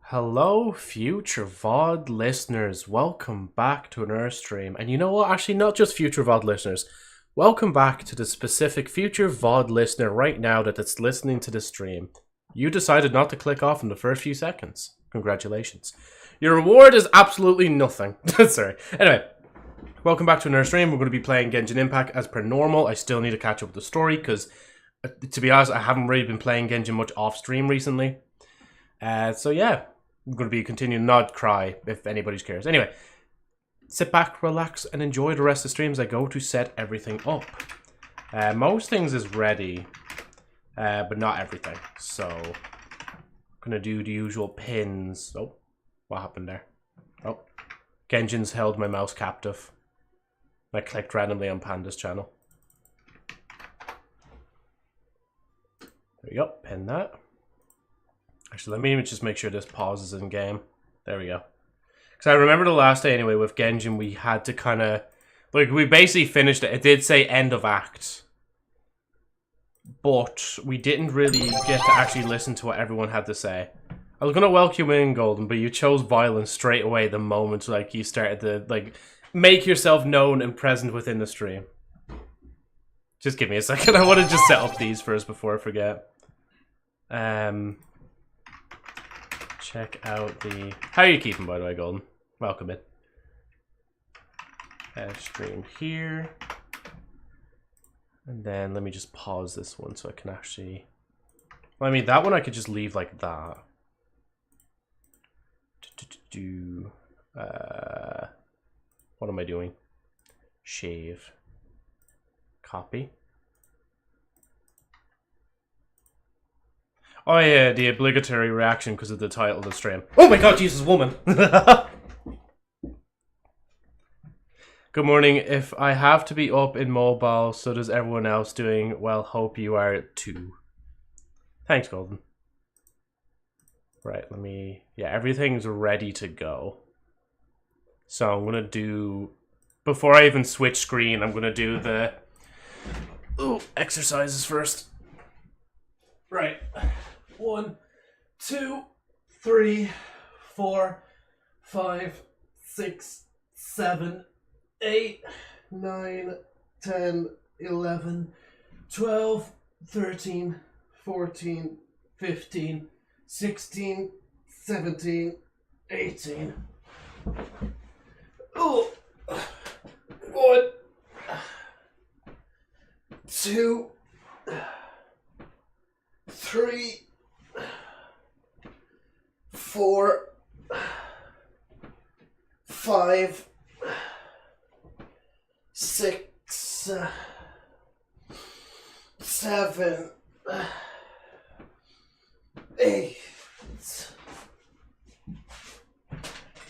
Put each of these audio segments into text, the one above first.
Hello, future VOD listeners. Welcome back to another stream. And you know what? Actually, not just future VOD listeners. Welcome back to the specific future VOD listener right now that's listening to the stream. You decided not to click off in the first few seconds. Congratulations. Your reward is absolutely nothing. Sorry. Anyway, welcome back to another stream. We're going to be playing Genshin Impact as per normal. I still need to catch up with the story because, to be honest, I haven't really been playing Genshin much off stream recently. So yeah, I'm going to be continuing not cry if anybody cares. Anyway, sit back, relax, and enjoy the rest of the stream as I go to set everything up. Most things is ready, but not everything. So, I'm going to do the usual pins. Oh, what happened there? Oh, Genshin's held my mouse captive. I clicked randomly on Panda's channel. There we go, pin that. Actually, let me just make sure this pauses in game. There we go. Because I remember the last day anyway with Genshin, we had to kind of... Like, we basically finished it. It did say end of act. But we didn't really get to actually listen to what everyone had to say. I was going to welcome you in, Golden, but you chose violence straight away the moment like you started to like make yourself known and present within the stream. Just give me a second. I want to just set up these first before I forget. Check out the... How are you keeping, by the way, Golden? Welcome in. Stream here. And then let me just pause this one so I can actually... Well, I mean, that one I could just leave like that. What am I doing? Shave. Copy. Oh yeah, the obligatory reaction because of the title of the stream. Oh my god, Jesus, woman! Good morning. If I have to be up in mobile, so does everyone else doing well. Hope you are too. Thanks, Golden. Right, let me... Yeah, everything's ready to go. So I'm gonna do... Before I even switch screen, I'm gonna do the... exercises first. Right. 1, 2, 3, 4, 5, 6, 7, 8, 9, 10, 11, 12, 13, 14, 15, 16, 17, 18. Oh, 1, 2, 3, 4, 5, 6, 7, 8.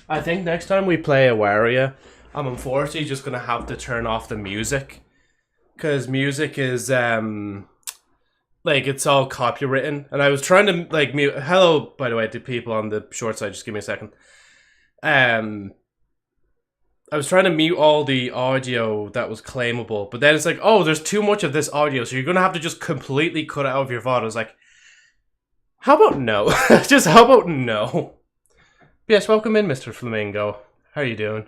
I think next time we play Awaria, I'm unfortunately just gonna have to turn off the music. Cause music is like, it's all copywritten, and I was trying to, like, mute... Hello, by the way, to people on the short side, just give me a second. I was trying to mute all the audio that was claimable, but then it's like, oh, there's too much of this audio, so you're gonna have to just completely cut it out of your VOD. I was like, how about no? Just how about no? Yes, welcome in, Mr. Flamingo. How are you doing?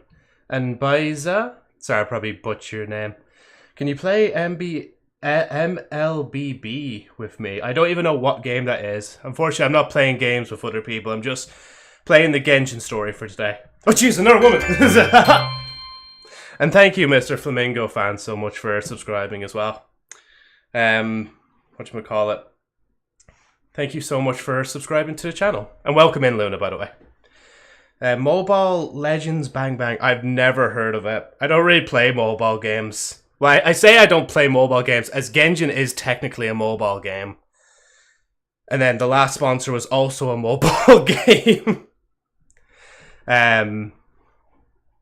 And Biza? Sorry, I probably butchered your name. Can you play MLBB with me? I don't even know what game that is. Unfortunately, I'm not playing games with other people. I'm just playing the Genshin story for today. Oh, jeez, another woman! And thank you, Mr. Flamingo fan, so much for subscribing as well. Whatchamacallit? Thank you so much for subscribing to the channel. And welcome in, Luna, by the way. Mobile Legends Bang Bang. I've never heard of it. I don't really play mobile games. Well, I say I don't play mobile games, as Genshin is technically a mobile game. And then the last sponsor was also a mobile game. But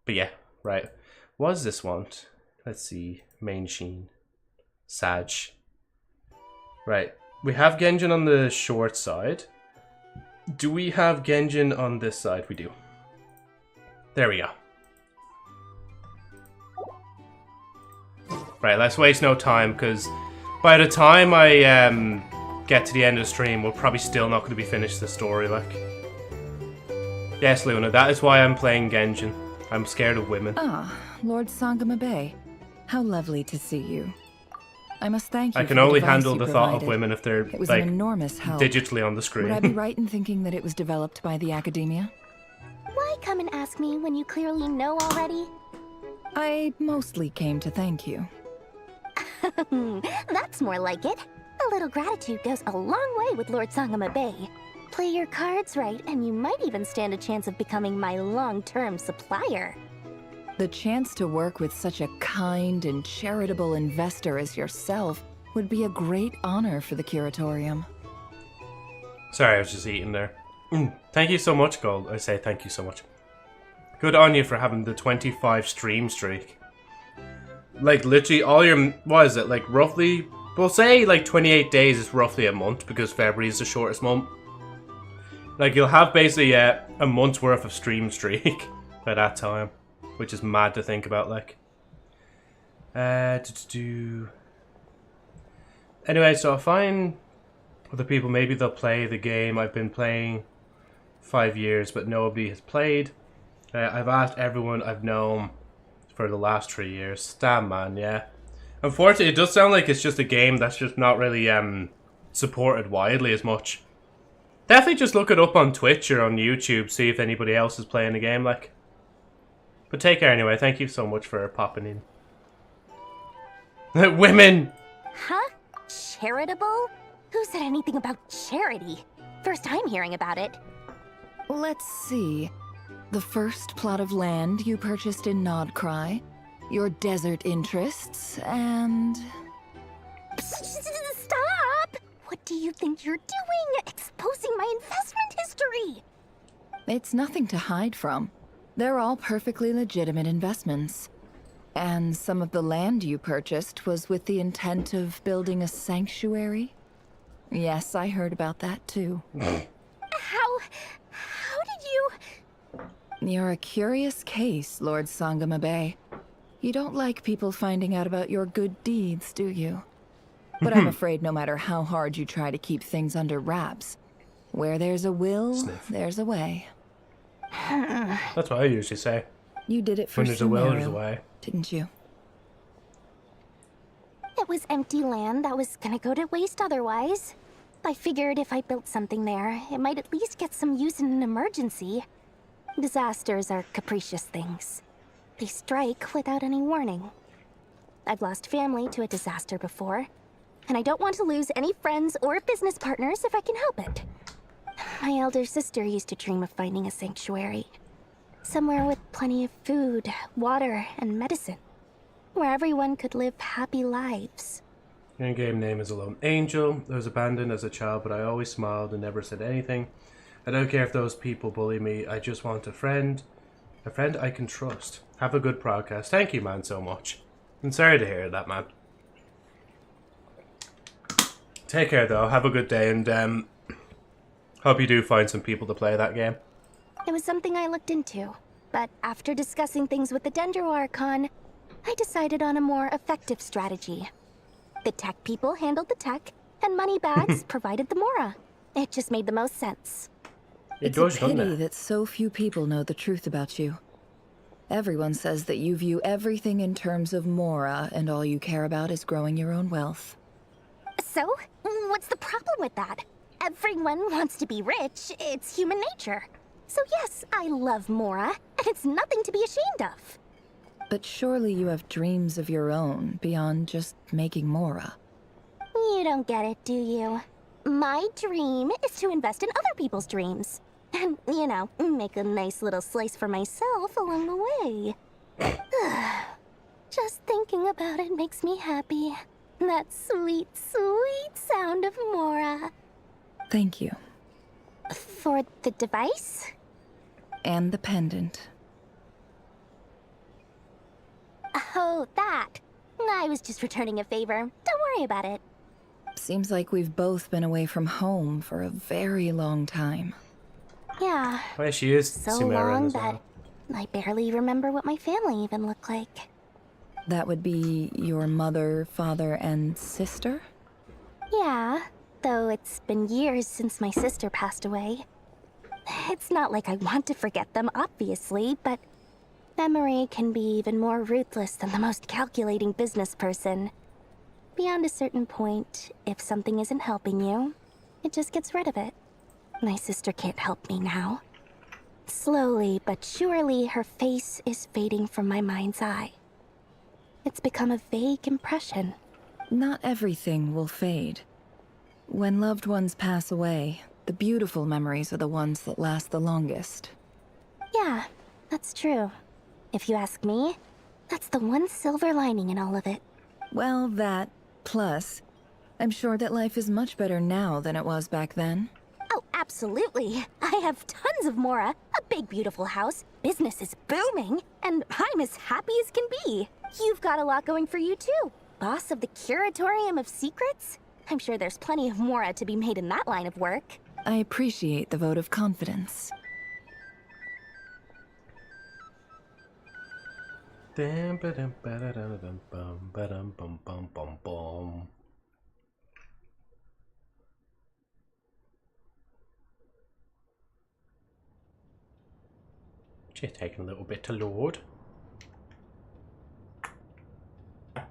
yeah, right. What does this want? Let's see. Main Sheen. Sag. Right. We have Genshin on the short side. Do we have Genshin on this side? We do. There we go. Right, let's waste no time, because by the time I get to the end of the stream, we're probably still not going to be finished the story, like. Yes, Luna, that is why I'm playing Genshin. I'm scared of women. Ah, Lord Sangamabe. How lovely to see you. I must thank you I can for the only device handle you the thought of provided. women if they're, It was like, an enormous help. digitally on the screen. Would I be right in thinking that it was developed by the academia? Why come and ask me when you clearly know already? I mostly came to thank you. That's more like it. A little gratitude goes a long way with Lord Sangama Bay. Play your cards right, and you might even stand a chance of becoming my long-term supplier. The chance to work with such a kind and charitable investor as yourself would be a great honor for the curatorium. Sorry, I was just eating there. Thank you so much, Gold. I say thank you so much. Good on you for having the 25 stream streak. Like, literally, all your... What is it? Like, roughly... We'll say, like, 28 days is roughly a month, because February is the shortest month. Like, you'll have basically a month's worth of stream streak by that time. Which is mad to think about, like. Anyway, so I'll find other people. Maybe they'll play the game I've been playing 5 years, but nobody has played. I've asked everyone I've known for the last 3 years. Damn, man, yeah. Unfortunately, it does sound like it's just a game that's just not really supported widely as much. Definitely just look it up on Twitch or on YouTube, see if anybody else is playing the game, like. But take care anyway. Thank you so much for popping in. Women! Huh? Charitable? Who said anything about charity? First time hearing about it. Let's see. The first plot of land you purchased in Krai, your desert interests, and... Stop! What do you think you're doing? Exposing my investment history! It's nothing to hide from. They're all perfectly legitimate investments. And some of the land you purchased was with the intent of building a sanctuary? Yes, I heard about that too. How did you... You're a curious case, Lord Sangamabe. You don't like people finding out about your good deeds, do you? But I'm afraid no matter how hard you try to keep things under wraps, where there's a will, there's a way. That's what I usually say. You did it for when there's a will, Sumeru, there's a way. didn't you? It was empty land that was gonna go to waste otherwise. I figured if I built something there, it might at least get some use in an emergency. Disasters are capricious things. They strike without any warning. I've lost family to a disaster before, and I don't want to lose any friends or business partners if I can help it. My elder sister used to dream of finding a sanctuary. Somewhere with plenty of food, water, and medicine. Where everyone could live happy lives. Your in-game name is Alone Angel. I was abandoned as a child, but I always smiled and never said anything. I don't care if those people bully me. I just want a friend. A friend I can trust. Have a good podcast. Thank you, man, so much. I'm sorry to hear that, man. Take care, though. Have a good day, and hope you do find some people to play that game. It was something I looked into, but after discussing things with the Dendro Archon, I decided on a more effective strategy. The tech people handled the tech, and Moneybags provided the Mora. It just made the most sense. It's a pity that so few people know the truth about you. Everyone says that you view everything in terms of Mora, and all you care about is growing your own wealth. So, what's the problem with that? Everyone wants to be rich. It's human nature. So yes, I love Mora, and it's nothing to be ashamed of. But surely you have dreams of your own, beyond just making Mora. You don't get it, do you? My dream is to invest in other people's dreams. And, you know, make a nice little slice for myself along the way. Just thinking about it makes me happy. That sweet, sweet sound of Mora. Thank you. For the device? And the pendant. Oh, that. I was just returning a favor. Don't worry about it. Seems like we've both been away from home for a very long time. Yeah. Well, she is So Sumeran long as well. that I barely remember what my family even looked like. That would be your mother, father, and sister? Yeah, though it's been years since my sister passed away. It's not like I want to forget them, obviously, but memory can be even more ruthless than the most calculating business person. Beyond a certain point, if something isn't helping you, it just gets rid of it. My sister can't help me now. Slowly but surely, her face is fading from my mind's eye. It's become a vague impression. Not everything will fade. When loved ones pass away, the beautiful memories are the ones that last the longest. Yeah, that's true. If you ask me, that's the one silver lining in all of it. Well, that, plus, I'm sure that life is much better now than it was back then. Oh, absolutely. I have tons of Mora, a big beautiful house, business is booming, and I'm as happy as can be. You've got a lot going for you too. Boss of the Curatorium of Secrets? I'm sure there's plenty of Mora to be made in that line of work. I appreciate the vote of confidence. Just taking a little bit to load. I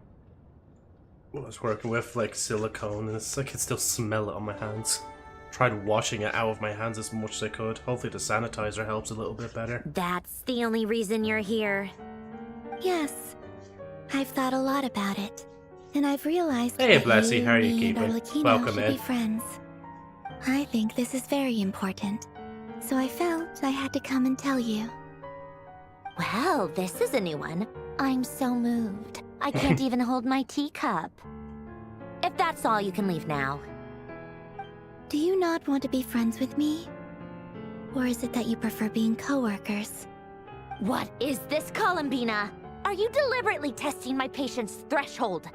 was working with like silicone and it's, I can still smell it on my hands. Tried washing it out of my hands as much as I could. Hopefully the sanitizer helps a little bit better. That's the only reason you're here. Yes. I've thought a lot about it. And I've realized Hey, that Blessy, how are you me and keeping? Arlecchino Welcome should in. be friends. I think this is very important. So I felt I had to come and tell you. Well, this is a new one. I'm so moved. I can't even hold my teacup. If that's all, you can leave now. Do you not want to be friends with me? Or is it that you prefer being co-workers? What is this, Columbina? Are you deliberately testing my patience threshold?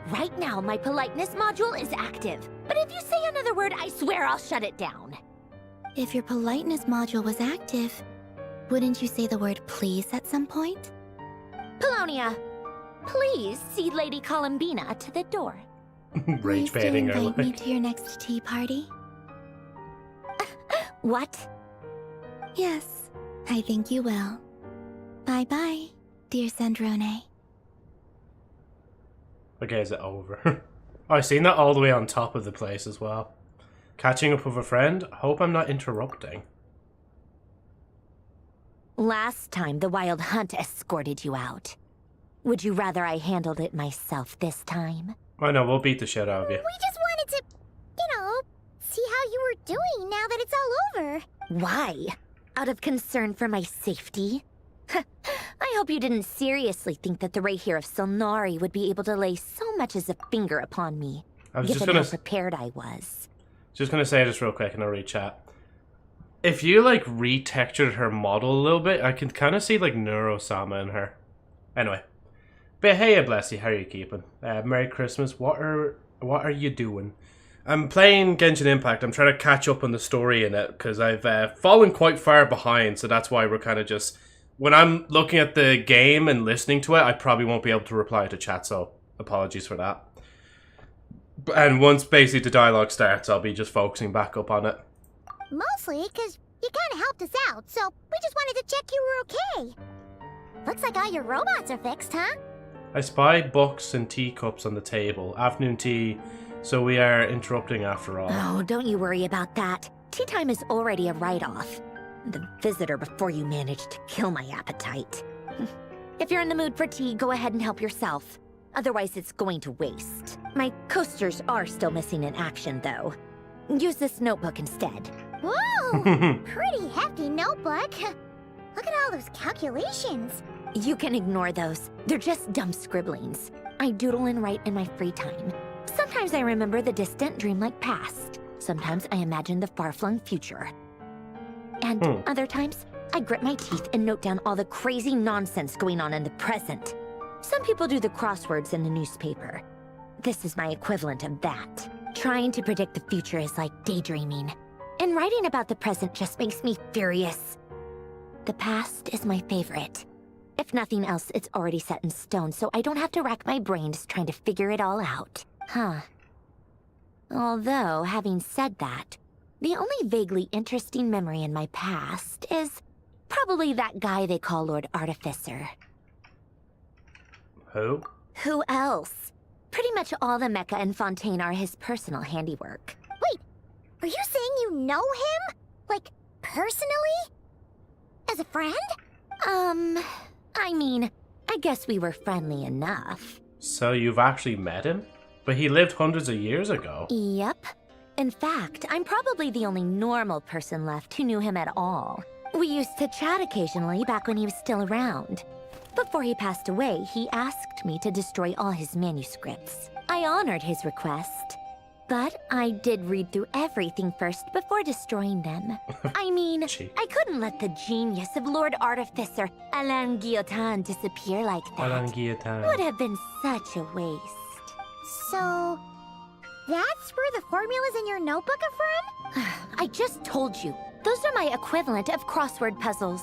Right now, my politeness module is active. But if you say another word, I swear I'll shut it down. If your politeness module was active, wouldn't you say the word please at some point? Polonia, please see Lady Columbina to the door. Rage Will you still baiting her invite me like. to your next tea party? What? Yes, I think you will. Bye-bye, dear Sandrone. Okay, is it over? Oh, I've seen that all the way on top of the place as well. Catching up with a friend? Hope I'm not interrupting. Last time, the Wild Hunt escorted you out. Would you rather I handled it myself this time? I know, we'll beat the shit out of you. We just wanted to, see how you were doing now that it's all over. Why? Out of concern for my safety? I hope you didn't seriously think that the Rahier of Silnari would be able to lay so much as a finger upon me, I was just given gonna how prepared I was. say this real quick and I'll read chat. If you like retextured her model a little bit, I can kind of see like Neurosama in her. Anyway, but hey, bless you. How are you keeping? Merry Christmas. What are you doing? I'm playing Genshin Impact. I'm trying to catch up on the story in it because I've fallen quite far behind. So that's why we're kind of just, when I'm looking at the game and listening to it, I probably won't be able to reply to chat. So apologies for that. And once basically the dialogue starts, I'll be just focusing back up on it. Mostly because you kind of helped us out, so we just wanted to check you were okay. Looks like all your robots are fixed, huh? I spy books and teacups on the table. Afternoon tea, so we are interrupting after all. Oh, don't you worry about that. Tea time is already a write-off. The visitor before you managed to kill my appetite. If you're in the mood for tea, go ahead and help yourself. Otherwise, it's going to waste. My coasters are still missing in action, though. Use this notebook instead. Whoa! Pretty hefty notebook. Look at all those calculations. You can ignore those. They're just dumb scribblings. I doodle and write in my free time. Sometimes I remember the distant, dreamlike past. Sometimes I imagine the far-flung future. And other times, I grit my teeth and note down all the crazy nonsense going on in the present. Some people do the crosswords in the newspaper. This is my equivalent of that. Trying to predict the future is like daydreaming. And writing about the present just makes me furious. The past is my favorite. If nothing else, it's already set in stone, so I don't have to rack my brains trying to figure it all out. Huh. Although, having said that, the only vaguely interesting memory in my past is probably that guy they call Lord Artificer. Who? Who else? Pretty much all the mecha and Fontaine are his personal handiwork. Wait, are you saying you know him? Like, personally? As a friend? I mean, I guess we were friendly enough. So you've actually met him? But he lived hundreds of years ago. Yep. In fact, I'm probably the only normal person left who knew him at all. We used to chat occasionally back when he was still around. Before he passed away, he asked me to destroy all his manuscripts. I honored his request, but I did read through everything first before destroying them. I mean, Gee. I couldn't let the genius of Lord Artificer Alain Guillotin disappear like that. Alain Guillotin. Would have been such a waste. So, that's where the formulas in your notebook are from? I just told you. Those are my equivalent of crossword puzzles.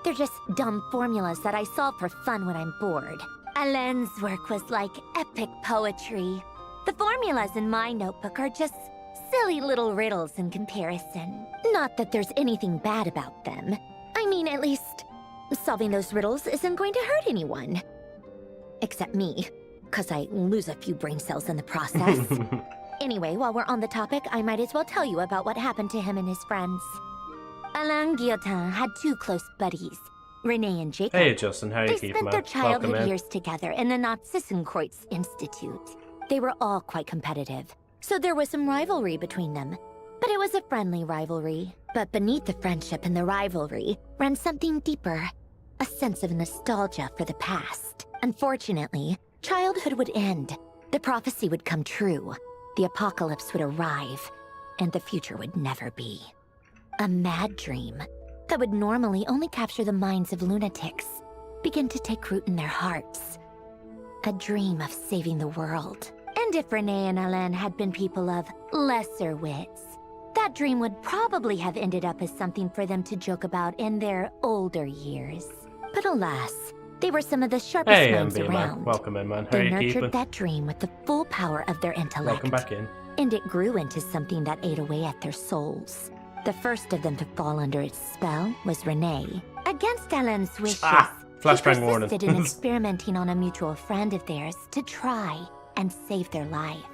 They're just dumb formulas that I solve for fun when I'm bored. Alain's work was like epic poetry. The formulas in my notebook are just silly little riddles in comparison. Not that there's anything bad about them. I mean, at least, solving those riddles isn't going to hurt anyone. Except me, because I lose a few brain cells in the process. Anyway, while we're on the topic, I might as well tell you about what happened to him and his friends. Alain Guillotin had two close buddies, Renee and Jacob. Hey Justin, how are you They keeping, spent man? their Welcome childhood in. years together in the Narzissenkreuz Institute. They were all quite competitive, so there was some rivalry between them. But it was a friendly rivalry. But beneath the friendship and the rivalry ran something deeper, a sense of nostalgia for the past. Unfortunately, childhood would end, the prophecy would come true, the apocalypse would arrive, and the future would never be. A mad dream that would normally only capture the minds of lunatics begin to take root in their hearts. A dream of saving the world. And if Renee and Alain had been people of lesser wits, that dream would probably have ended up as something for them to joke about in their older years. But alas, they were some of the sharpest Hey minds MB, man. around. Welcome in, man. How are They you nurtured keeping? that dream with the full power of their intellect. Welcome back in. And it grew into something that ate away at their souls. The first of them to fall under its spell was Renee. Against Alain's wishes, Flashbang he warning. persisted in experimenting on a mutual friend of theirs to try and save their life.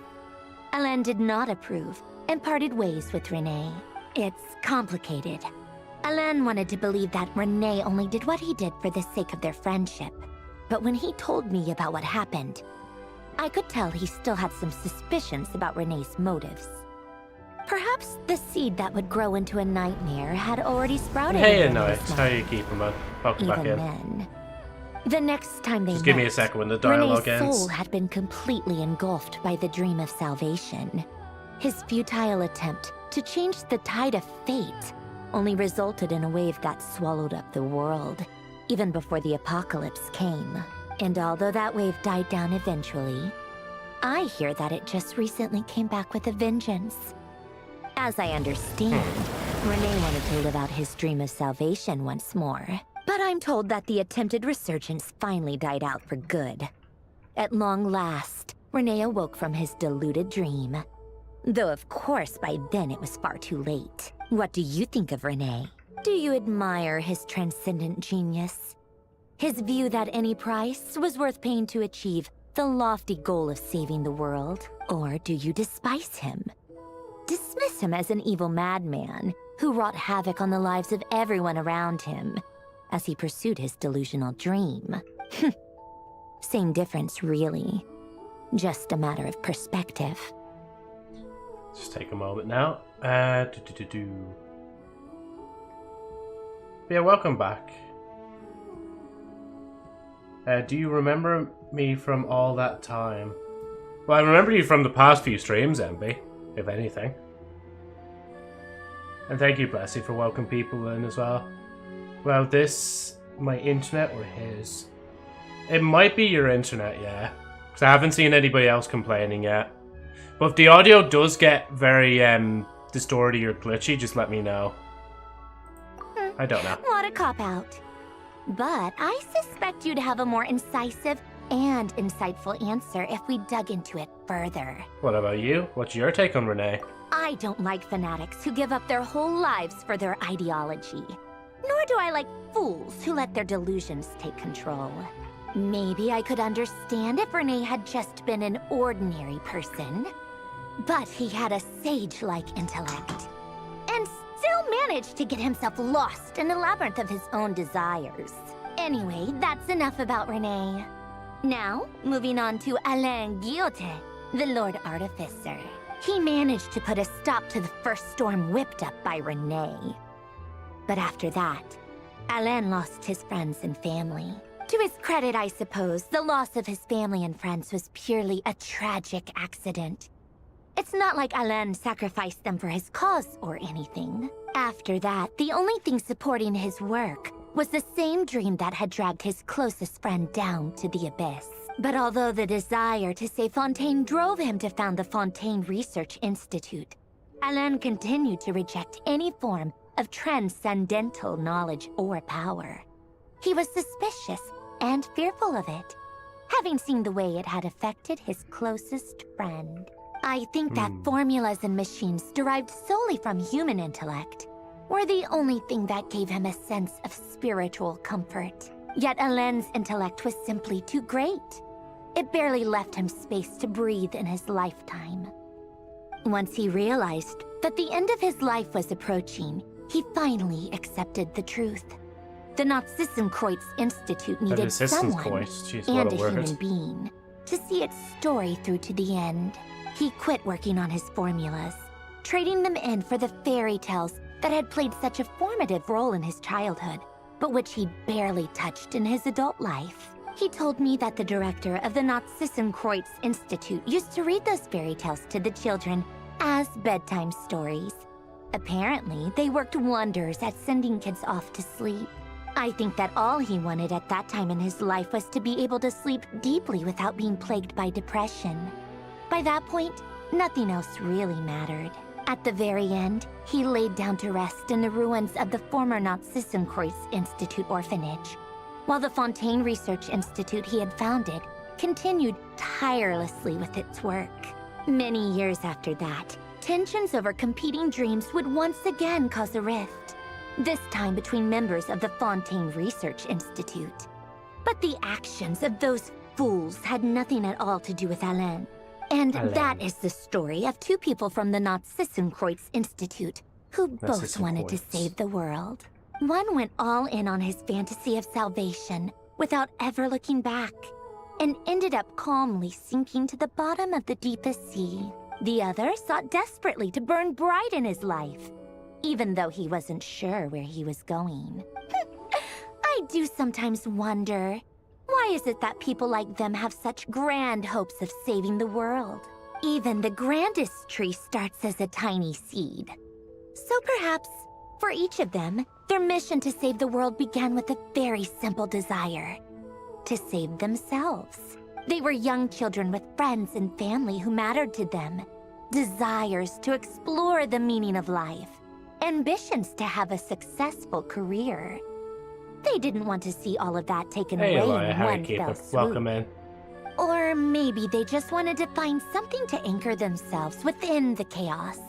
Alain did not approve and parted ways with Renee. It's complicated. Alain wanted to believe that Renee only did what he did for the sake of their friendship. But when he told me about what happened, I could tell he still had some suspicions about Renee's motives. Perhaps the seed that would grow into a nightmare had already sprouted. Hey in Annoyed, Renee's how are mind. you keeping, man? Welcome back Even in. then, the next time they Just met, give me a second when the dialogue Renee's ends. soul had been completely engulfed by the dream of salvation. His futile attempt to change the tide of fate only resulted in a wave that swallowed up the world, even before the apocalypse came. And although that wave died down eventually, I hear that it just recently came back with a vengeance. As I understand, Renee wanted to live out his dream of salvation once more. But I'm told that the attempted resurgence finally died out for good. At long last, Renee awoke from his deluded dream. Though of course by then it was far too late. What do you think of Renee? Do you admire his transcendent genius? His view that any price was worth paying to achieve the lofty goal of saving the world? Or do you despise him? Dismiss him as an evil madman who wrought havoc on the lives of everyone around him as he pursued his delusional dream. Same difference, really. Just a matter of perspective. Just take a moment now. Yeah, welcome back. Do you remember me from all that time? Well, I remember you from the past few streams, MB, if anything. And thank you, Blessy, for welcoming people in as well. Well, this, my internet or his? It might be your internet, yeah. Because I haven't seen anybody else complaining yet. But if the audio does get very distorted or glitchy, just let me know. I don't know. What a cop-out. But I suspect you'd have a more incisive and insightful answer if we dug into it further. What about you? What's your take on Renee? I don't like fanatics who give up their whole lives for their ideology. Nor do I like fools who let their delusions take control. Maybe I could understand if Renee had just been an ordinary person. But he had a sage-like intellect. And still managed to get himself lost in a labyrinth of his own desires. Anyway, that's enough about Renee. Now, moving on to Alain Guillotin, the Lord Artificer. He managed to put a stop to the first storm whipped up by Renee. But after that, Alain lost his friends and family. To his credit, I suppose, the loss of his family and friends was purely a tragic accident. It's not like Alain sacrificed them for his cause or anything. After that, the only thing supporting his work was the same dream that had dragged his closest friend down to the abyss. But although the desire to save Fontaine drove him to found the Fontaine Research Institute, Alain continued to reject any form of transcendental knowledge or power. He was suspicious and fearful of it, having seen the way it had affected his closest friend. I think that formulas and machines derived solely from human intellect were the only thing that gave him a sense of spiritual comfort. Yet Alain's intellect was simply too great. It barely left him space to breathe in his lifetime. Once he realized that the end of his life was approaching, he finally accepted the truth. The Nazissenkreuz Institute needed someone and a human being to see its story through to the end. He quit working on his formulas, trading them in for the fairy tales that had played such a formative role in his childhood, but which he barely touched in his adult life. He told me that the director of the Nazissenkreuz Institute used to read those fairy tales to the children as bedtime stories. Apparently, they worked wonders at sending kids off to sleep. I think that all he wanted at that time in his life was to be able to sleep deeply without being plagued by depression. By that point, nothing else really mattered. At the very end, he laid down to rest in the ruins of the former Nazissenkreuz Institute orphanage, while the Fontaine Research Institute he had founded continued tirelessly with its work. Many years after that, tensions over competing dreams would once again cause a rift, this time between members of the Fontaine Research Institute. But the actions of those fools had nothing at all to do with Alain. And that is the story of two people from the Nazissenkreuz Institute who both wanted to save the world. One went all in on his fantasy of salvation without ever looking back, and ended up calmly sinking to the bottom of the deepest sea. The other sought desperately to burn bright in his life, even though he wasn't sure where he was going. I do sometimes wonder, why is it that people like them have such grand hopes of saving the world? Even the grandest tree starts as a tiny seed. So perhaps, for each of them, their mission to save the world began with a very simple desire: to save themselves. They were young children with friends and family who mattered to them, desires to explore the meaning of life, ambitions to have a successful career. They didn't want to see all of that taken away in one fell swoop. Welcome in. Or maybe they just wanted to find something to anchor themselves within the chaos,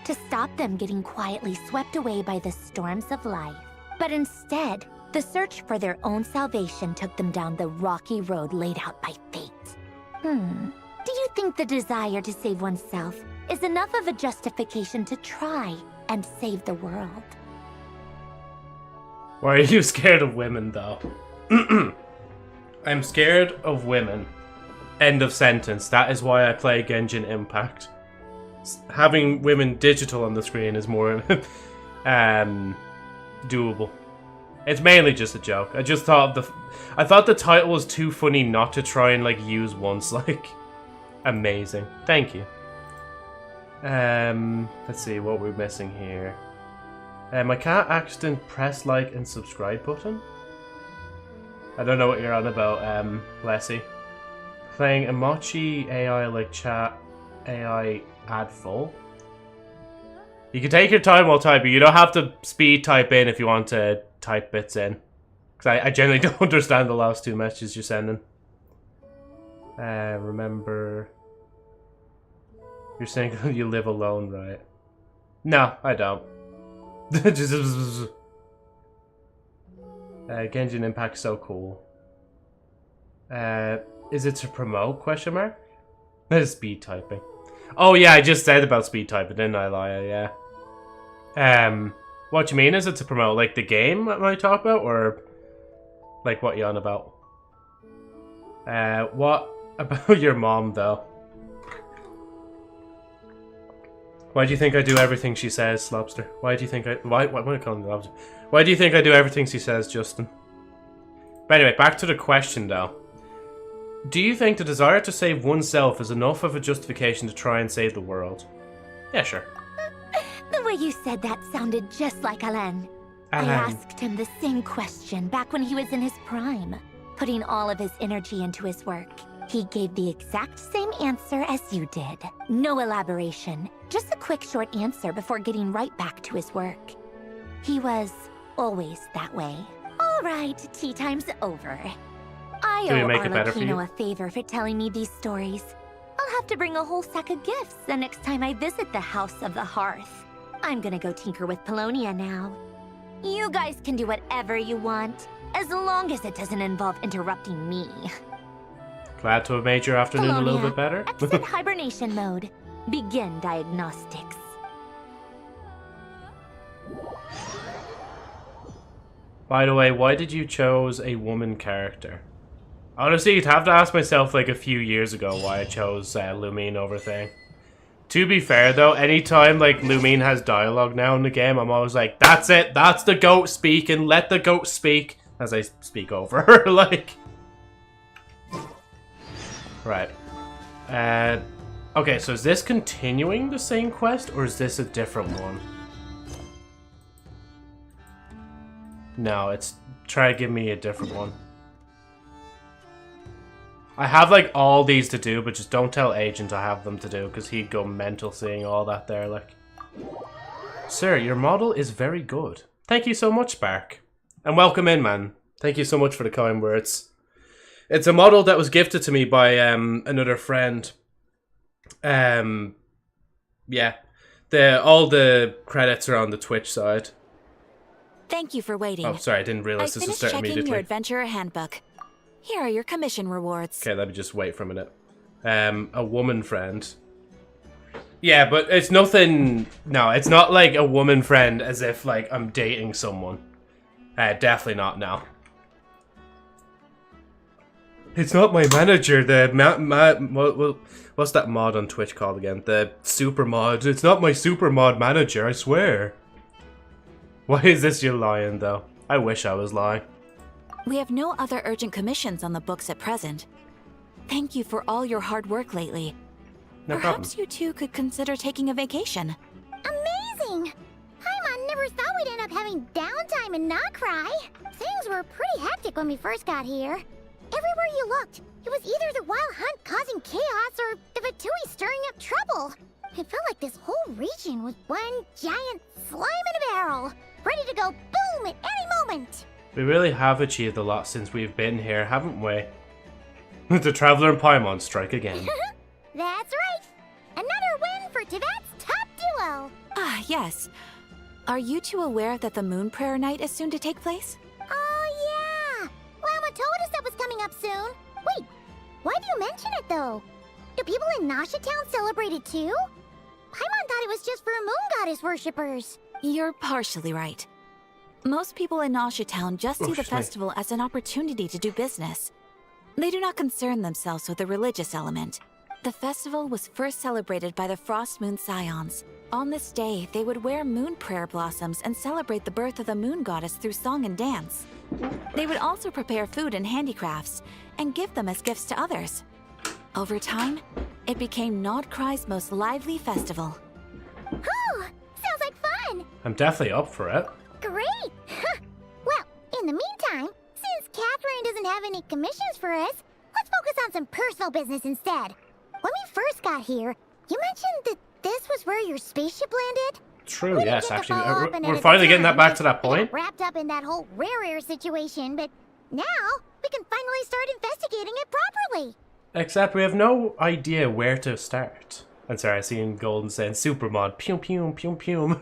to stop them getting quietly swept away by the storms of life. But instead, the search for their own salvation took them down the rocky road laid out by fate. Do you think the desire to save oneself is enough of a justification to try and save the world? Why are you scared of women, though? I'm scared of women. End of sentence. That is why I play Genshin Impact. Having women digital on the screen is more doable. It's mainly just a joke. I just thought I thought the title was too funny not to try and like use once. Like, amazing. Thank you. Let's see what we're missing here. I can't accidentally press like and subscribe button. I don't know what you're on about, Leslie. Playing Emoji AI like chat AI add full. You can take your time while typing. You don't have to speed type in if you want to type bits in. Because I generally don't understand the last two messages you're sending. Remember, you're saying you live alone, right? No, I don't. Genshin Impact so cool. Is it to promote? Question mark. Speed typing. Oh yeah, I just said about speed typing, didn't I, Laia? Yeah. What do you mean? Is it to promote like the game that I talk about, or like what you on about? What about your mom though? Why do you think I do everything she says, Lobster? Why do you think I... Why am I calling you Lobster? Why do you think I do everything she says, Justin? But anyway, back to the question, though. Do you think the desire to save oneself is enough of a justification to try and save the world? Yeah, sure. The way you said that sounded just like Alain. I asked him the same question back when he was in his prime, putting all of his energy into his work. He gave the exact same answer as you did. No elaboration, just a quick short answer before getting right back to his work. He was always that way. All right, tea time's over. I owe Arlecchino a favor for telling me these stories. I'll have to bring a whole sack of gifts the next time I visit the House of the Hearth. I'm gonna go tinker with Polonia now. You guys can do whatever you want, as long as it doesn't involve interrupting me. Glad to have made your afternoon a little bit better. Exit hibernation mode. Begin diagnostics. By the way, why did you choose a woman character? Honestly, you'd have to ask myself like a few years ago why I chose Lumine over Thing. To be fair though, anytime like Lumine has dialogue now in the game, I'm always like, that's it, that's the goat speaking, let the goat speak, as I speak over her, like. Right. Okay, so is this continuing the same quest, or is this a different one? No, it's try to give me a different one. I have like all these to do, but just don't tell Agent I have them to do, because he'd go mental seeing all that there, like. Sir, your model is very good. Thank you so much, Spark. And welcome in, man. Thank you so much for the kind words. It's a model that was gifted to me by another friend. Yeah. All the credits are on the Twitch side. Thank you for waiting. Oh, sorry, I didn't realize this would start immediately. I finished checking your adventurer handbook. Here are your commission rewards. Okay, let me just wait for a minute. A woman friend. Yeah, but it's nothing... No, it's not like a woman friend as if, like, I'm dating someone. Definitely not now. It's not my manager, what's that mod on Twitch called again? The super mod. It's not my super mod manager, I swear. Why is this you lying, though? I wish I was lying. We have no other urgent commissions on the books at present. Thank you for all your hard work lately. No Perhaps problem. you two could consider taking a vacation. Amazing! Paimon never thought we'd end up having downtime in Krai. Things were pretty hectic when we first got here. Everywhere you looked, it was either the Wild Hunt causing chaos or the Vatui stirring up trouble. It felt like this whole region was one giant slime in a barrel, ready to go boom at any moment. We really have achieved a lot since we've been here, haven't we? The Traveler and Paimon strike again. That's right. Another win for Tibet's top duo. Ah, yes. Are you two aware that the Moon Prayer Night is soon to take place? Oh, yeah. Lama told us that was coming up soon. Wait, why do you mention it, though? Do people in Nasha Town celebrate it, too? Paimon thought it was just for Moon Goddess worshippers. You're partially right. Most people in Nasha Town just see the festival as an opportunity to do business. They do not concern themselves with the religious element. The festival was first celebrated by the Frost Moon Scions. On this day, they would wear moon prayer blossoms and celebrate the birth of the moon goddess through song and dance. They would also prepare food and handicrafts and give them as gifts to others. Over time, it became Nod Krai's most lively festival. Oh, sounds like fun. I'm definitely up for it. Great. Well, in the meantime, since Catherine doesn't have any commissions for us, let's focus on some personal business instead. When we first got here, you mentioned that this was where your spaceship landed? True, yes, actually. We're finally getting that back to that point. Wrapped up in that whole rare situation, but now we can finally start investigating it properly. Except we have no idea where to start. I'm sorry, I seen Golden saying Supermod. Pew pew pew pew.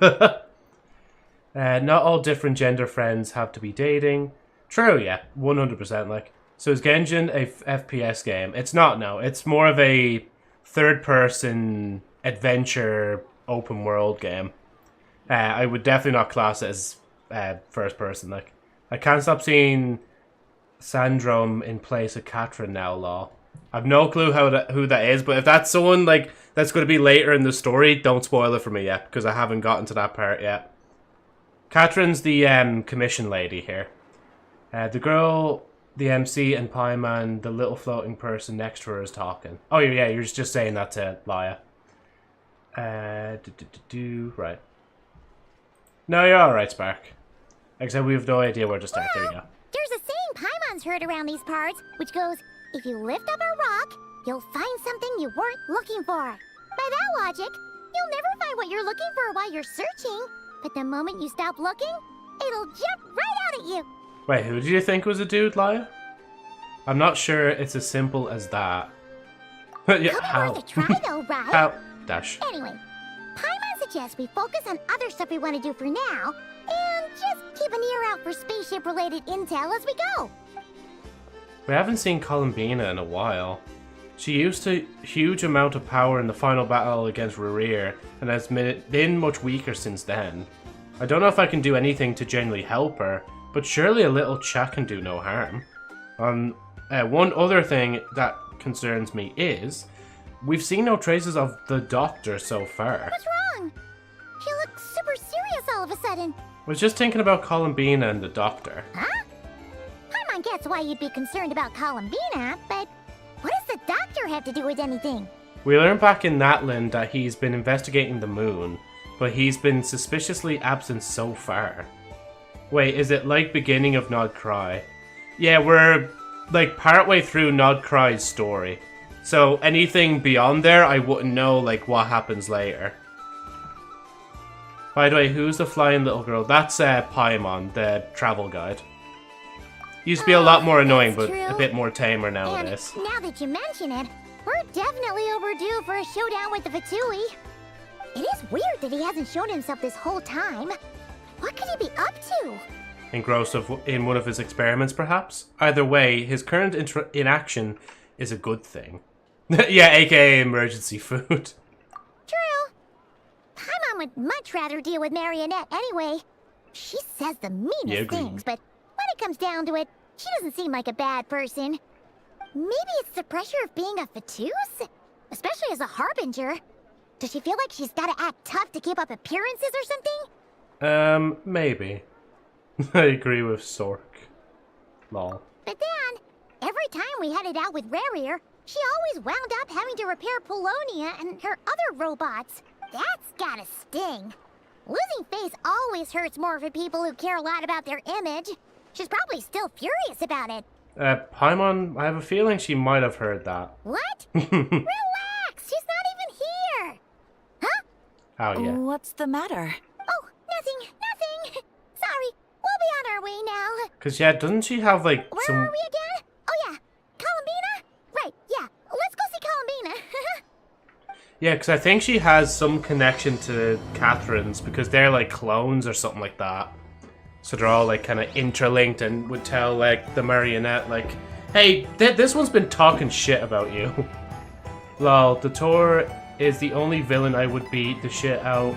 Not all different gender friends have to be dating. True, yeah, 100%. Like, so is Genshin a FPS game? It's not. No, it's more of a third-person adventure open world game. I would definitely not class it as first person. Like, I can't stop seeing Sandrum in place of Catherine now. Lol. I've no clue who that is, but if that's someone like that's going to be later in the story, don't spoil it for me yet because I haven't gotten to that part yet. Catherine's the commission lady here. The girl, the MC, and Pieman, the little floating person next to her, is talking. Oh yeah, you're just saying that to Laya. Right. No, you're alright, Spark. Except we have no idea where to start. There you go. There's a saying Paimon's heard around these parts, which goes, if you lift up a rock, you'll find something you weren't looking for. By that logic, you'll never find what you're looking for while you're searching. But the moment you stop looking, it'll jump right out at you. Wait, who do you think was a dude, Laya? I'm not sure it's as simple as that. Yeah, how? Worth a try though, right? How? Dash. Anyway, Paimon suggests we focus on other stuff we want to do for now, and just keep an ear out for spaceship-related intel as we go. We haven't seen Columbina in a while. She used a huge amount of power in the final battle against Rerir, and has been much weaker since then. I don't know if I can do anything to genuinely help her, but surely a little chat can do no harm. One other thing that concerns me is, we've seen no traces of the Doctor so far. What's wrong? He looks super serious all of a sudden. I was just thinking about Columbina and the Doctor. Huh? Paimon gets why you'd be concerned about Columbina, but what does the Doctor have to do with anything? We learned back in Natlan that he's been investigating the moon, but he's been suspiciously absent so far. Wait, is it like beginning of Nod Krai? Yeah, we're like partway through Nod Krai's story. So anything beyond there, I wouldn't know like what happens later. By the way, who's the flying little girl? That's Paimon, the travel guide. Used to be a lot more annoying, but a bit more tamer nowadays. And now that you mention it, we're definitely overdue for a showdown with the Fatui. It is weird that he hasn't shown himself this whole time. What could he be up to? Engrossed in one of his experiments, perhaps? Either way, his current inaction is a good thing. Yeah, aka emergency food. True. Paimon would much rather deal with Marionette anyway. She says the meanest things, but when it comes down to it, she doesn't seem like a bad person. Maybe it's the pressure of being a Fatuse? Especially as a Harbinger. Does she feel like she's gotta act tough to keep up appearances or something? Maybe. I agree with Sork. Lol. But then, every time we headed out with Rerir, she always wound up having to repair Polonia and her other robots. That's gotta sting. Losing face always hurts more for people who care a lot about their image. She's probably still furious about it. Paimon, I have a feeling she might have heard that. What? Relax! She's not even here! Huh? Oh, yeah. What's the matter? Oh, nothing. Sorry, we'll be on our way now. Because, yeah, doesn't she have, like, Where are we again? Oh, yeah. Columbina? Right, yeah. Let's go see Columbina. Yeah, because I think she has some connection to Catherine's because they're, like, clones or something like that. So they're all, like, kind of interlinked and would tell, like, the Marionette, like, hey, this one's been talking shit about you. Lol, the Tor is the only villain I would beat the shit out,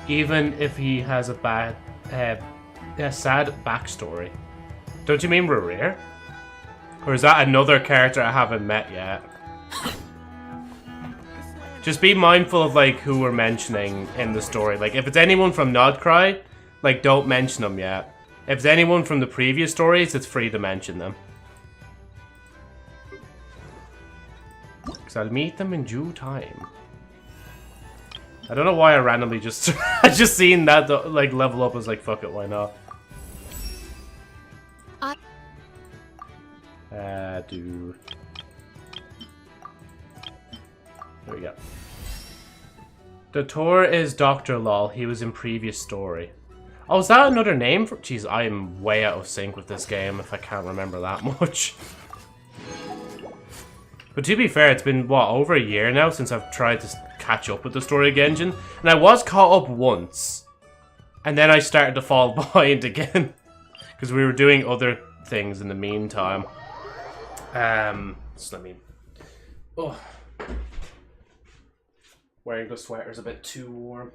even if he has a bad, a sad backstory. Don't you mean Rerir? Or is that another character I haven't met yet? Just be mindful of, like, who we're mentioning in the story. Like, if it's anyone from Nod Krai, like, don't mention them yet. If it's anyone from the previous stories, it's free to mention them. Because I'll meet them in due time. I don't know why I randomly just... I just seen that, like, level up. I was like, fuck it, why not? There we go. The Tor is Dr. Lol. He was in previous story. Oh, is that another name for... Jeez, I am way out of sync with this game if I can't remember that much. But to be fair, it's been, what, over a year now since I've tried to catch up with the story of Genshin. And I was caught up once. And then I started to fall behind again. Because we were doing other things in the meantime. Just let me... Oh. Wearing the sweater's a bit too warm.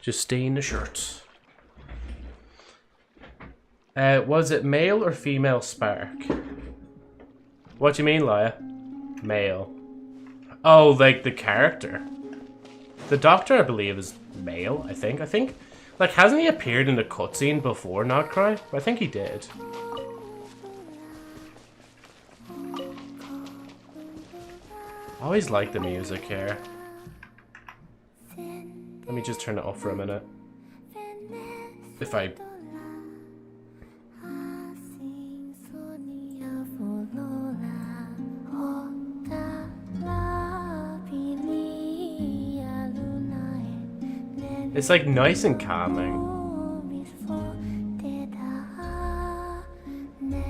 Just stay in the shirt. Was it male or female Spark? What do you mean, Laia? Male. Oh, like the character. The Doctor, I believe, is male, I think. Like, hasn't he appeared in the cutscene before Not Cry? I think he did. I always like the music here. Let me just turn it up for a minute. If I... It's like nice and calming.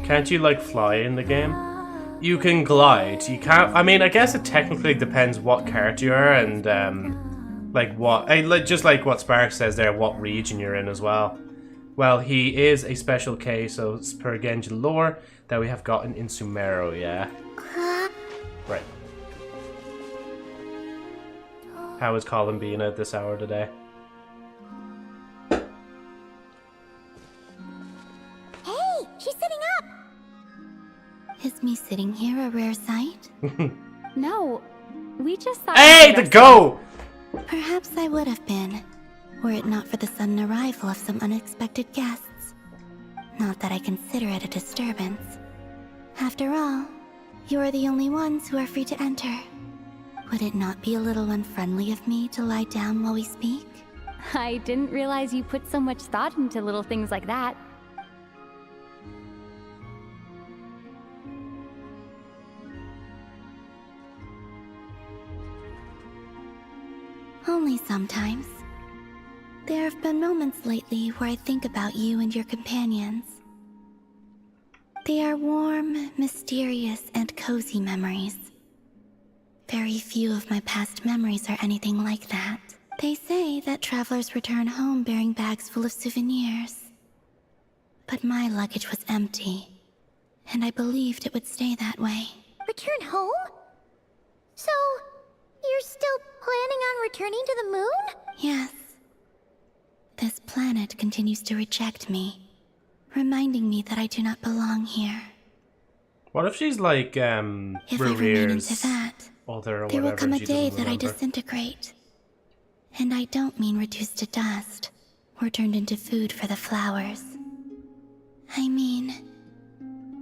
Can't you like fly in the game? You can glide. You can't. I mean, I guess it technically depends what character you are and like what. Just like what Spark says there, what region you're in as well. Well, he is a special case, so it's per Genshin lore that we have gotten in Sumeru. Yeah. Right. How is Colin being at this hour today? Is me sitting here a rare sight? No, we just thought... Hey, the goat! Perhaps I would have been, were it not for the sudden arrival of some unexpected guests. Not that I consider it a disturbance. After all, you are the only ones who are free to enter. Would it not be a little unfriendly of me to lie down while we speak? I didn't realize you put so much thought into little things like that. Only sometimes. There have been moments lately where I think about you and your companions. They are warm, mysterious, and cozy memories. Very few of my past memories are anything like that. They say that travelers return home bearing bags full of souvenirs. But my luggage was empty, and I believed it would stay that way. Return home? So, you're still planning on returning to the moon? Yes. This planet continues to reject me, reminding me that I do not belong here. What if she's like, If I remain into that, other or there will whatever, come a she day doesn't that I remember? disintegrate. And I don't mean reduced to dust, or turned into food for the flowers. I mean,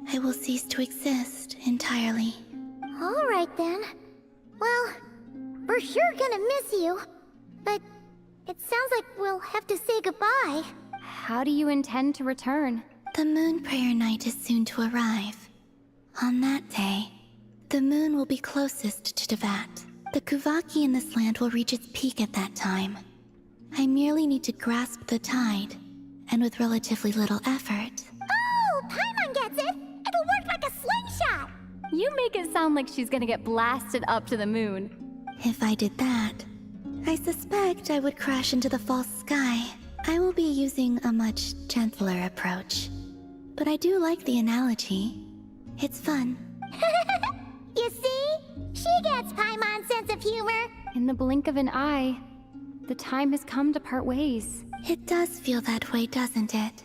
I will cease to exist entirely. Alright then. Well, we're sure gonna miss you. But it sounds like we'll have to say goodbye. How do you intend to return? The moon prayer night is soon to arrive. On that day, the moon will be closest to Devat. The Kuvaki in this land will reach its peak at that time. I merely need to grasp the tide, and with relatively little effort. Oh, Paimon gets it! It'll work like a slingshot! You make it sound like she's gonna get blasted up to the moon. If I did that, I suspect I would crash into the false sky. I will be using a much gentler approach. But I do like the analogy. It's fun. You see? She gets Paimon's sense of humor. In the blink of an eye, the time has come to part ways. It does feel that way, doesn't it?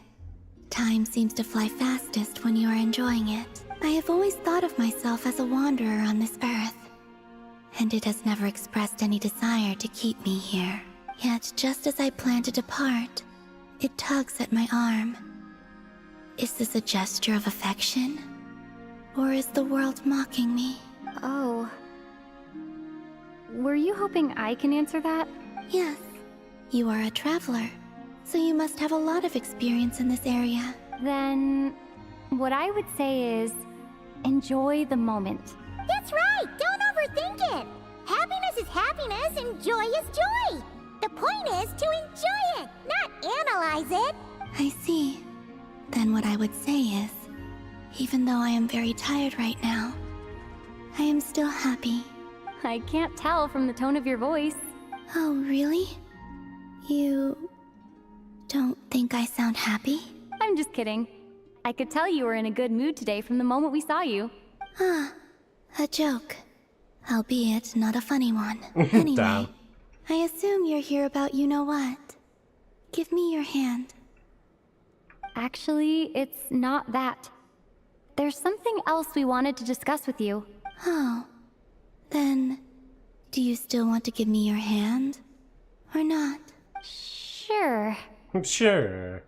Time seems to fly fastest when you are enjoying it. I have always thought of myself as a wanderer on this earth, and it has never expressed any desire to keep me here. Yet, just as I plan to depart, it tugs at my arm. Is this a gesture of affection? Or is the world mocking me? Oh. Were you hoping I can answer that? Yes. You are a traveler, so you must have a lot of experience in this area. Then, what I would say is, enjoy the moment. That's right! Don't overthink it! Happiness is happiness and joy is joy! The point is to enjoy it, not analyze it! I see. Then what I would say is, even though I am very tired right now, I am still happy. I can't tell from the tone of your voice. Oh, really? You don't think I sound happy? I'm just kidding. I could tell you were in a good mood today from the moment we saw you. Ah, a joke. Albeit not a funny one. Anyway, Damn. I assume you're here about you-know-what. Give me your hand. Actually, it's not that. There's something else we wanted to discuss with you. Oh. Then, do you still want to give me your hand? Or not? Sure. Sure.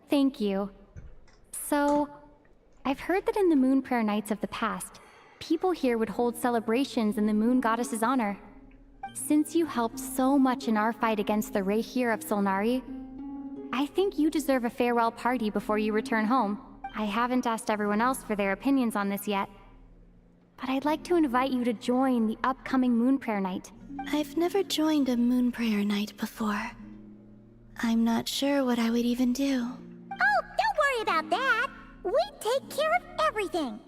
Thank you. So, I've heard that in the Moon Prayer Nights of the past, people here would hold celebrations in the Moon Goddess's honor. Since you helped so much in our fight against the Rahir of Solnari, I think you deserve a farewell party before you return home. I haven't asked everyone else for their opinions on this yet, but I'd like to invite you to join the upcoming Moon Prayer Night. I've never joined a moon prayer night before. I'm not sure what I would even do. Oh, don't worry about that. We take care of everything.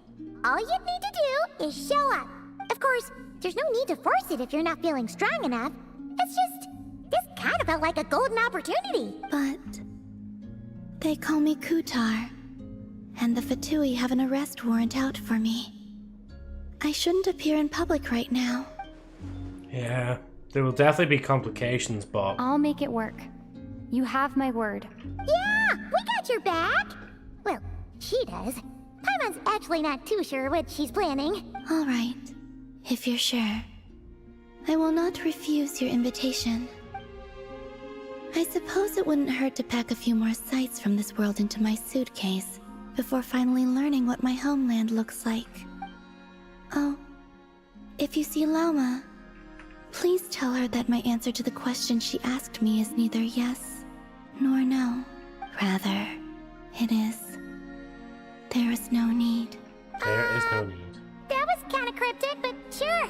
All you need to do is show up. Of course, there's no need to force it if you're not feeling strong enough. It's just, this kind of felt like a golden opportunity. But they call me Kutar, and the Fatui have an arrest warrant out for me. I shouldn't appear in public right now. Yeah, there will definitely be complications, but... I'll make it work. You have my word. Yeah, we got your back. Well, she does. Paimon's actually not too sure what she's planning. All right, if you're sure. I will not refuse your invitation. I suppose it wouldn't hurt to pack a few more sights from this world into my suitcase before finally learning what my homeland looks like. Oh, if you see Lauma, please tell her that my answer to the question she asked me is neither yes nor no. Rather, it is, there is no need. There is no need. That was kind of cryptic, but sure.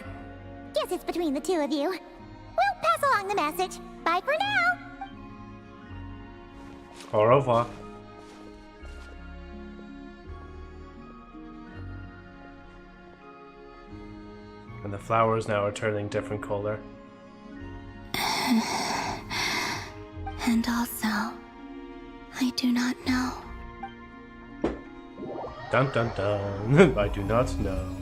Guess it's between the two of you. We'll pass along the message. Bye for now. Au revoir. And the flowers now are turning different color. And also, I do not know. Dun dun dun. I do not know.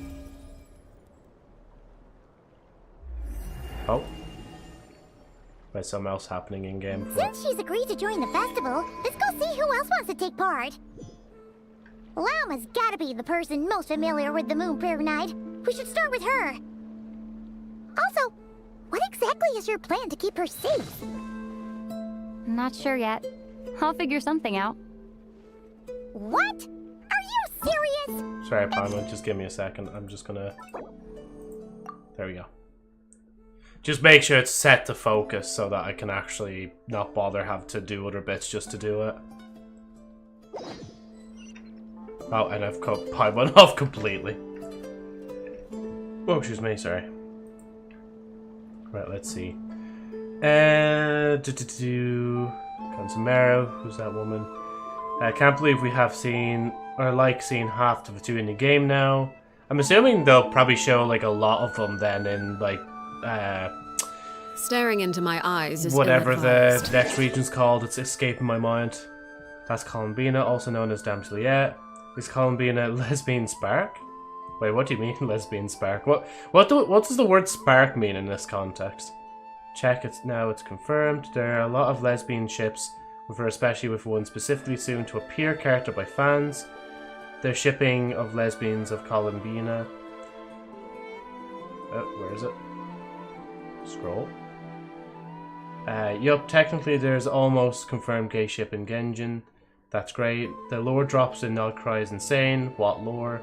Oh. There's something else happening in game. Since she's agreed to join the festival, let's go see who else wants to take part. Lauma's gotta be the person most familiar with the Moon Prayer Night. We should start with her. Also, what exactly is your plan to keep her safe? Not sure yet. I'll figure something out. What? Are you serious? Sorry, Paimon, just give me a second. I'm just gonna... There we go. Just make sure it's set to focus so that I can actually not bother have to do other bits just to do it. Oh, and I've cut Paimon off completely. Oh, excuse me, sorry. Right, let's see. Consummero, who's that woman? I can't believe we have seen, or like seeing half of the two in the game now. I'm assuming they'll probably show like a lot of them then in like, staring into my eyes is whatever the ill-advised. next region's called, it's escaping my mind. That's Columbina, also known as Dame Juliet. Is Columbina lesbian spark? Wait, what do you mean lesbian spark? What does the word spark mean in this context? Check, it's confirmed. There are a lot of lesbian ships, refer especially with one specifically soon to appear character by fans. Their shipping of lesbians of Columbina. Oh, where is it? Scroll. Yup, technically there's almost confirmed gay ship in Genshin. That's great. The lore drops in Krai is insane. What lore?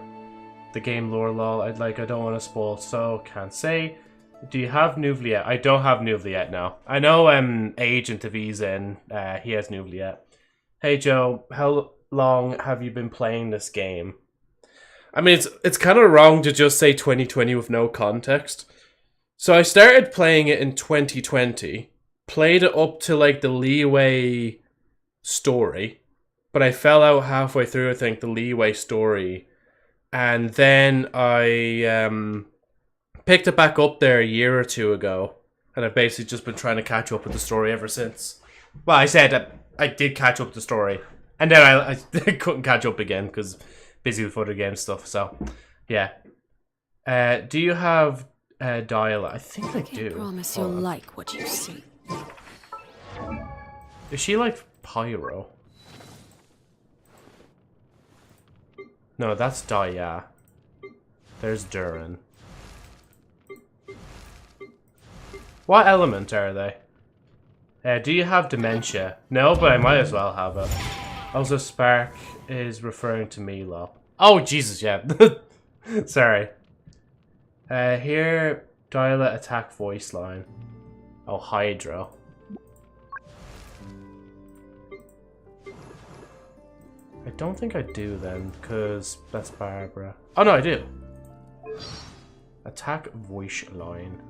The game lore lol. I don't want to spoil, so can't say. Do you have Noubliette? I don't have Noubliette now. I know Agent of E's in. He has Noubliette. Hey Joe, how long have you been playing this game? I mean, it's kind of wrong to just say 2020 with no context. So I started playing it in 2020, played it up to like the Leeway story, but I fell out halfway through, I think, the Leeway story. And then I picked it back up there a year or two ago. And I've basically just been trying to catch up with the story ever since. Well, I said that I did catch up with the story. And then I couldn't catch up again because busy with other game stuff. So, yeah. Do you have dialogue? I think I do. I promise you'll like what you see. Is she like Pyro? No, that's Daya. There's Durin. What element are they? Do you have dementia? No, but I might as well have it. Also, Spark is referring to Milo. Oh, Jesus, yeah. Sorry. Here, dialect attack voice line. Oh, Hydro. I don't think I do then, because that's Barbara. Oh, no, I do. Attack voice line.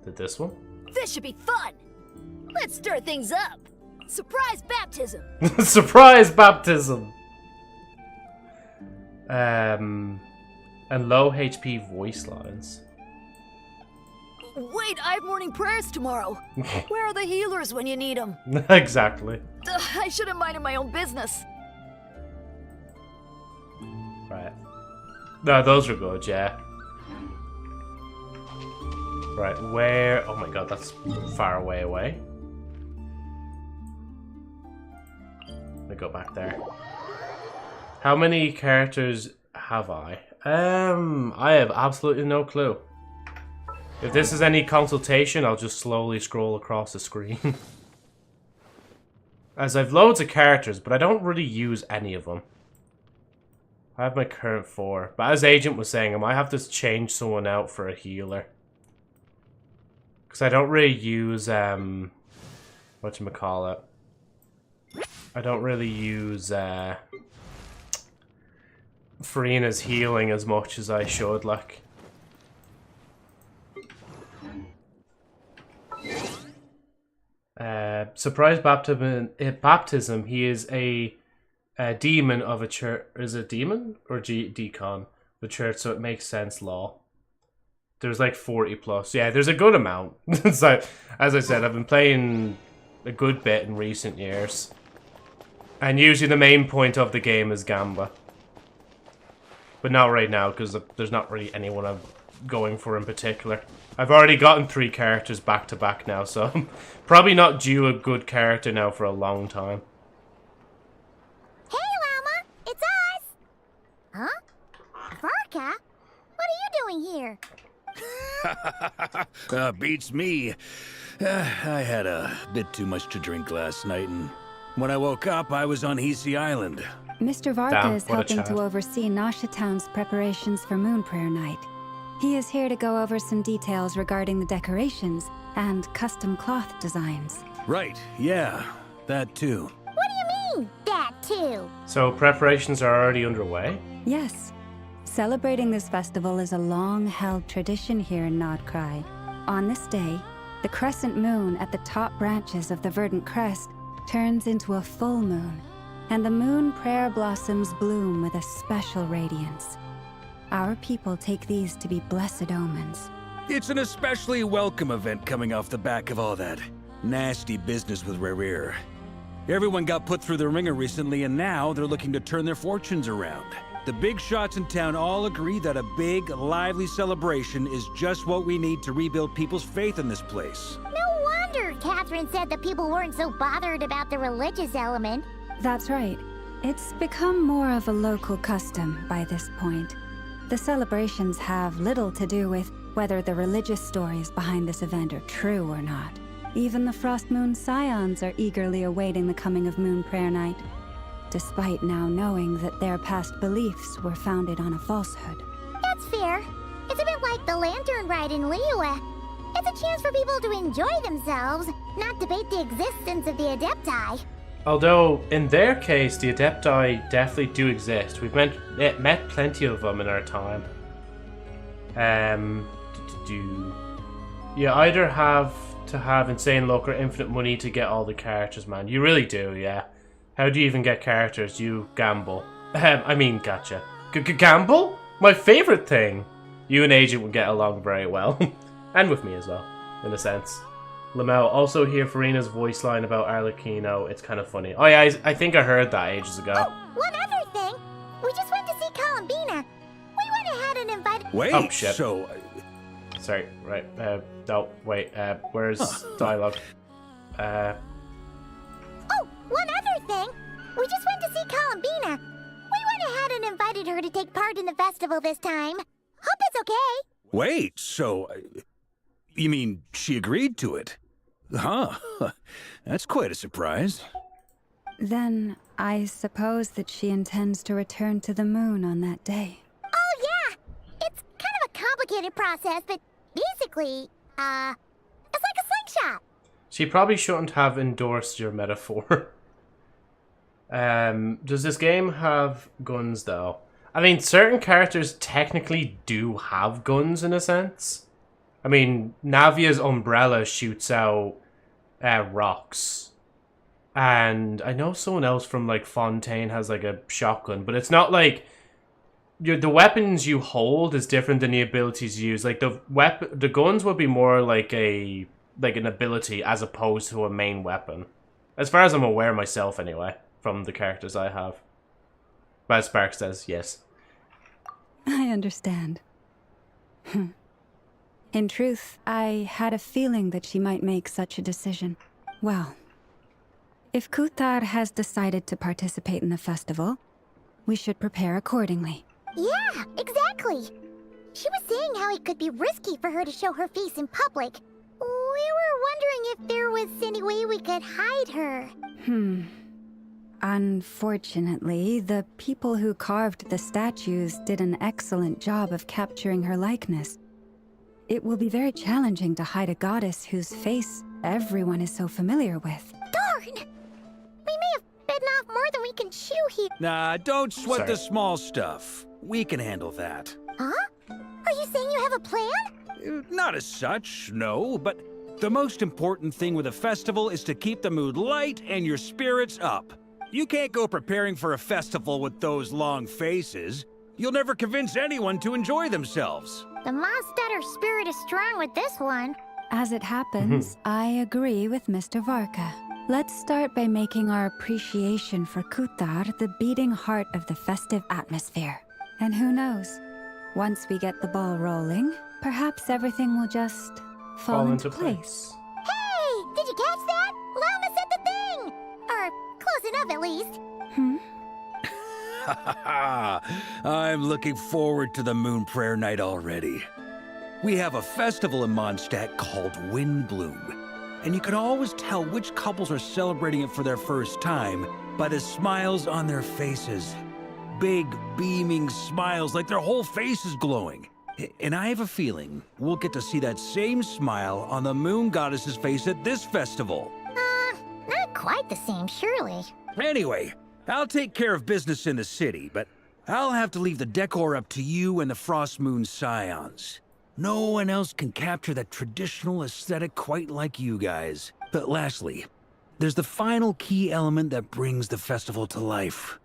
Did this one? This should be fun! Let's stir things up! Surprise baptism! Surprise baptism! And low HP voice lines. Wait, I have morning prayers tomorrow. Where are the healers when you need them? Exactly. I should have minded my own business. Right. No, those are good, yeah. Right, where... Oh my god, that's far away. Let me go back there. How many characters have I? I have absolutely no clue. If this is any consultation, I'll just slowly scroll across the screen. As I've loads of characters, but I don't really use any of them. I have my current 4. But as Agent was saying, I might have to change someone out for a healer. Because I don't really use, whatchamacallit. I don't really use, Farina's healing as much as I should, like. Surprise baptism. He is a demon of a church. Is it demon or decon? The church, so it makes sense. Law. There's like 40 plus. Yeah, there's a good amount. So, as I said, I've been playing a good bit in recent years, and usually the main point of the game is Gamba. But not right now because there's not really anyone I'm going for in particular. I've already gotten 3 characters back to back now, so I'm probably not due a good character now for a long time. Hey, Llama! It's us! Huh? Varka? What are you doing here? Beats me. I had a bit too much to drink last night, and when I woke up, I was on Hisi Island. Mr. Varka is helping to oversee Nasha Town's preparations for Moon Prayer Night. He is here to go over some details regarding the decorations and custom cloth designs. Right, yeah, that too. What do you mean, that too? So preparations are already underway? Yes. Celebrating this festival is a long-held tradition here in Krai. On this day, the crescent moon at the top branches of the verdant crest turns into a full moon, and the moon prayer blossoms bloom with a special radiance. Our people take these to be blessed omens. It's an especially welcome event coming off the back of all that nasty business with Rare. Everyone got put through the ringer recently, and now they're looking to turn their fortunes around. The big shots in town all agree that a big, lively celebration is just what we need to rebuild people's faith in this place. No wonder Catherine said that people weren't so bothered about the religious element. That's right. It's become more of a local custom by this point. The celebrations have little to do with whether the religious stories behind this event are true or not. Even the Frost Moon Scions are eagerly awaiting the coming of Moon Prayer Night, despite now knowing that their past beliefs were founded on a falsehood. That's fair. It's a bit like the Lantern Ride in Liyue. It's a chance for people to enjoy themselves, not debate the existence of the Adepti. Although, in their case, the Adepti definitely do exist. We've met plenty of them in our time. You either have to have insane luck or infinite money to get all the characters, man. You really do, yeah. How do you even get characters? You gamble. I mean, gotcha. Gamble? My favorite thing. You and Agent would get along very well. And with me as well, in a sense. Lamel, also hear Farina's voice line about Arlecchino. It's kind of funny. Oh yeah, I think I heard that ages ago. Oh, one other thing. We just went to see Columbina. We went ahead and invited... Wait, oh, shit. So... Sorry, right. No, wait. Where's dialogue? Oh, one other thing. We just went to see Columbina. We went ahead and invited her to take part in the festival this time. Hope it's okay. Wait, so... you mean she agreed to it? Huh. That's quite a surprise. Then I suppose that she intends to return to the moon on that day. Oh, yeah. It's kind of a complicated process, but basically, it's like a slingshot. She probably shouldn't have endorsed your metaphor. Does this game have guns, though? I mean, certain characters technically do have guns, in a sense. I mean, Navia's umbrella shoots out rocks. And I know someone else from, like, Fontaine has, like, a shotgun. But it's not like... the weapons you hold is different than the abilities you use. Like, the guns would be more like an ability as opposed to a main weapon. As far as I'm aware myself, anyway, from the characters I have. But Spark says, yes. I understand. In truth, I had a feeling that she might make such a decision. Well, if Kuthar has decided to participate in the festival, we should prepare accordingly. Yeah, exactly. She was saying how it could be risky for her to show her face in public. We were wondering if there was any way we could hide her. Unfortunately, the people who carved the statues did an excellent job of capturing her likeness. It will be very challenging to hide a goddess whose face everyone is so familiar with. Darn! We may have bitten off more than we can chew here. Nah, don't sweat the small stuff. We can handle that. Huh? Are you saying you have a plan? Not as such, no, but the most important thing with a festival is to keep the mood light and your spirits up. You can't go preparing for a festival with those long faces. You'll never convince anyone to enjoy themselves. The Mondstatter spirit is strong with this one. As it happens, I agree with Mr. Varka. Let's start by making our appreciation for Kuthar the beating heart of the festive atmosphere. And who knows, once we get the ball rolling, perhaps everything will just fall into place. Hey, did you catch that? Llama said the thing! Or close enough, at least. I'm looking forward to the Moon Prayer Night already. We have a festival in Mondstadt called Windbloom, and you can always tell which couples are celebrating it for their first time by the smiles on their faces. Big, beaming smiles like their whole face is glowing. And I have a feeling we'll get to see that same smile on the Moon Goddess's face at this festival. Not quite the same, surely. Anyway, I'll take care of business in the city, but I'll have to leave the decor up to you and the Frost Moon Scions. No one else can capture that traditional aesthetic quite like you guys. But lastly, there's the final key element that brings the festival to life.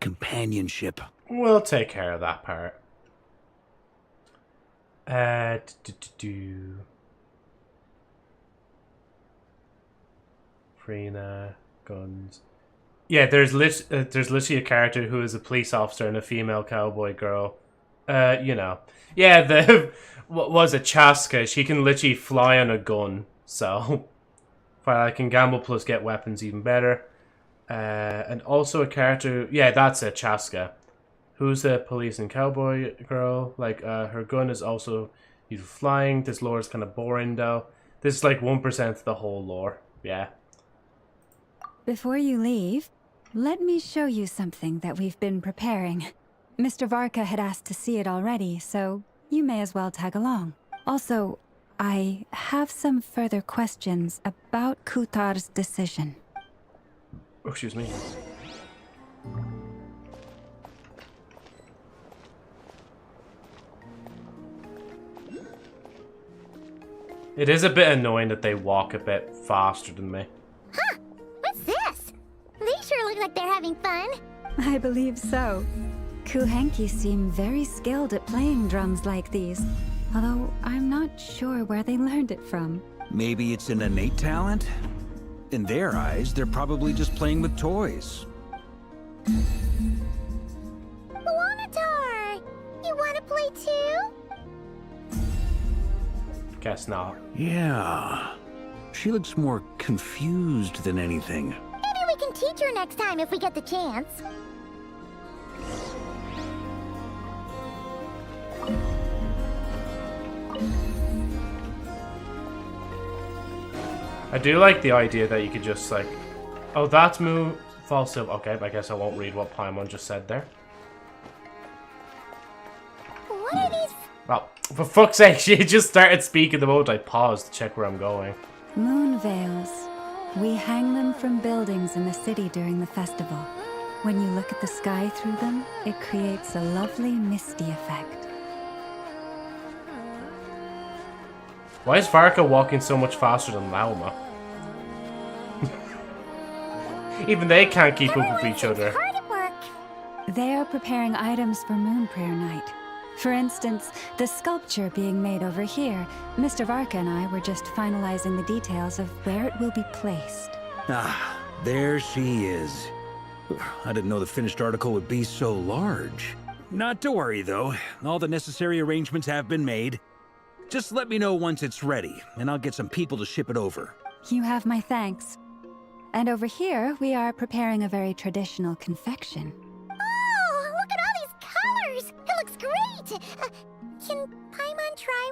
Companionship. We'll take care of that part. Frina, guns. Yeah, there's literally a character who is a police officer and a female cowboy girl. You know. Yeah, what was it, Chaska? She can literally fly on a gun. So, while I can gamble plus get weapons even better. And also a character, yeah, that's it, Chaska. Who's the police and cowboy girl? Like, her gun is also used for flying. This lore is kind of boring, though. This is like 1% of the whole lore. Yeah. Before you leave, let me show you something that we've been preparing. Mr. Varka had asked to see it already, so you may as well tag along. Also, I have some further questions about Kuthar's decision. Oh, excuse me. It is a bit annoying that they walk a bit faster than me. Huh, what's this? They sure look like they're having fun. I believe so. Kuhenki seem very skilled at playing drums like these, although I'm not sure where they learned it from. Maybe it's an innate talent? In their eyes, they're probably just playing with toys. Luanatar! You wanna play too? Guess not. Yeah. She looks more confused than anything. Maybe we can teach her next time if we get the chance. I do like the idea that you could just like, oh, that's move false silver. Okay, I guess I won't read what Paimon just said there. What are these? Well, for fuck's sake, she just started speaking the moment I paused to check where I'm going. Moon veils. We hang them from buildings in the city during the festival. When you look at the sky through them, it creates a lovely misty effect. Why is Varka walking so much faster than Lauma? Even they can't keep up with each other. Hard at work. They are preparing items for Moon Prayer Night. For instance, the sculpture being made over here, Mr. Varka and I were just finalizing the details of where it will be placed. Ah, there she is. I didn't know the finished article would be so large. Not to worry, though. All the necessary arrangements have been made. Just let me know once it's ready, and I'll get some people to ship it over. You have my thanks. And over here, we are preparing a very traditional confection. Oh, look at all these colors! It looks great! Can Paimon try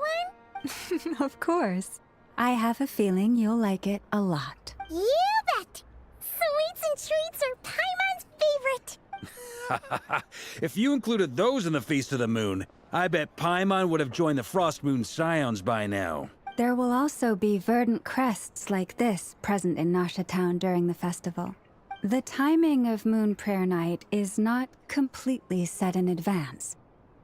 one? Of course. I have a feeling you'll like it a lot. You bet! Sweets and treats are Paimon's favorite! If you included those in the Feast of the Moon, I bet Paimon would have joined the Frost Moon Scions by now. There will also be verdant crests like this present in Nasha Town during the festival. The timing of Moon Prayer Night is not completely set in advance.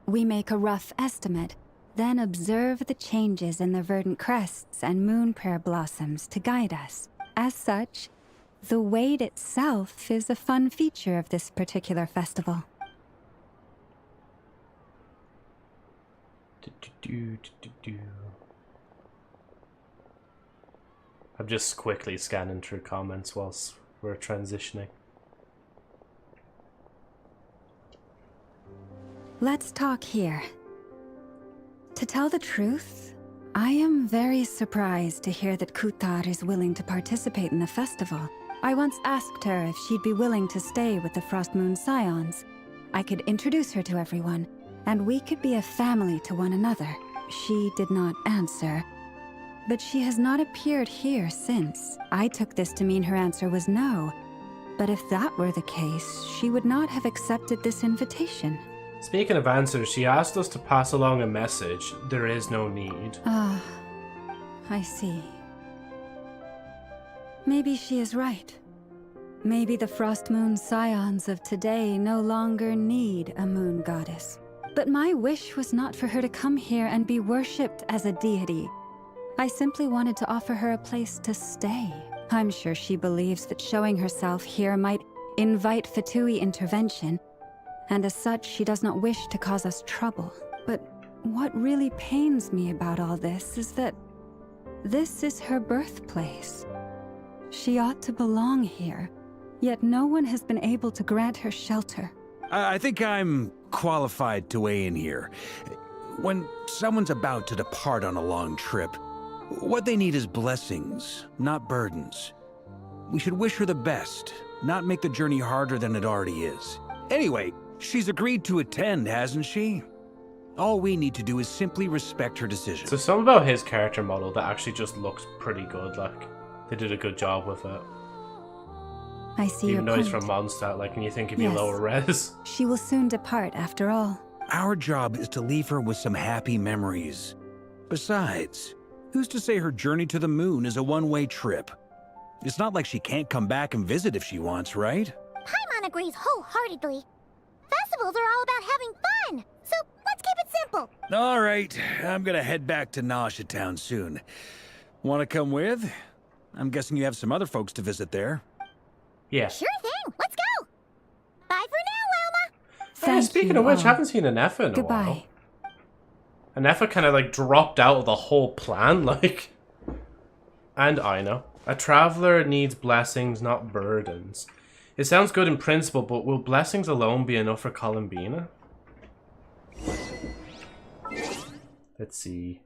We make a rough estimate, then observe the changes in the verdant crests and moon prayer blossoms to guide us. As such, the Wade itself is a fun feature of this particular festival. I'm just quickly scanning through comments whilst we're transitioning. Let's talk here. To tell the truth, I am very surprised to hear that Kutar is willing to participate in the festival. I once asked her if she'd be willing to stay with the Frost Moon Scions. I could introduce her to everyone, and we could be a family to one another. She did not answer, but she has not appeared here since. I took this to mean her answer was no, but if that were the case, she would not have accepted this invitation. Speaking of answers, she asked us to pass along a message. There is no need. Ah, I see. Maybe she is right. Maybe the Frost Moon Scions of today no longer need a moon goddess. But my wish was not for her to come here and be worshipped as a deity. I simply wanted to offer her a place to stay. I'm sure she believes that showing herself here might invite Fatui intervention, and as such, she does not wish to cause us trouble. But what really pains me about all this is that this is her birthplace. She ought to belong here, yet no one has been able to grant her shelter. I think I'm qualified to weigh in here. When someone's about to depart on a long trip, what they need is blessings, not burdens. We should wish her the best, not make the journey harder than it already is. Anyway, she's agreed to attend, hasn't she? All we need to do is simply respect her decision. So something about his character model that actually just looks pretty good, like, they did a good job with it. I see your Even though point. he's from Mondstadt, like, and you think he'd be Yes. lower res. She will soon depart, after all. Our job is to leave her with some happy memories. Besides, who's to say her journey to the moon is a one-way trip? It's not like she can't come back and visit if she wants, right? Paimon agrees wholeheartedly. Festivals are all about having fun, so let's keep it simple. All right, I'm gonna head back to Nasha Town soon. Want to come with? I'm guessing you have some other folks to visit there. Yeah. Sure thing. Let's go. Bye for now, Wilma. Hey, speaking of which, I haven't seen Anefa in a while. Anefa kind of like dropped out of the whole plan, like. And I know. A traveler needs blessings, not burdens. It sounds good in principle, but will blessings alone be enough for Columbina? Let's see.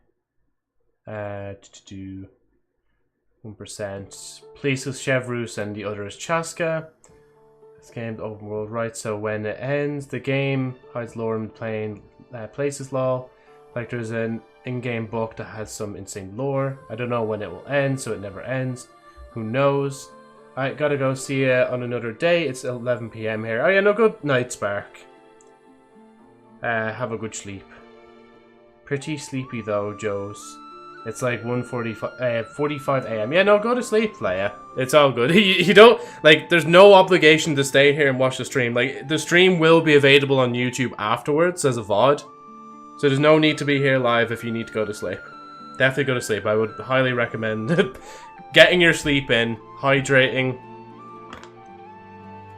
1%. Police is Chevrus and the other is Chaska. This game's open world, right? So when it ends, the game hides lore in plain places law. Like there's an in-game book that has some insane lore. I don't know when it will end, so it never ends. Who knows? I gotta go see you on another day. It's 11 PM here. Oh yeah, no, good night, Spark. Have a good sleep. Pretty sleepy though, Joes. It's like 45 AM. Yeah, no, go to sleep, Leia. It's all good. You don't, like, there's no obligation to stay here and watch the stream. Like, the stream will be available on YouTube afterwards as a VOD. So there's no need to be here live if you need to go to sleep. Definitely go to sleep. I would highly recommend getting your sleep in, hydrating,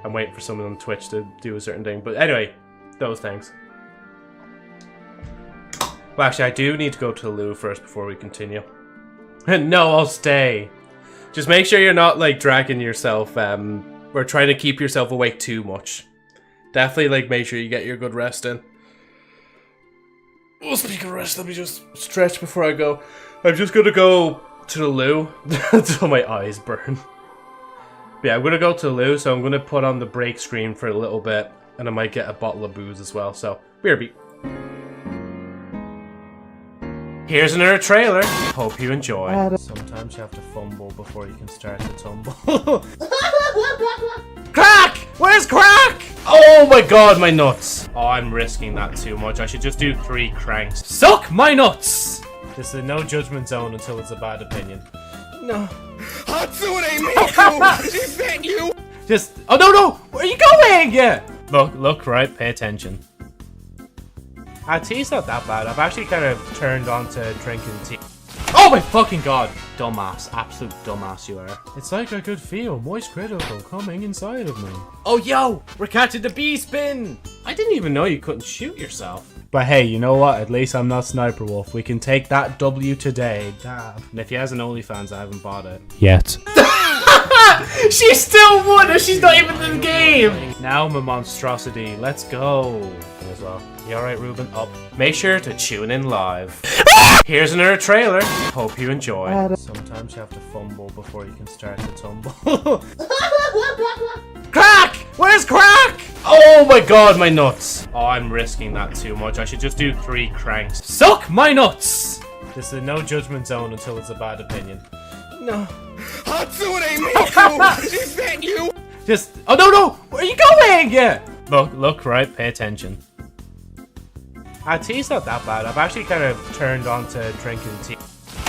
and waiting for someone on Twitch to do a certain thing. But anyway, those things. Well, actually, I do need to go to the loo first before we continue. No, I'll stay. Just make sure you're not, like, dragging yourself, or trying to keep yourself awake too much. Definitely, like, make sure you get your good rest in. Oh, speaking of rest, let me just stretch before I go. I'm just gonna go to the loo until my eyes burn. But yeah, I'm gonna go to the loo, so I'm gonna put on the break screen for a little bit, and I might get a bottle of booze as well, so BRB. Here's another trailer. Hope you enjoy. Sometimes you have to fumble before you can start to tumble. Crack! Where's Crack? Oh my god, my nuts. Oh, I'm risking that too much. I should just do 3 cranks. Suck my nuts! This is a no judgment zone until it's a bad opinion. No. Is that you? Just, oh no, where are you going? Yeah. Look, right, pay attention. Tea's not that bad. I've actually kind of turned on to drinking tea. Oh my fucking god! Dumbass. Absolute dumbass you are. It's like I could feel moist critical coming inside of me. Oh yo! We're catching the bee spin! I didn't even know you couldn't shoot yourself. But hey, you know what? At least I'm not Sniper Wolf. We can take that W today. Damn. And if he has an OnlyFans, I haven't bought it. Yet. She still won and she's not even in the game! Now my monstrosity. Let's go. As well. You alright, Ruben? Up. Make sure to tune in live. Here's another trailer. Hope you enjoy. Sometimes you have to fumble before you can start to tumble. Crack! Where's Crack? Oh my god, my nuts. Oh, I'm risking that too much. I should just do 3 cranks. Suck my nuts! This is a no judgment zone until it's a bad opinion. No. Is that you? Just, oh no, where are you going? Yeah. Look, right, pay attention. Tea's not that bad. I've actually kind of turned on to drinking tea.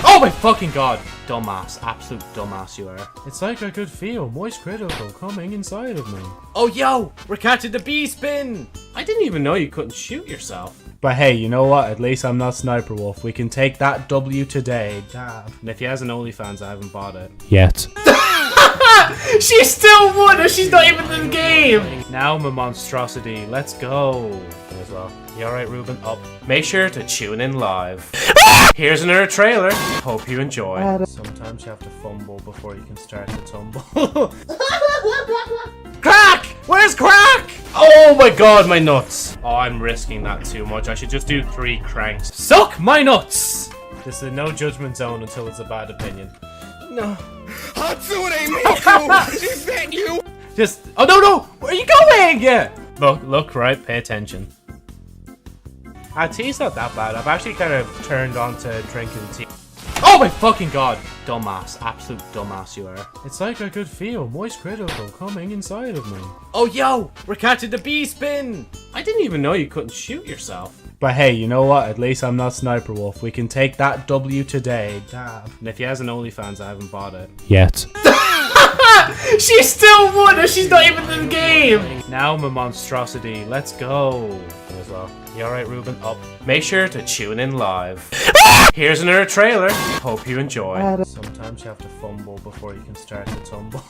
Oh my fucking god! Dumbass. Absolute dumbass you are. It's like I could feel moist critical coming inside of me. Oh yo! We're catching the bee spin! I didn't even know you couldn't shoot yourself. But hey, you know what? At least I'm not Sniper Wolf. We can take that W today. Damn. And if he has an OnlyFans, I haven't bought it. Yet. She still won and she's not even in the game! Now my monstrosity. Let's go. As well. You alright, Ruben? Up. Make sure to tune in live. Here's another trailer. Hope you enjoy. Sometimes you have to fumble before you can start to tumble. Crack! Where's Crack? Oh my god, my nuts. Oh, I'm risking that too much. I should just do 3 cranks. Suck my nuts! This is a no judgment zone until it's a bad opinion. No. Is that you? Just, oh no, where are you going? Yeah. Look, right, pay attention. Tea's not that bad. I've actually kind of turned on to drinking tea. Oh my fucking god! Dumbass. Absolute dumbass you are. It's like I could feel moist critical coming inside of me. Oh yo! We're catching the bee spin! I didn't even know you couldn't shoot yourself. But hey, you know what? At least I'm not Sniper Wolf. We can take that W today. Damn. And if he has an OnlyFans, I haven't bought it. Yet. She still won and she's not even in the game! Now my monstrosity. Let's go. As well. You alright, Ruben? Up. Make sure to tune in live. Here's another trailer. Hope you enjoy. Sometimes you have to fumble before you can start to tumble.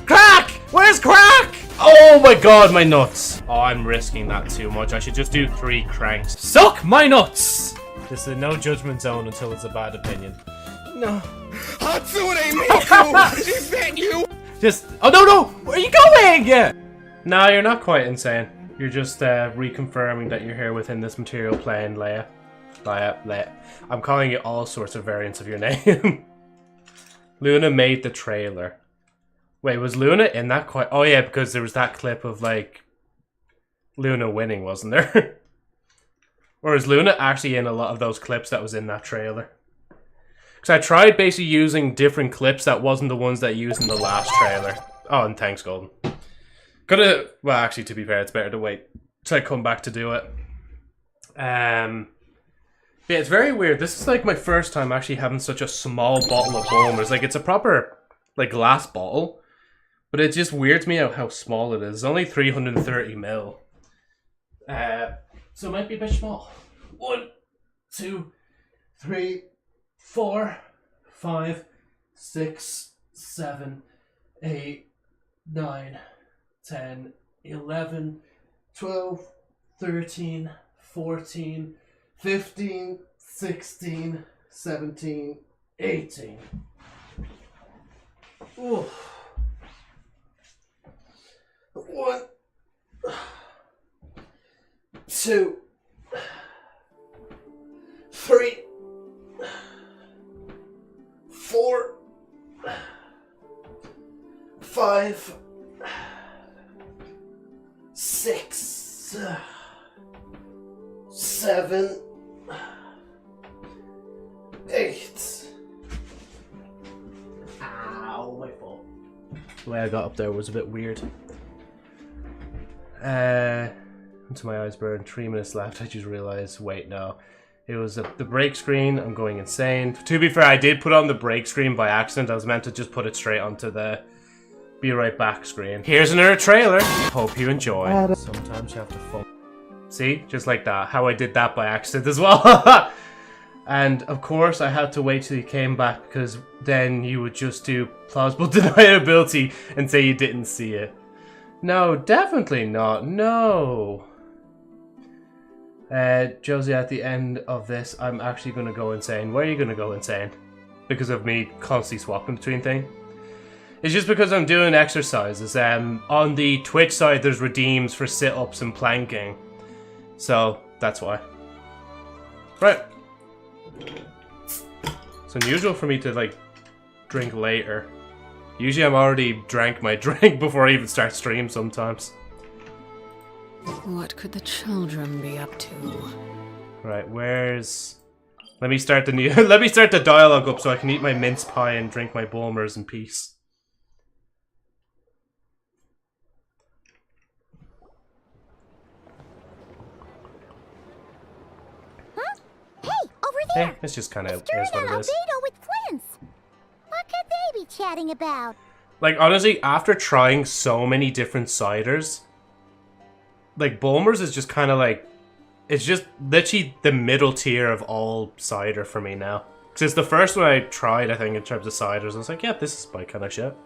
Crack! Where's Crack? Oh my god, my nuts. Oh, I'm risking that too much. I should just do 3 cranks. Suck my nuts! This is a no judgment zone until it's a bad opinion. No. Hatsune Miku! Is that you? Just, oh no, where are you going? Yeah. No, you're not quite insane. You're just reconfirming that you're here within this material plane, Leia. Leia. I'm calling you all sorts of variants of your name. Luna made the trailer. Wait, was Luna in that quite? Oh yeah, because there was that clip of like Luna winning, wasn't there? Or is Luna actually in a lot of those clips that was in that trailer? Because I tried basically using different clips that wasn't the ones that used in the last trailer. Oh, and thanks, Golden. Well, actually, to be fair, it's better to wait till I come back to do it. Yeah, it's very weird. This is like my first time actually having such a small bottle of Bulmers. Like, it's a proper, like, glass bottle. But it just weirds me out how small it is. It's only 330 ml. So it might be a bit small. 1, 2, 3, 4, 5, 6, 7, 8, 9, 10, 11, 12, 13, 14, 15, 16, 17, 18. Ooh. 1, 2, 3, 4, 5, 6, 7, 8. Ow, my fault. The way I got up there was a bit weird. Until my eyes burn. 3 minutes left. I just realized, wait, no. It was the break screen. I'm going insane. To be fair, I did put on the break screen by accident. I was meant to just put it straight onto the be right back screen. Here's another trailer. Hope you enjoy. Sometimes you have to fumble. See? Just like that. How I did that by accident as well. And of course I had to wait till you came back because then you would just do plausible deniability and say you didn't see it. No, definitely not. No. Josie, at the end of this, I'm actually going to go insane. Where are you going to go insane? Because of me constantly swapping between things? It's just because I'm doing exercises. On the Twitch side, there's redeems for sit-ups and planking. So, that's why. Right. It's unusual for me to, like, drink later. Usually I'm already drank my drink before I even start stream sometimes. What could the children be up to? Right, where's... Let me start the dialogue up so I can eat my mince pie and drink my Bulmers in peace. Huh? Hey, over there! Hey, it's just kind of is what it is. With Flint's. What could they be chatting about? Like, honestly, after trying so many different ciders, like, Bulmers is just kind of like, it's just literally the middle tier of all cider for me now. Because it's the first one I tried, I think, in terms of ciders. I was like, yeah, this is my kind of shit.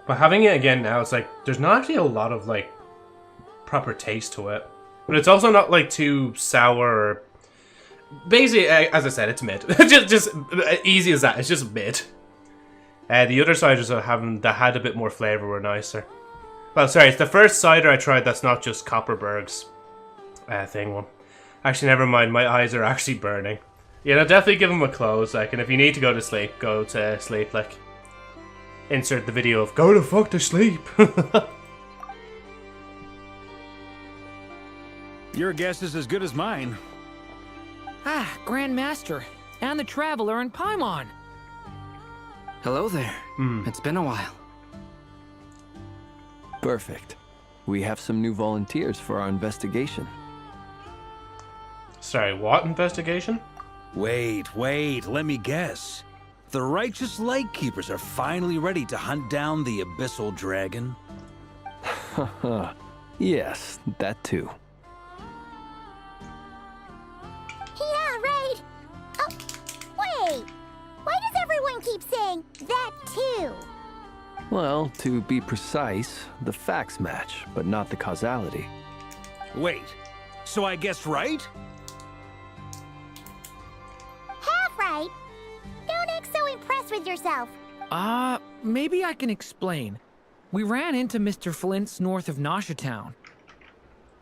But having it again now, it's like, there's not actually a lot of, like, proper taste to it. But it's also not, like, too sour or... Basically, as I said, it's mid. just easy as that. It's just mid. The other ciders that had a bit more flavor were nicer. Well, sorry, it's the first cider I tried that's not just Copperberg's thing one. Actually, never mind. My eyes are actually burning. Yeah, no, definitely give them a close. Like, and if you need to go to sleep, go to sleep. Like, insert the video of "go to fuck to sleep." Your guess is as good as mine. Ah, Grand Master, and the Traveler in Paimon. Hello there. It's been a while. Perfect. We have some new volunteers for our investigation. Sorry, what investigation? Wait, let me guess. The righteous Lightkeepers are finally ready to hunt down the Abyssal Dragon? Yes, that too. keep saying that too. Well, to be precise, the facts match, but not the causality. Wait, so I guessed right? Half right. Don't act so impressed with yourself. Maybe I can explain. We ran into Mr. Flint's north of Noshatown.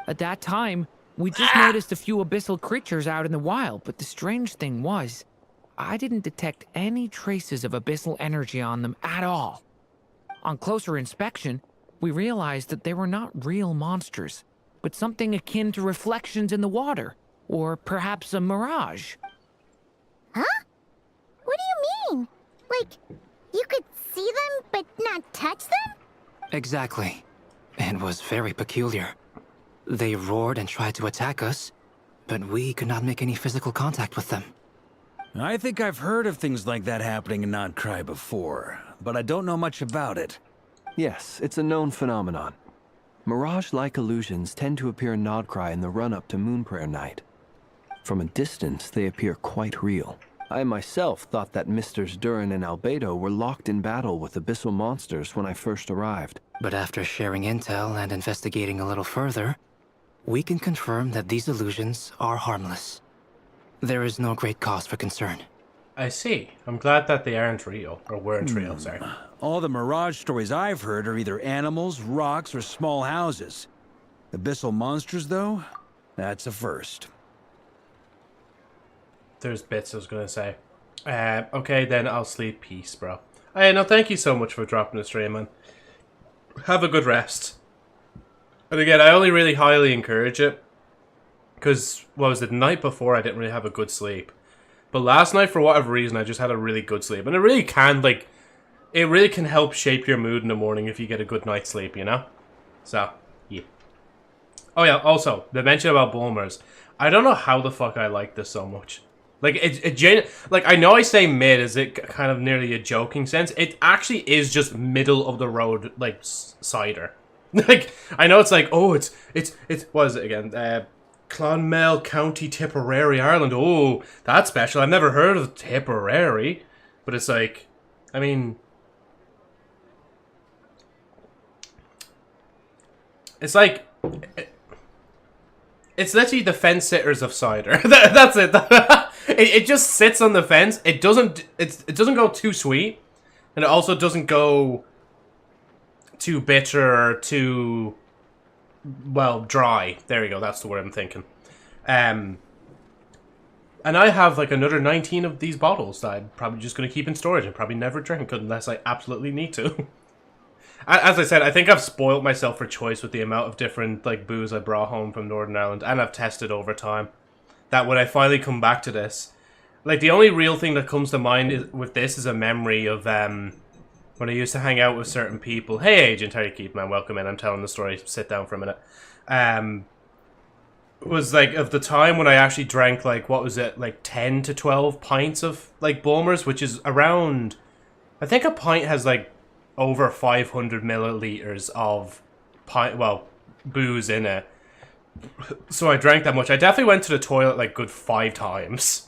At that time, we just noticed a few abyssal creatures out in the wild, but the strange thing was, I didn't detect any traces of abyssal energy on them at all. On closer inspection, we realized that they were not real monsters, but something akin to reflections in the water, or perhaps a mirage. Huh? What do you mean? Like, you could see them, but not touch them? Exactly. It was very peculiar. They roared and tried to attack us, but we could not make any physical contact with them. I think I've heard of things like that happening in Not Krai before, but I don't know much about it. Yes, it's a known phenomenon. Mirage-like illusions tend to appear in Nodcry in the run-up to Moonprayer Night. From a distance, they appear quite real. I myself thought that Misters Durin and Albedo were locked in battle with abyssal monsters when I first arrived. But after sharing intel and investigating a little further, we can confirm that these illusions are harmless. There is no great cause for concern. I see. I'm glad that they aren't real, or weren't real, sorry. All the Mirage stories I've heard are either animals, rocks, or small houses. Abyssal monsters, though? That's a first. There's bits I was going to say. Okay, then I'll sleep. Peace, bro. Hey, no, thank you so much for dropping the stream, man. Have a good rest. And again, I only really highly encourage it. Because, what was it, the night before I didn't really have a good sleep. But last night, for whatever reason, I just had a really good sleep. And it really can, like, it really can help shape your mood in the morning if you get a good night's sleep, you know? So, yeah. Oh yeah, also, the mention about Bulmers. I don't know how the fuck I like this so much. Like, like, I know I say mid as it kind of nearly a joking sense. It actually is just middle of the road, like, cider. Like, I know it's like, oh, it's, what is it again? Clonmel County, Tipperary, Ireland. Oh, that's special. I've never heard of Tipperary. But it's like, I mean, it's like, it's literally the fence sitters of cider. That's it. It just sits on the fence. It doesn't go too sweet, and it also doesn't go too bitter or too, well, dry. There you go. That's the word I'm thinking. And I have like another 19 of these bottles that I'm probably just going to keep in storage and probably never drink unless I absolutely need to. As I said, I think I've spoiled myself for choice with the amount of different like booze I brought home from Northern Ireland, and I've tested over time. That when I finally come back to this, like the only real thing that comes to mind with this is a memory of when I used to hang out with certain people. Hey, Agent, how you keep, man? Welcome in. I'm telling the story. Sit down for a minute. Was like of the time when I actually drank like, what was it, like 10 to 12 pints of like Bulmers, which is around, I think a pint has like over 500 milliliters of booze in it. So I drank that much. I definitely went to the toilet like good 5 times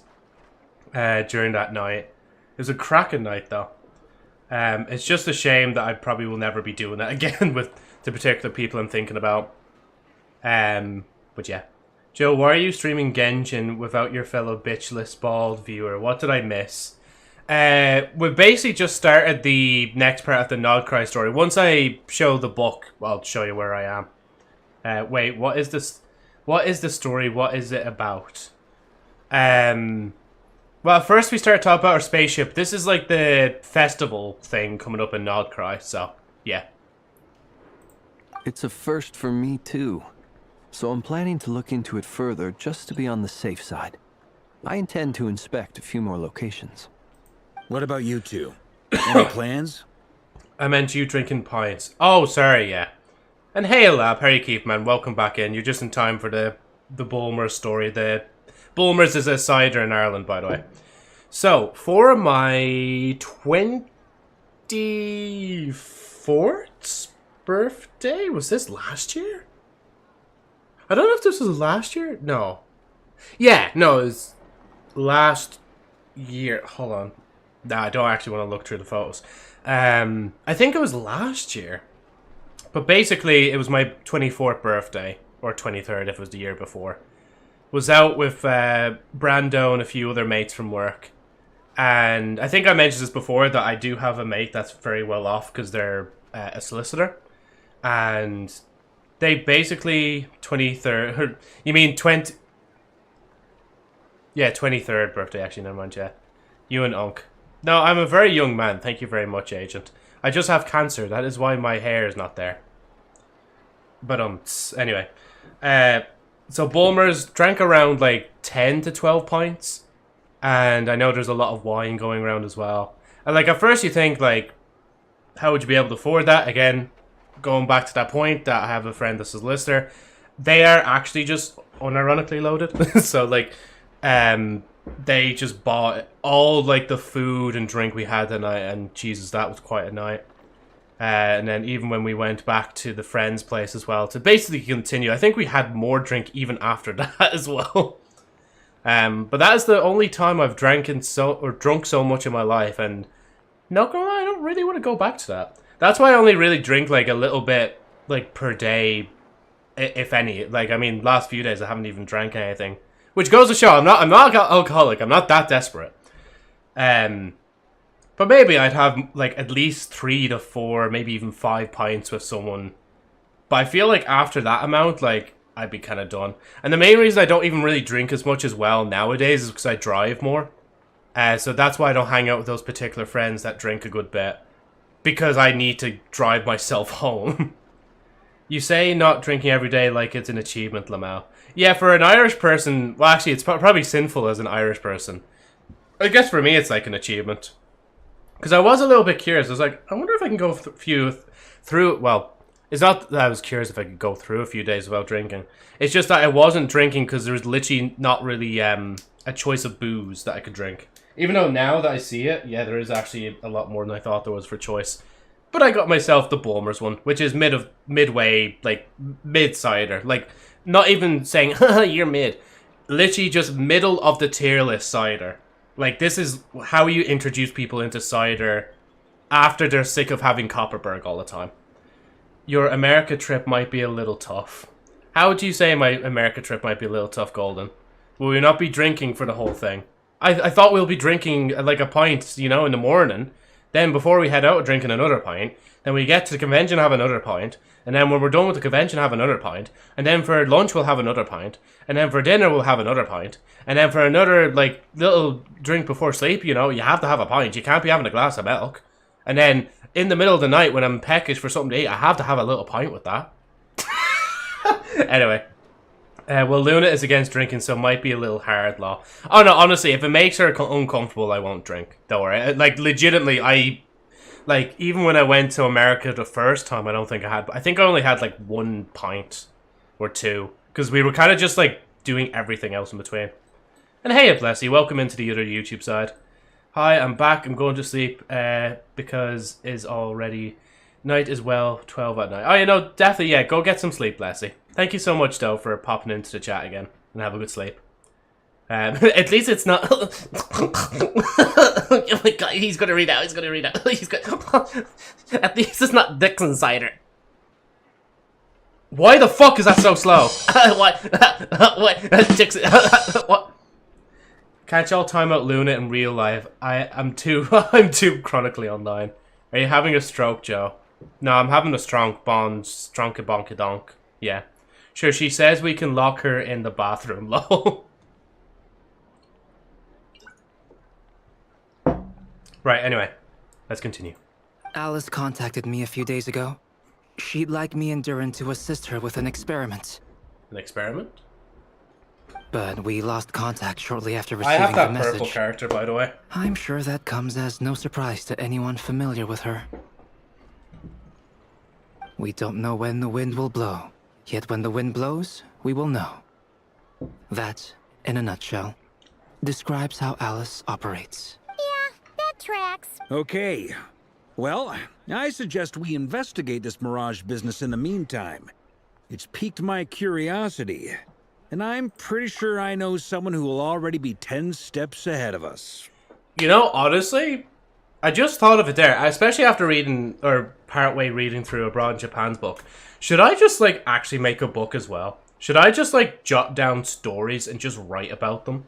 during that night. It was a cracking night though. It's just a shame that I probably will never be doing that again with the particular people I'm thinking about. But yeah. Joe, why are you streaming Genshin without your fellow bitchless bald viewer? What did I miss? We basically just started the next part of the Nodcry story. Once I show the book, I'll show you where I am. Wait, what is this? What is the story? What is it about? Well, first we start talking about our spaceship. This is like the festival thing coming up in Nodcry, so yeah. It's a first for me too. So I'm planning to look into it further just to be on the safe side. I intend to inspect a few more locations. What about you two? Any plans? I meant you drinking pints. Oh, sorry, yeah. And hey, Lab, how you keep, man? Welcome back in. You're just in time for the Bulmers story. The Bulmers is a cider in Ireland, by the way. So, for my 24th birthday, was this last year? I don't know if this was last year. No. Yeah, no, it was last year. Hold on. Nah, I don't actually want to look through the photos. I think it was last year. But basically, it was my 24th birthday. Or 23rd if it was the year before. Was out with Brando and a few other mates from work. And I think I mentioned this before, that I do have a mate that's very well off because they're a solicitor. And they basically 23rd. You mean 20? Yeah, 23rd birthday. Actually, never mind. Yeah, you and Unc. No, I'm a very young man. Thank you very much, Agent. I just have cancer. That is why my hair is not there. But anyway, so Bulmers drank around like 10 to 12 pints, and I know there's a lot of wine going around as well. And like at first you think like, how would you be able to afford that? Again, going back to that point that I have a friend that's a solicitor, they are actually just unironically loaded. So like, they just bought all like the food and drink we had that night, and Jesus, that was quite a night. And then even when we went back to the friend's place as well to basically continue, I think we had more drink even after that as well. But that is the only time I've drunk so much in my life, and not gonna lie, I don't really want to go back to that. That's why I only really drink like a little bit like per day, if any. Like I mean, last few days I haven't even drank anything, which goes to show I'm not alcoholic. I'm not that desperate. But maybe I'd have like at least 3 to 4, maybe even 5 pints with someone. But I feel like after that amount, like I'd be kind of done. And the main reason I don't even really drink as much as well nowadays is because I drive more. So that's why I don't hang out with those particular friends that drink a good bit, because I need to drive myself home. You say not drinking every day like it's an achievement, Lamau. Yeah, for an Irish person, well actually it's probably sinful as an Irish person. I guess for me it's like an achievement. Because I was a little bit curious. I was like, I wonder if I can go through. Well, it's not that I was curious if I could go through a few days without drinking. It's just that I wasn't drinking because there was literally not really a choice of booze that I could drink. Even though now that I see it, yeah, there is actually a lot more than I thought there was for choice. But I got myself the Bulmers one, which is midway, like mid cider. Like, not even saying, haha, you're mid. Literally just middle of the tier list cider. Like, this is how you introduce people into cider after they're sick of having Copperberg all the time. Your America trip might be a little tough. How would you say my America trip might be a little tough, Golden? Will we not be drinking for the whole thing? I thought we'll be drinking, like, a pint, you know, in the morning. Then before we head out, drinking another pint. Then we get to the convention, have another pint. And then when we're done with the convention, have another pint. And then for lunch, we'll have another pint. And then for dinner, we'll have another pint. And then for another, like, little drink before sleep, you know, you have to have a pint. You can't be having a glass of milk. And then in the middle of the night, when I'm peckish for something to eat, I have to have a little pint with that. Anyway. Well, Luna is against drinking, so it might be a little hard law. Oh, no, honestly, if it makes her uncomfortable, I won't drink. Don't worry. Like, legitimately, like, even when I went to America the first time, I don't think I had... I think I only had, like, 1 pint or 2. Because we were kind of just, like, doing everything else in between. And hey, bless you. Welcome into the other YouTube side. Hi, I'm back. I'm going to sleep because it's already night as well. 12 at night. Oh, you know, definitely, yeah. Go get some sleep, Blessy. Thank you so much, though, for popping into the chat again. And have a good sleep. At least it's not... Oh my god, he's going to read out. He's going to read out. He's going... At least it's not Dixon cider. Why the fuck is that so slow? What? Dixon... What? Can't y'all time out Luna in real life? I'm too chronically online. Are you having a stroke, Joe? No, I'm having a stronk bond, stronka bonka donk. Yeah. Sure, she says we can lock her in the bathroom, lol. Right, anyway. Let's continue. Alice contacted me a few days ago. She'd like me and Duran to assist her with an experiment. An experiment? But we lost contact shortly after receiving the message. I have that purple character, by the way. I'm sure that comes as no surprise to anyone familiar with her. We don't know when the wind will blow. Yet when the wind blows, we will know. That, in a nutshell, describes how Alice operates. Yeah, that tracks. Okay. Well, I suggest we investigate this Mirage business in the meantime. It's piqued my curiosity. And I'm pretty sure I know someone who will already be 10 steps ahead of us. You know, honestly, I just thought of it there, especially after reading, or partway reading through Abroad in Japan's book. Should I just, like, actually make a book as well? Should I just, like, jot down stories and just write about them?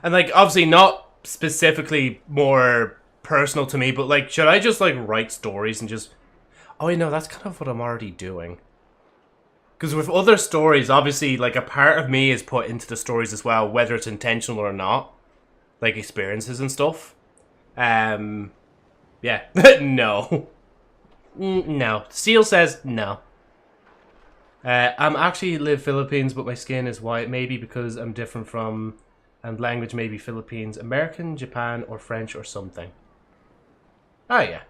And, like, obviously not specifically more personal to me, but, like, should I just, like, write stories and just... Oh, you know, that's kind of what I'm already doing. Because with other stories, obviously, like, a part of me is put into the stories as well, whether it's intentional or not. Like, experiences and stuff. Yeah. No. No. Seal says no. I'm actually live Philippines, but my skin is white. Maybe because I'm different from... And language maybe Philippines, American, Japan, or French, or something. Oh, yeah.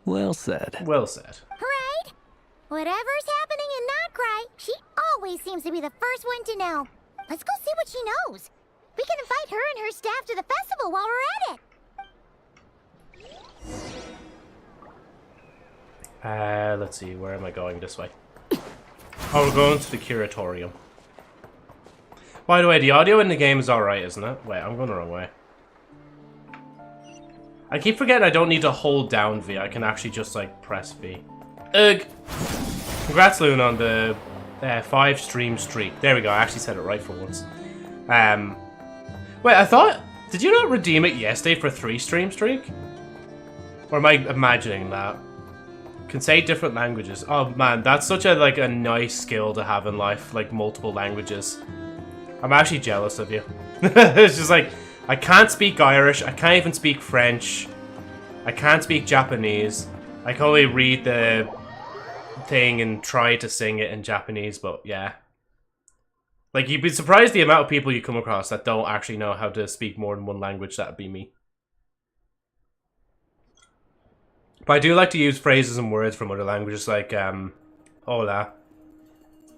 Well said. Well said. Right? Whatever's happening in Krai, she always seems to be the first one to know. Let's go see what she knows. We can invite her and her staff to the festival while we're at it. Let's see, where am I going this way? Oh, we're going to the curatorium. By the way, the audio in the game is alright, isn't it? Wait, I'm going the wrong way. I keep forgetting I don't need to hold down V. I can actually just, like, press V. Ugh! Congrats, Loon, on the 5 stream streak. There we go, I actually said it right for once. Wait, I thought... Did you not redeem it yesterday for 3 stream streak? Or am I imagining that? Can say different languages. Oh, man, that's such a, like, a nice skill to have in life. Like, multiple languages. I'm actually jealous of you. It's just like, I can't speak Irish, I can't even speak French, I can't speak Japanese. I can only read the thing and try to sing it in Japanese, but yeah. Like, you'd be surprised the amount of people you come across that don't actually know how to speak more than one language. That'd be me. But I do like to use phrases and words from other languages, like, hola.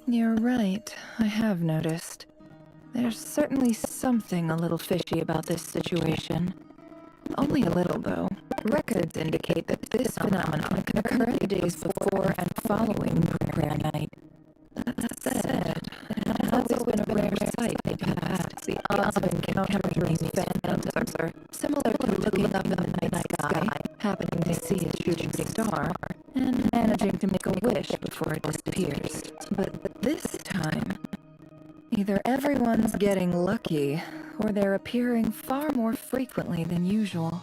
You're right, I have noticed. There's certainly something a little fishy about this situation. Only a little, though. Records indicate that this phenomenon can occur in the days before and following prayer night. That said, it has always been a rare sight in the past. The odds of encountering these phantoms are similar to looking up in the night sky, happening to see a shooting star, and managing to make a wish before it disappears. But this time... either everyone's getting lucky, or they're appearing far more frequently than usual.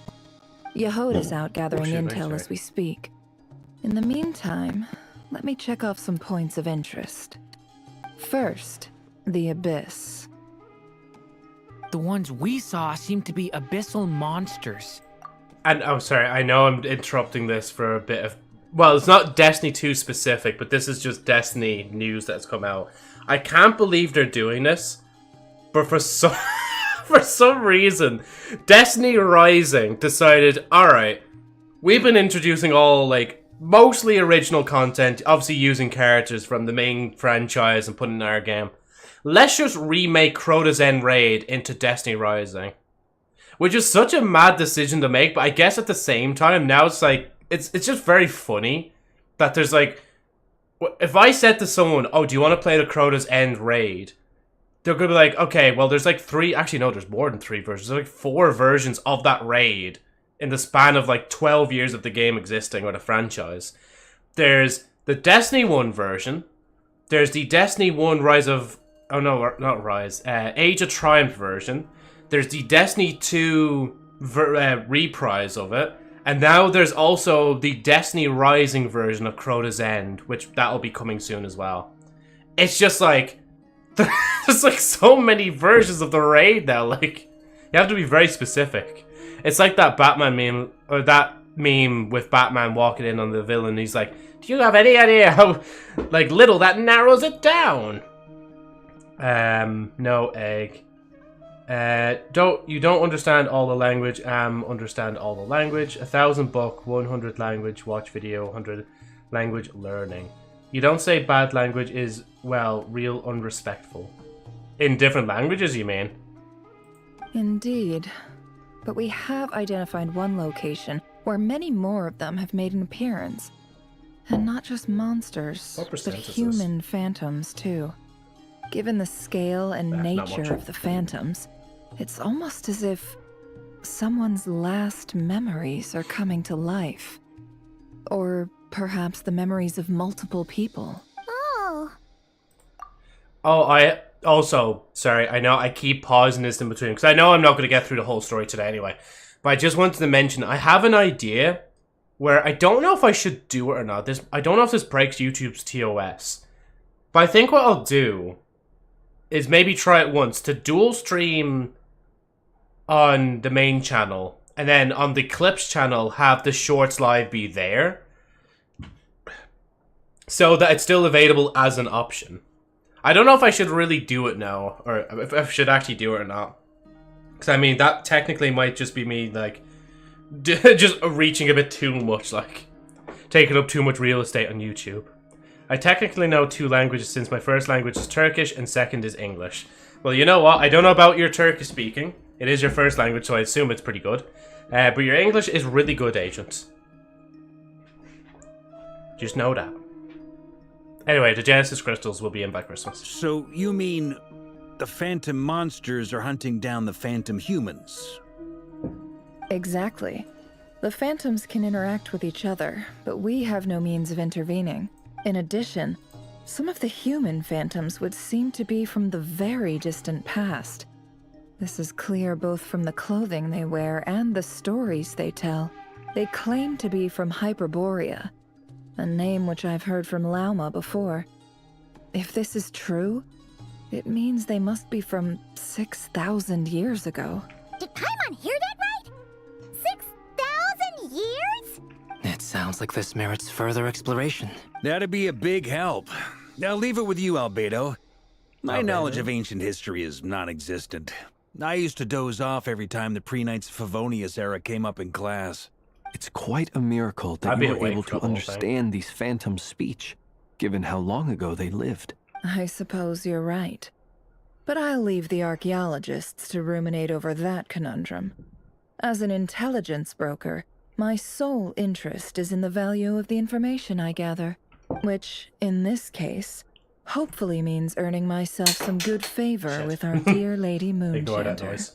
Yehoda's out gathering intel as we speak. In the meantime, let me check off some points of interest. First, the Abyss. The ones we saw seem to be abyssal monsters. And, oh, sorry, I know I'm interrupting this for a bit of... Well, it's not Destiny 2 specific, but this is just Destiny news that's come out. I can't believe they're doing this, but for some reason, Destiny Rising decided, alright, we've been introducing all, like, mostly original content, obviously using characters from the main franchise and putting in our game. Let's just remake Crota's End Raid into Destiny Rising. Which is such a mad decision to make, but I guess at the same time, now it's like, it's just very funny that there's like, if I said to someone, oh, do you want to play the Crota's End Raid? They're going to be like, okay, well, there's like 3, actually no, there's more than 3 versions. There's like 4 versions of that raid in the span of like 12 years of the game existing, or the franchise. There's the Destiny 1 version. There's the Destiny 1 Rise of, oh no, not Rise, Age of Triumph version. There's the Destiny 2 reprise of it. And now there's also the Destiny Rising version of Crota's End, which that'll be coming soon as well. It's just like, there's like so many versions of the raid now, like, you have to be very specific. It's like that Batman meme, or that meme with Batman walking in on the villain, he's like, do you have any idea how, like, little that narrows it down? No egg. You don't understand all the language. Understand all the language. 1,000 book, 100 language, watch video, 100 language learning. You don't say bad language is, well, real unrespectful. In different languages, you mean? Indeed. But we have identified one location where many more of them have made an appearance. And not just monsters, but human phantoms, too. Given the scale and nature of the phantoms, it's almost as if someone's last memories are coming to life. Or perhaps the memories of multiple people. Oh. Oh, I also, sorry, I know I keep pausing this in between, because I know I'm not going to get through the whole story today anyway. But I just wanted to mention, I have an idea where I don't know if I should do it or not. I don't know if this breaks YouTube's TOS. But I think what I'll do is maybe try it once to dual stream on the main channel, and then on the Clips channel have the Shorts Live be there, so that it's still available as an option. I don't know if I should really do it now, or if I should actually do it or not. Because, I mean, that technically might just be me, like, just reaching a bit too much, like, taking up too much real estate on YouTube. I technically know 2 languages since my first language is Turkish and second is English. Well, you know what? I don't know about your Turkish speaking. It is your first language, so I assume it's pretty good. But your English is really good, Agent. Just know that. Anyway, the Genesis crystals will be in by Christmas. So, you mean the phantom monsters are hunting down the phantom humans? Exactly. The phantoms can interact with each other, but we have no means of intervening. In addition, some of the human phantoms would seem to be from the very distant past. This is clear both from the clothing they wear and the stories they tell. They claim to be from Hyperborea, a name which I've heard from Lauma before. If this is true, it means they must be from 6,000 years ago. Did Paimon hear that right? 6,000 years? It sounds like this merits further exploration. That'd be a big help. I'll leave it with you, Albedo. My knowledge of ancient history is non-existent. I used to doze off every time the pre-Knights Favonius era came up in class. It's quite a miracle that you were able to understand these phantoms' speech, given how long ago they lived. I suppose you're right. But I'll leave the archaeologists to ruminate over that conundrum. As an intelligence broker, my sole interest is in the value of the information I gather, which, in this case, hopefully means earning myself some good favor with our dear Lady Moonchanter.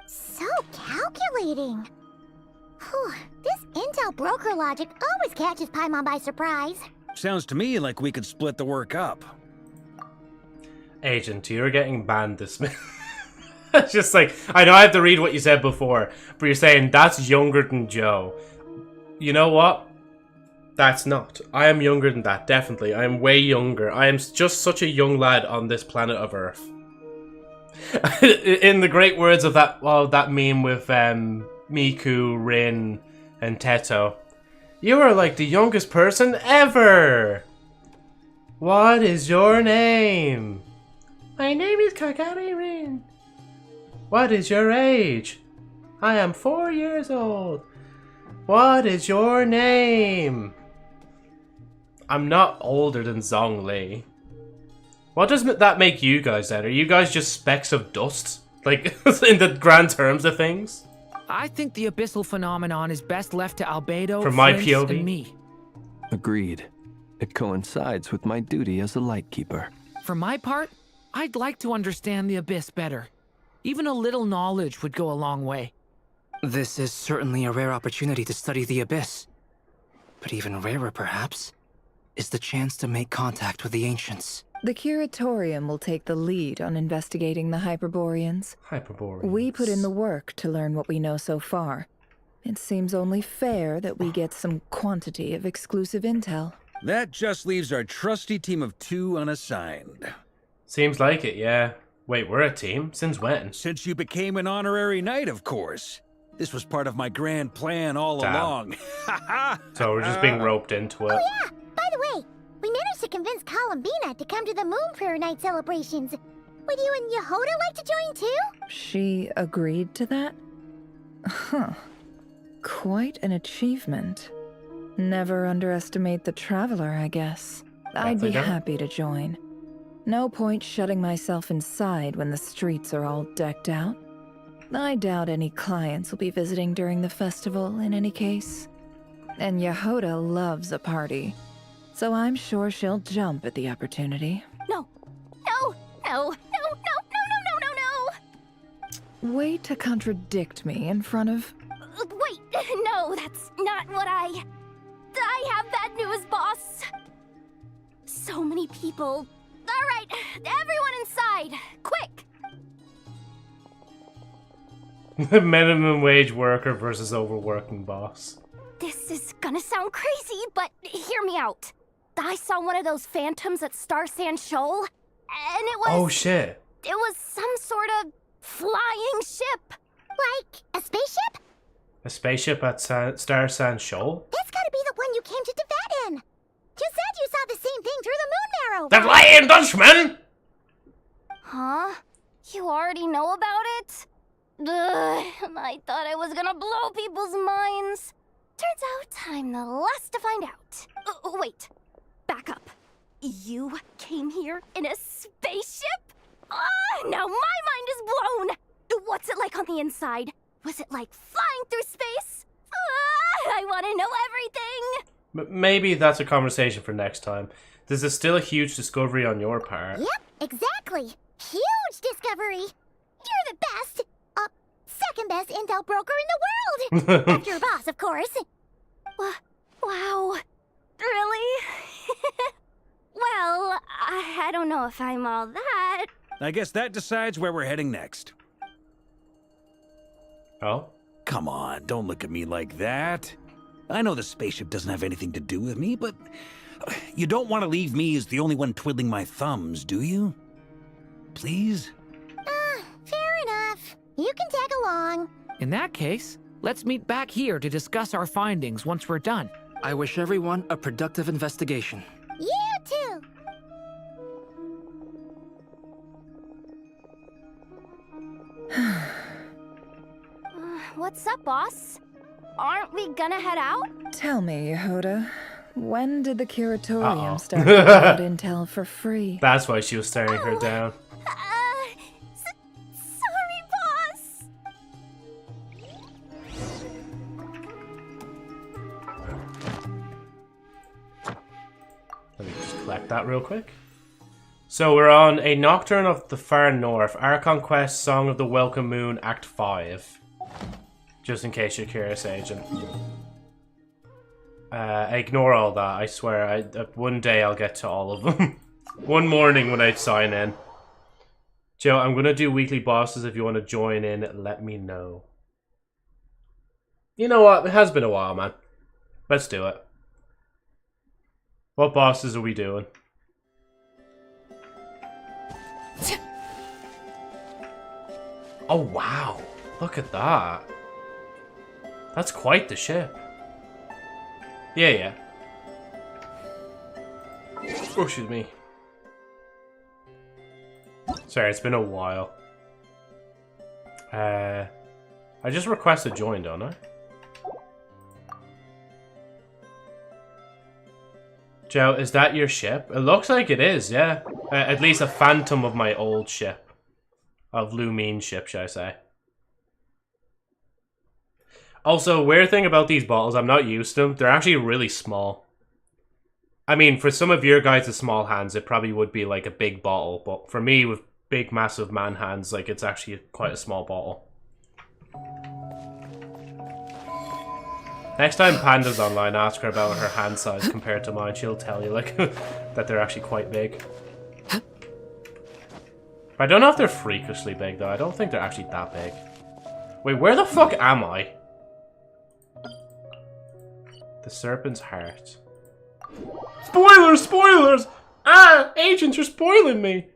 So calculating. Whew, this intel broker logic always catches Paimon by surprise. Sounds to me like we could split the work up. Agent, you're getting banned this minute. It's just like, I know I have to read what you said before, but you're saying that's younger than Joe. You know what? That's not. I am younger than that, definitely. I am way younger. I am just such a young lad on this planet of Earth. In the great words of that, well, that meme with Miku, Rin, and Teto. You are like the youngest person ever! What is your name? My name is Kagami Rin. What is your age? I am 4 years old. What is your name? I'm not older than Zhongli. What does that make you guys then? Are you guys just specks of dust? Like, in the grand terms of things? I think the abyssal phenomenon is best left to Albedo, From my Flint, POV? and me. Agreed. It coincides with my duty as a lightkeeper. For my part, I'd like to understand the abyss better. Even a little knowledge would go a long way. This is certainly a rare opportunity to study the abyss. But even rarer, perhaps, is the chance to make contact with the ancients. The Curatorium will take the lead on investigating the Hyperboreans. We put in the work to learn what we know so far. It seems only fair that we get some quantity of exclusive intel. That just leaves our trusty team of 2 unassigned. Seems like it, yeah. Wait, we're a team? Since when? Since you became an honorary knight, of course. This was part of my grand plan all along. So we're just being roped into it. Oh yeah! By the way, we managed to convince Columbina to come to the Moon Prayer Night celebrations. Would you and Yehoda like to join too? She agreed to that? Huh. Quite an achievement. Never underestimate the traveler, I guess. I'd be happy to join. No point shutting myself inside when the streets are all decked out. I doubt any clients will be visiting during the festival in any case. And Yehoda loves a party, so I'm sure she'll jump at the opportunity. No. No. No. No. No. No. No. No. No. No. way to contradict me in front of... Wait, no, that's not what I have bad news, boss. So many people. All right, everyone inside, quick. Minimum wage worker versus overworking boss. This is gonna sound crazy, but hear me out. I saw one of those phantoms at Star Sand Shoal, and it was... Oh shit. It was some sort of flying ship. Like a spaceship? A spaceship at Star Sand Shoal? That's gotta be the one you came to Tibet in. You said you saw the same thing through the moon marrow. The Flying Dutchman! Huh? You already know about it? Ugh, I thought I was gonna blow people's minds. Turns out I'm the last to find out. Wait, back up. You came here in a spaceship? Now my mind is blown! What's it like on the inside? Was it like flying through space? I want to know everything! Maybe that's a conversation for next time. This is still a huge discovery on your part. Yep, exactly. Huge discovery. You're the best. Second best intel broker in the world. After your boss, of course. Wow. Really? Well, I don't know if I'm all that. I guess that decides where we're heading next. Oh? Come on, don't look at me like that. I know the spaceship doesn't have anything to do with me, but you don't want to leave me as the only one twiddling my thumbs, do you? Please? Fair enough. You can tag along. In that case, let's meet back here to discuss our findings once we're done. I wish everyone a productive investigation. You too. What's up, boss? Aren't we gonna head out? Tell me, Yehuda, when did the curatorium Uh-oh. start giving out intel for free? That's why she was staring her down. Sorry, boss. Let me just collect that real quick. So we're on A Nocturne of the Far North, Archon Quest, Song of the Welcome Moon, Act 5. Just in case you're curious, Agent. Ignore all that, I swear. One day I'll get to all of them. One morning when I sign in. Joe, I'm going to do weekly bosses. If you want to join in, let me know. You know what? It has been a while, man. Let's do it. What bosses are we doing? Oh, wow. Look at that. That's quite the ship. Yeah. Oh, excuse me. Sorry, it's been a while. I just requested join, don't I? Joe, is that your ship? It looks like it is, yeah. At least a phantom of my old ship. Of Lumine's ship, should I say. Also, weird thing about these bottles, I'm not used to them. They're actually really small. I mean, for some of your guys' small hands, it probably would be like a big bottle. But for me, with big, massive man hands, like it's actually quite a small bottle. Next time Panda's online, ask her about her hand size compared to mine. She'll tell you, like, that they're actually quite big. I don't know if they're freakishly big, though. I don't think they're actually that big. Wait, where the fuck am I? The Serpent's Heart. Spoilers! Spoilers! Ah! Agents, you're spoiling me!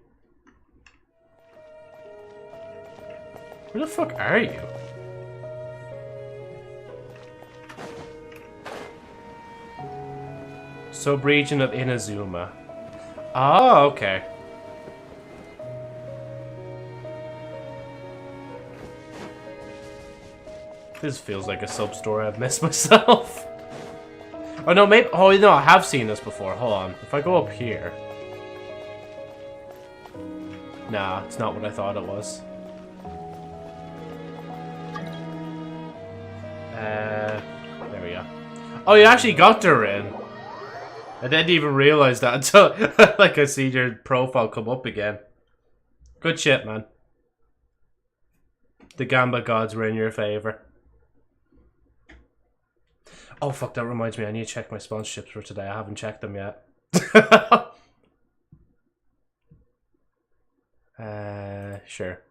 Where the fuck are you? Sub-region of Inazuma. Oh, okay. This feels like a sub-story I've missed myself. Oh no, maybe. Oh no, I have seen this before. Hold on. If I go up here. Nah, it's not what I thought it was. There we go. Oh, you actually got Durin. I didn't even realize that until like I see your profile come up again. Good shit, man. The Gamba gods were in your favor. Oh fuck, that reminds me, I need to check my sponsorships for today. I haven't checked them yet. Sure.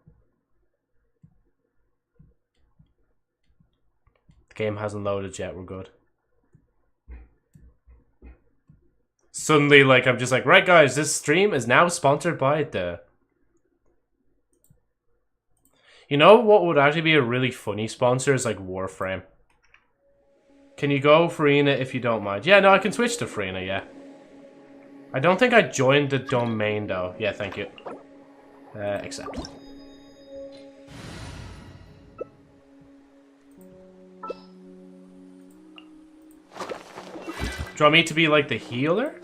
The game hasn't loaded yet, we're good. Suddenly, like, I'm just like, right guys, this stream is now sponsored by the... You know what would actually be a really funny sponsor is like Warframe. Can you go Farina if you don't mind? Yeah, no, I can switch to Farina, yeah. I don't think I joined the domain though. Yeah, thank you. Accept. Do you want me to be like the healer?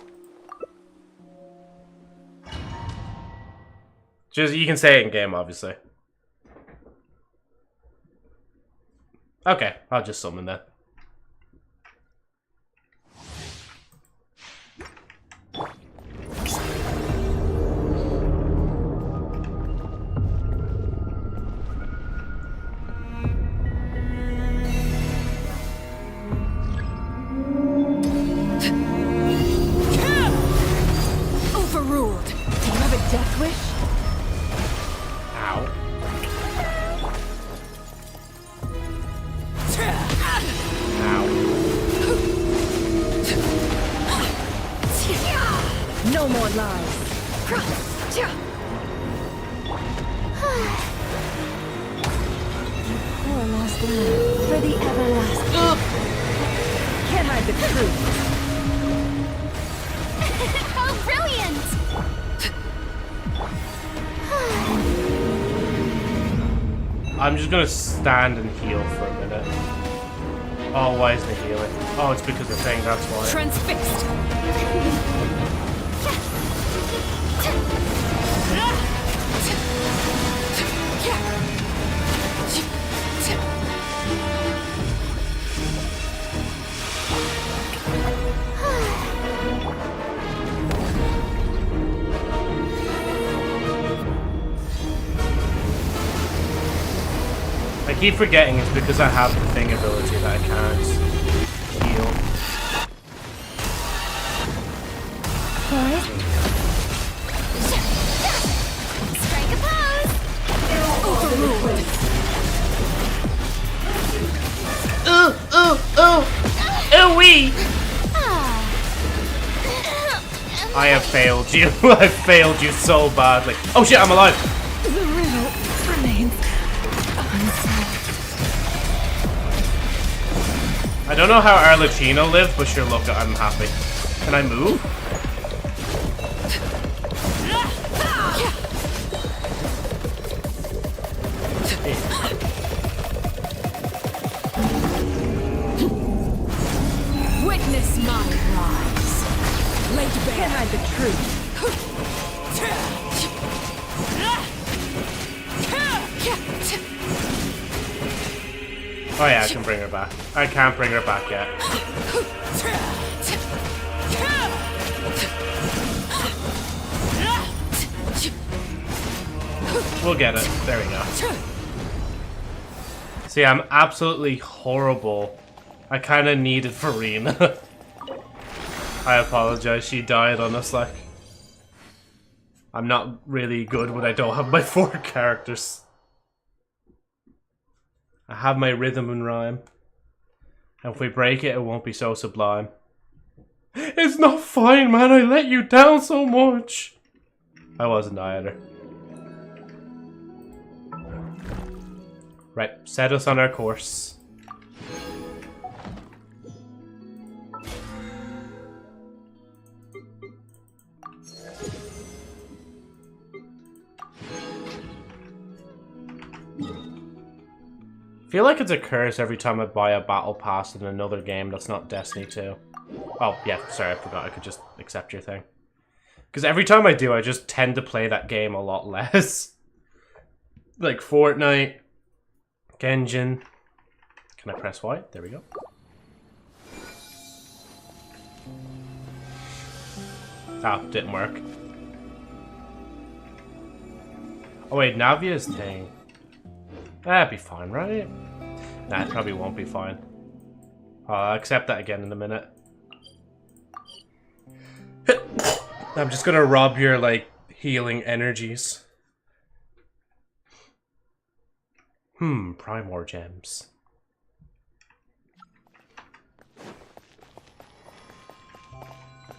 Just, you can say it in game, obviously. Okay, I'll just summon that. Overruled. Do you have a death wish? Ow. No more lies. Poor lost land for the everlasting. Can't hide the truth. Oh, brilliant! I'm just gonna stand and heal for a minute. Oh, why isn't it healing? Oh, it's because the thing, that's why. Transfixed. I keep forgetting it's because I have the thing ability that I can't heal. Strike a pose! Overruled. Ooh-wee! I have failed you. I failed you so badly. Oh shit, I'm alive! The riddle remains unsolved. I don't know how Arlecchino lived, but sure, look, I'm happy. Can I move? Witness my rise. Laid bare. Can't hide the truth. Oh yeah, I can bring her back. I can't bring her back yet. We'll get it. There we go. See, I'm absolutely horrible. I kind of needed Farina. I apologize. She died on us, like. I'm not really good when I don't have my 4 characters. I have my rhythm and rhyme. And if we break it, it won't be so sublime. It's not fine, man. I let you down so much. I wasn't either. Right, set us on our course. I feel like it's a curse every time I buy a battle pass in another game that's not Destiny 2. Oh, yeah, sorry, I forgot I could just accept your thing. Because every time I do, I just tend to play that game a lot less. Like Fortnite, Genshin. Can I press Y? There we go. Ah, didn't work. Oh wait, Navia's thing. That'd be fine, right? Nah, it probably won't be fine. I'll accept that again in a minute. I'm just gonna rob your, like, healing energies. Primor gems.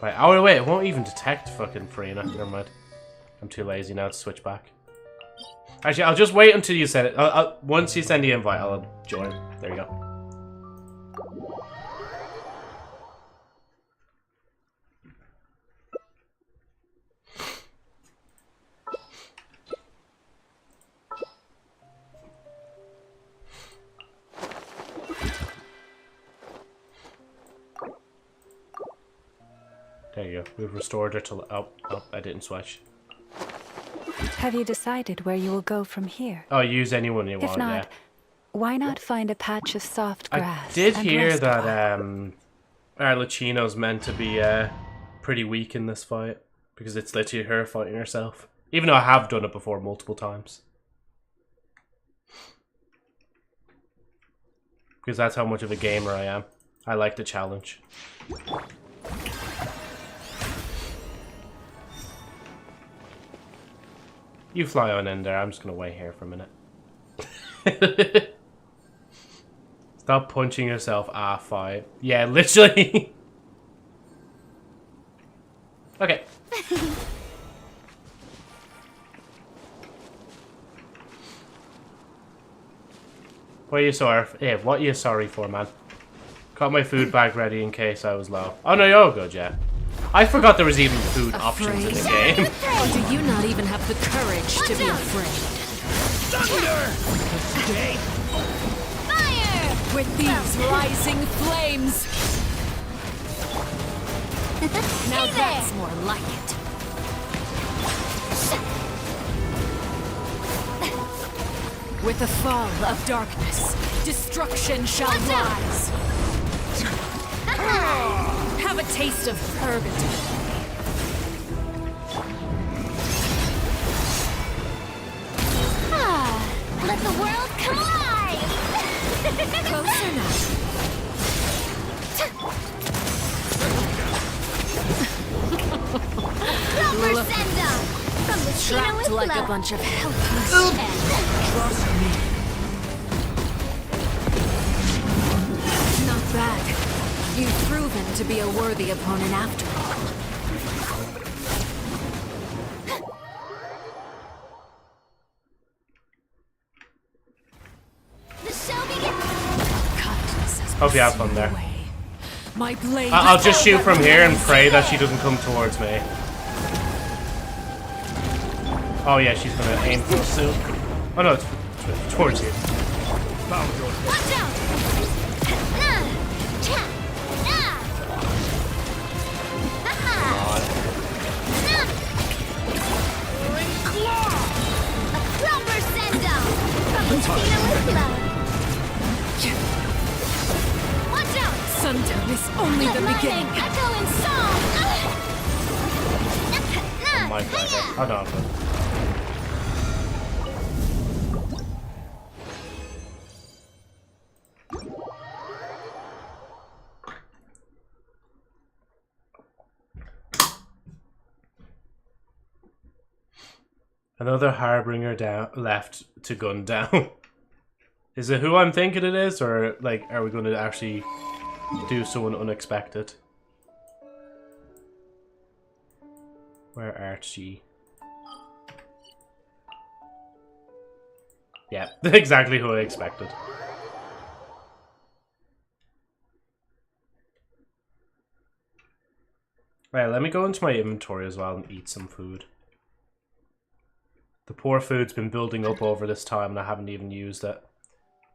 Right, oh wait, it won't even detect fucking Farina. Never mind. I'm too lazy now to switch back. Actually, I'll just wait until you send it. Once you send the invite, I'll join. There you go. There you go. We've restored her to... Oh, I didn't switch. Have you decided where you will go from here? Oh, use anyone you want, If not, yeah. why not find a patch of soft grass? I did and hear rest a that while? Arlecchino's meant to be pretty weak in this fight. Because it's literally her fighting herself. Even though I have done it before multiple times. Because that's how much of a gamer I am. I like the challenge. You fly on in there, I'm just gonna wait here for a minute. Stop punching yourself, fight. Yeah, literally. Okay. What are you sorry for? Yeah, what are you sorry for, man? Got my food bag ready in case I was low. Oh no, you're all good, yeah. I forgot there was even food options in the game. Or do you not even have the courage to be afraid? Thunder! Fire! With these rising flames! Now that's more like it. With the fall of darkness, destruction shall rise. Have a taste of purgatory. Let the world come alive! Closer now. Rubber send up! From the Trapped with like love. a bunch of helpless. Trust me. Not bad. You've proven to be a worthy opponent after all. The show begins! Hope you have fun there. My blade. I'll just shoot from here and pray that she doesn't come towards me. Oh yeah, she's gonna aim for us soon. Oh no, it's towards you. Watch out! Rubber send up! From the with love. Watch out! Sundown is only the beginning. Echo in song! Oh my god. Oh no, I'm good. Another Harbinger down left to gun down. Is it who I'm thinking it is, or like, are we going to actually do someone unexpected? Where art she? Yeah, exactly who I expected. Right, let me go into my inventory as well and eat some food. The poor food's been building up over this time and I haven't even used it.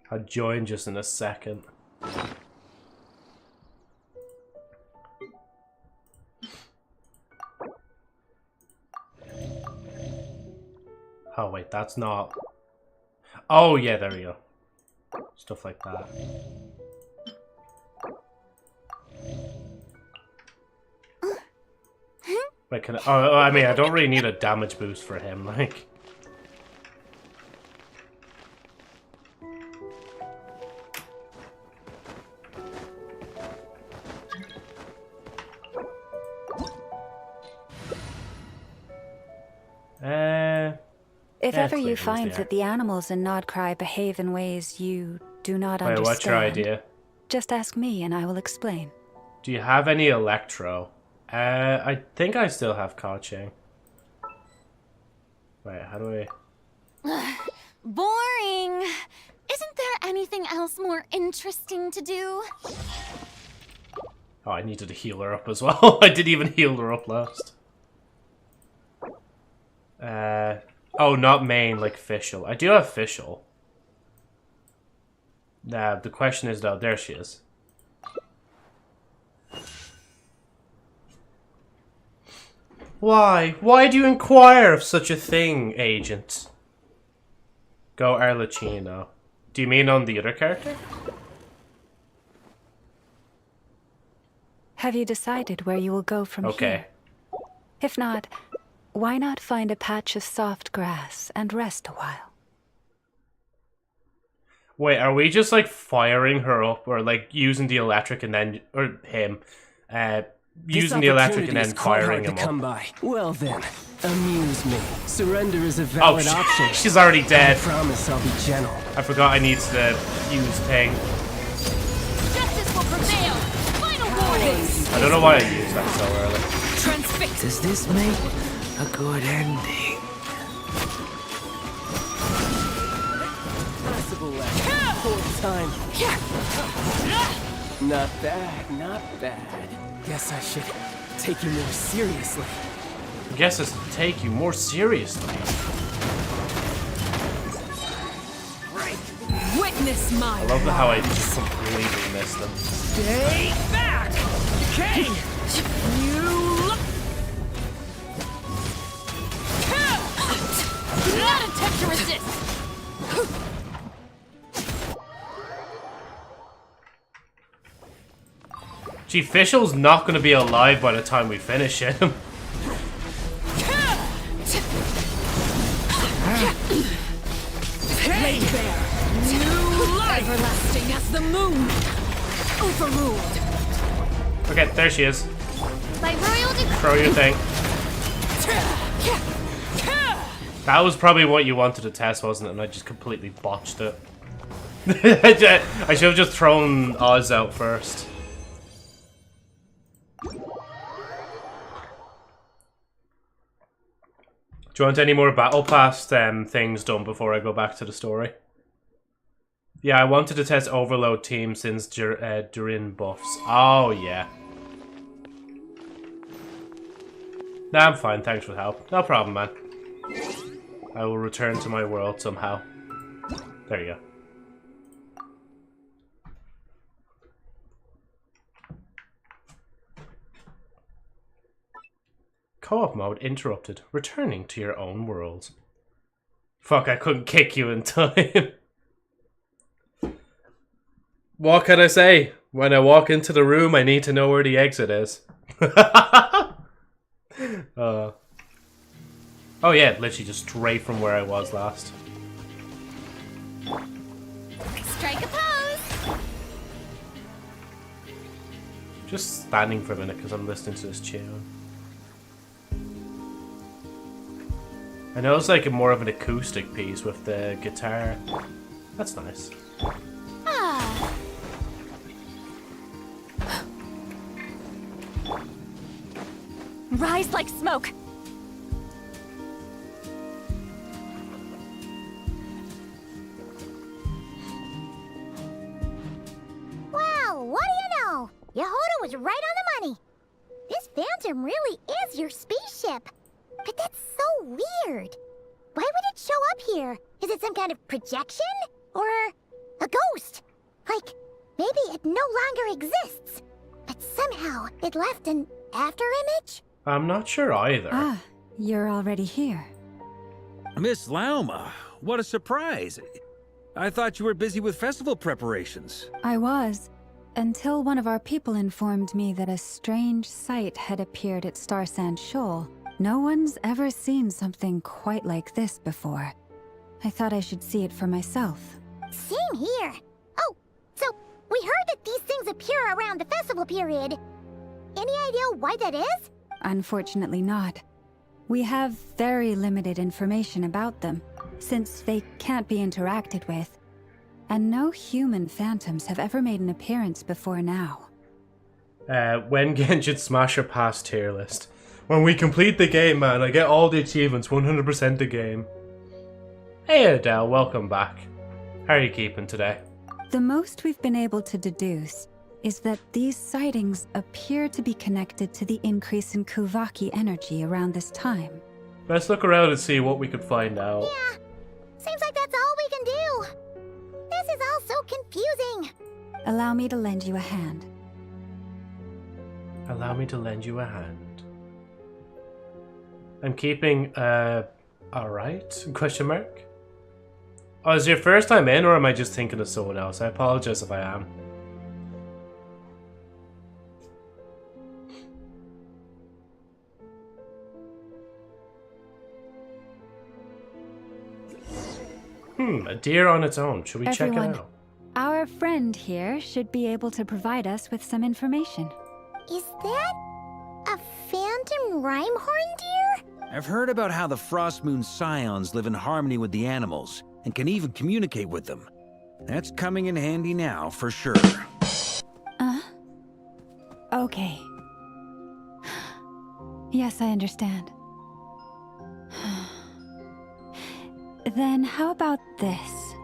I'll join just in a second. Oh wait, that's not... Oh yeah, there we go. Stuff like that. Wait, can I... Oh, I mean, I don't really need a damage boost for him, like... If yeah, ever you clearly was find the that the animals in Nodcry behave in ways you do not Wait, understand, what's your idea? just ask me and I will explain. Do you have any Electro? I think I still have coaching. Wait, how do I... Boring. Isn't there anything else more interesting to do? Oh, I needed to heal her up as well. I didn't even heal her up last. Oh, not main, like official. I do have official. Nah, the question is though, there she is. Why? Why do you inquire of such a thing, agent? Go Arlecchino. Do you mean on the other character? Have you decided where you will go from here? If not, why not find a patch of soft grass and rest a while? Wait, are we just like firing her up or like using the electric and then, or him, using the electric and then firing him come up? By. Well then, amuse me. Surrender is a valid option. She's already dead. I promise I'll be gentle. I forgot I need to use ping. Justice will prevail. Final warnings. I don't know why I used that so early. Transfix. Does this make a good ending? Possible fourth time. Not bad, not bad. Guess I should take you more seriously. Guess I should take you more seriously. Witness my I love how I just completely missed them. Stay back! Okay! You look... Do not attempt to resist! Gee, Fischl's not going to be alive by the time we finish him. Laid bare! New life! Everlasting as the moon! Overruled! Okay, there she is. By royal decree. Throw your thing. That was probably what you wanted to test, wasn't it? And I just completely botched it. I should have just thrown Oz out first. Do you want any more Battle Pass things done before I go back to the story? Yeah, I wanted to test Overload Team since Durin buffs. Oh, yeah. Nah, I'm fine. Thanks for the help. No problem, man. I will return to my world somehow. There you go. Co-op mode interrupted. Returning to your own world. Fuck, I couldn't kick you in time. What can I say? When I walk into the room, I need to know where the exit is. Oh yeah, literally just straight from where I was last. Strike a pose! Just standing for a minute because I'm listening to this tune. I know it's like more of an acoustic piece with the guitar. That's nice. Ah. Rise like smoke! Wow, what do you know? Yehuda was right on the money. This Phantom really is your spaceship. But that's so weird. Why would it show up here? Is it some kind of projection? Or a ghost? Like, maybe it no longer exists. But somehow it left an afterimage? I'm not sure either. Ah, you're already here. Miss Lauma, what a surprise. I thought you were busy with festival preparations. I was, until one of our people informed me that a strange sight had appeared at Starsand Shoal. No one's ever seen something quite like this before. I thought I should see it for myself. Same here. Oh, so we heard that these things appear around the festival period. Any idea why that is? Unfortunately not. We have very limited information about them, since they can't be interacted with, and no human phantoms have ever made an appearance before now. When Genshin Smasher Pass tier list. When we complete the game, man, I get all the achievements, 100% the game. Hey Adele, welcome back. How are you keeping today? The most we've been able to deduce is that these sightings appear to be connected to the increase in Kuvaki energy around this time. Let's look around and see what we could find out. Yeah, seems like that's all we can do. This is all so confusing. Allow me to lend you a hand. Allow me to lend you a hand. I'm keeping, alright? Question mark? Oh, is it your first time in, or am I just thinking of someone else? I apologize if I am. A deer on its own. Should we check it out? Our friend here should be able to provide us with some information. Is that a phantom Rhyme-horn deer? I've heard about how the Frost Moon Scions live in harmony with the animals and can even communicate with them. That's coming in handy now, for sure. Okay. Yes, I understand. Then how about this?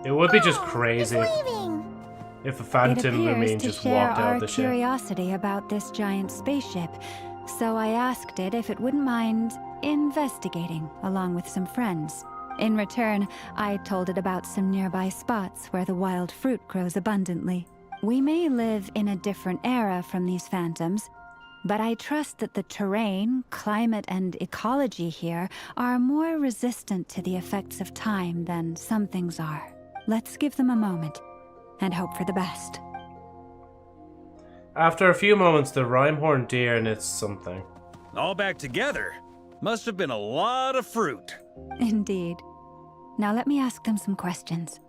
It would be just crazy if a phantom Lumine just walked out of the ship. It appears to share our curiosity about this giant spaceship, so I asked it if it wouldn't mind investigating along with some friends. In return, I told it about some nearby spots where the wild fruit grows abundantly. We may live in a different era from these phantoms, but I trust that the terrain, climate, and ecology here are more resistant to the effects of time than some things are. Let's give them a moment and hope for the best. After a few moments, the Rhyme-horn deer knits something. All back together? Must have been a lot of fruit. Indeed. Now let me ask them some questions.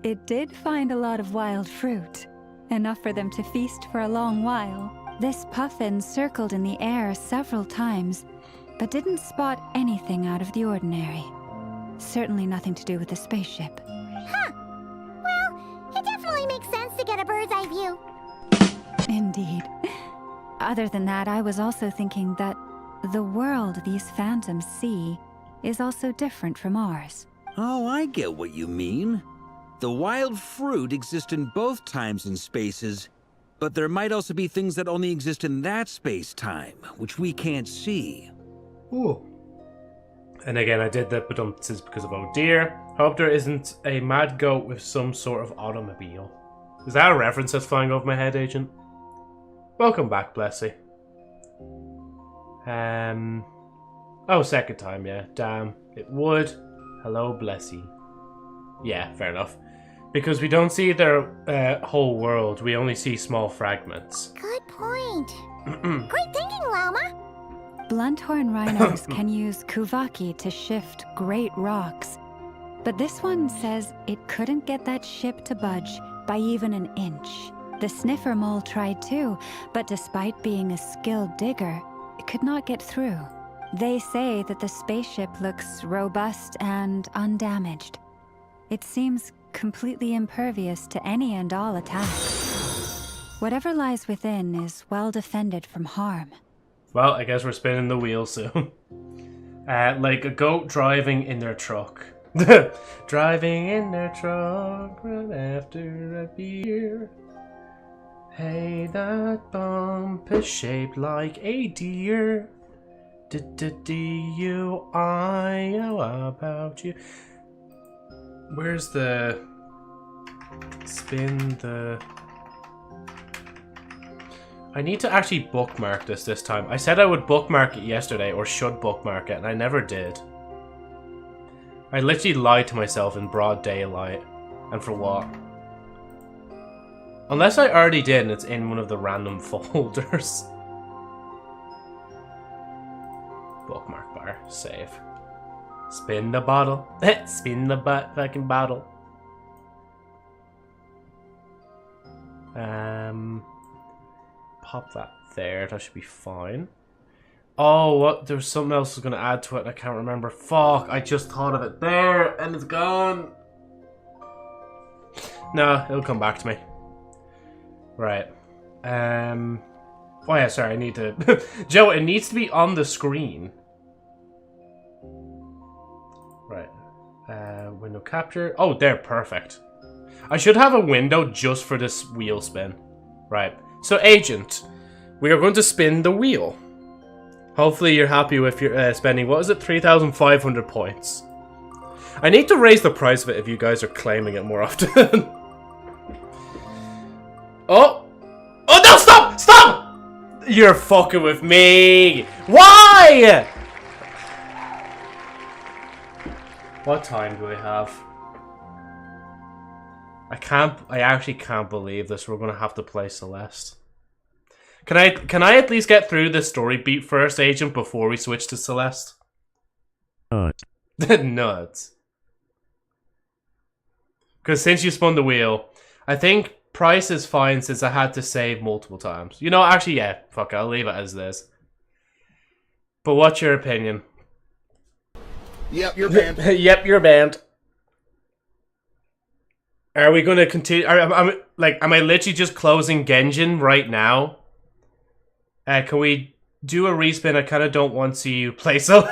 It did find a lot of wild fruit, enough for them to feast for a long while. This puffin circled in the air several times, but didn't spot anything out of the ordinary. Certainly nothing to do with the spaceship. Huh. Well, it definitely makes sense to get a bird's eye view. Indeed. Other than that, I was also thinking that the world these phantoms see is also different from ours. Oh, I get what you mean. The wild fruit exist in both times and spaces, but there might also be things that only exist in that space-time, which we can't see. Ooh. And again, I did the badumps because of oh dear. Hope there isn't a mad goat with some sort of automobile. Is that a reference that's flying over my head, Agent? Welcome back, Blessy. Oh, second time, yeah. Damn. It would. Hello, Blessy. Yeah, fair enough. Because we don't see their whole world, we only see small fragments. Good point. Great thinking, Llama. Blunthorn rhinos can use Kuvaki to shift great rocks, but this one says it couldn't get that ship to budge by even an inch. The sniffer mole tried too, but despite being a skilled digger, it could not get through. They say that the spaceship looks robust and undamaged. It seems completely impervious to any and all attacks. Whatever lies within is well defended from harm. Well, I guess we're spinning the wheel soon. Like a goat driving in their truck. Driving in their truck right after a beer. Hey, that bump is shaped like a deer. D-d-d-u-I, how about you? Where's the spin the... I need to actually bookmark this time. I said I would bookmark it yesterday, or should bookmark it, and I never did. I literally lied to myself in broad daylight. And for what? Unless I already did and it's in one of the random folders. Bookmark bar. Save. Spin the bottle. Spin the fucking bottle. Pop that there. That should be fine. Oh, what? There was something else I was going to add to it and I can't remember. Fuck, I just thought of it there and it's gone. No, it'll come back to me. Right. Oh yeah, sorry, I need to... Joe, it needs to be on the screen. Right. Window capture. Oh, there, perfect. I should have a window just for this wheel spin. Right. So, Agent, we are going to spin the wheel. Hopefully you're happy with your spending, what is it, 3,500 points. I need to raise the price of it if you guys are claiming it more often. Oh! Oh no, stop! Stop! You're fucking with me! Why? What time do we have? I actually can't believe this. We're gonna have to play Celeste. Can I at least get through this story beat first, Agent, before we switch to Celeste? Nuts. Because since you spun the wheel, I think price is fine since I had to save multiple times. You know, actually, yeah, fuck it, I'll leave it as this. But what's your opinion? Yep, you're banned. Yep, you're banned. Are we going to continue? Am I literally just closing Genshin right now? Can we do a respin? I kind of don't want to see you play Celeste.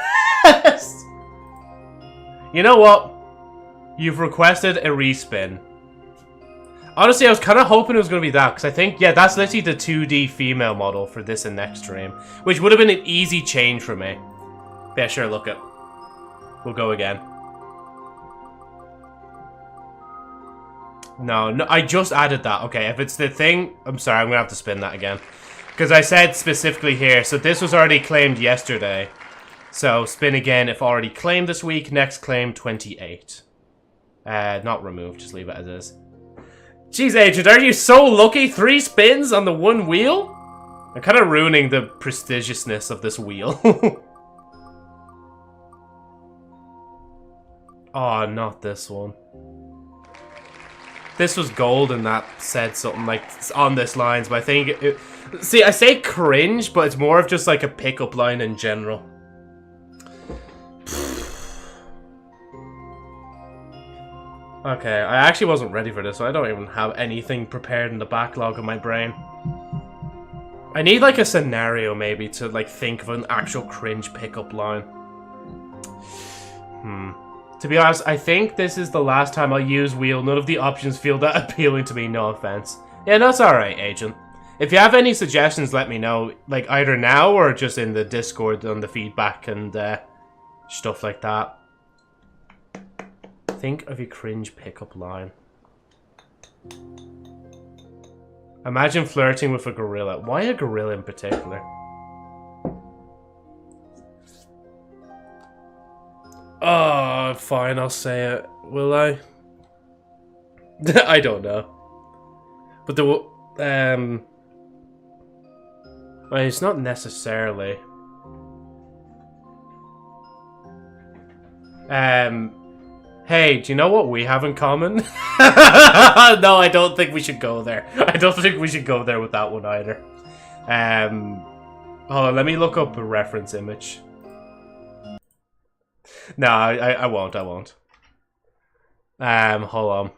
You know what? You've requested a respin. Honestly, I was kind of hoping it was going to be that, because I think, yeah, that's literally the 2D female model for this and next stream, which would have been an easy change for me. Yeah, sure, look it. We'll go again. No, I just added that. Okay, if it's the thing, I'm sorry, I'm going to have to spin that again. Because I said specifically here, so this was already claimed yesterday. So, spin again if already claimed this week, next claim 28. Not removed, just leave it as is. Jeez, Agent, are you so lucky? 3 spins on the one wheel? I'm kind of ruining the prestigiousness of this wheel. Oh, not this one. This was gold and that said something like on this lines, but I think it... See, I say cringe, but it's more of just like a pickup line in general. Okay, I actually wasn't ready for this, so I don't even have anything prepared in the backlog of my brain. I need like a scenario maybe to like think of an actual cringe pickup line. To be honest, I think this is the last time I'll use wheel. None of the options feel that appealing to me, no offense. Yeah, that's alright, Agent. If you have any suggestions, let me know. Like, either now or just in the Discord on the feedback and stuff like that. Think of a cringe pickup line. Imagine flirting with a gorilla. Why a gorilla in particular? Oh, fine, I'll say it. Will I? I don't know. But the well, it's not necessarily. Hey, do you know what we have in common? No, I don't think we should go there. I don't think we should go there with that one either. Hold on, let me look up a reference image. No, I won't, hold on.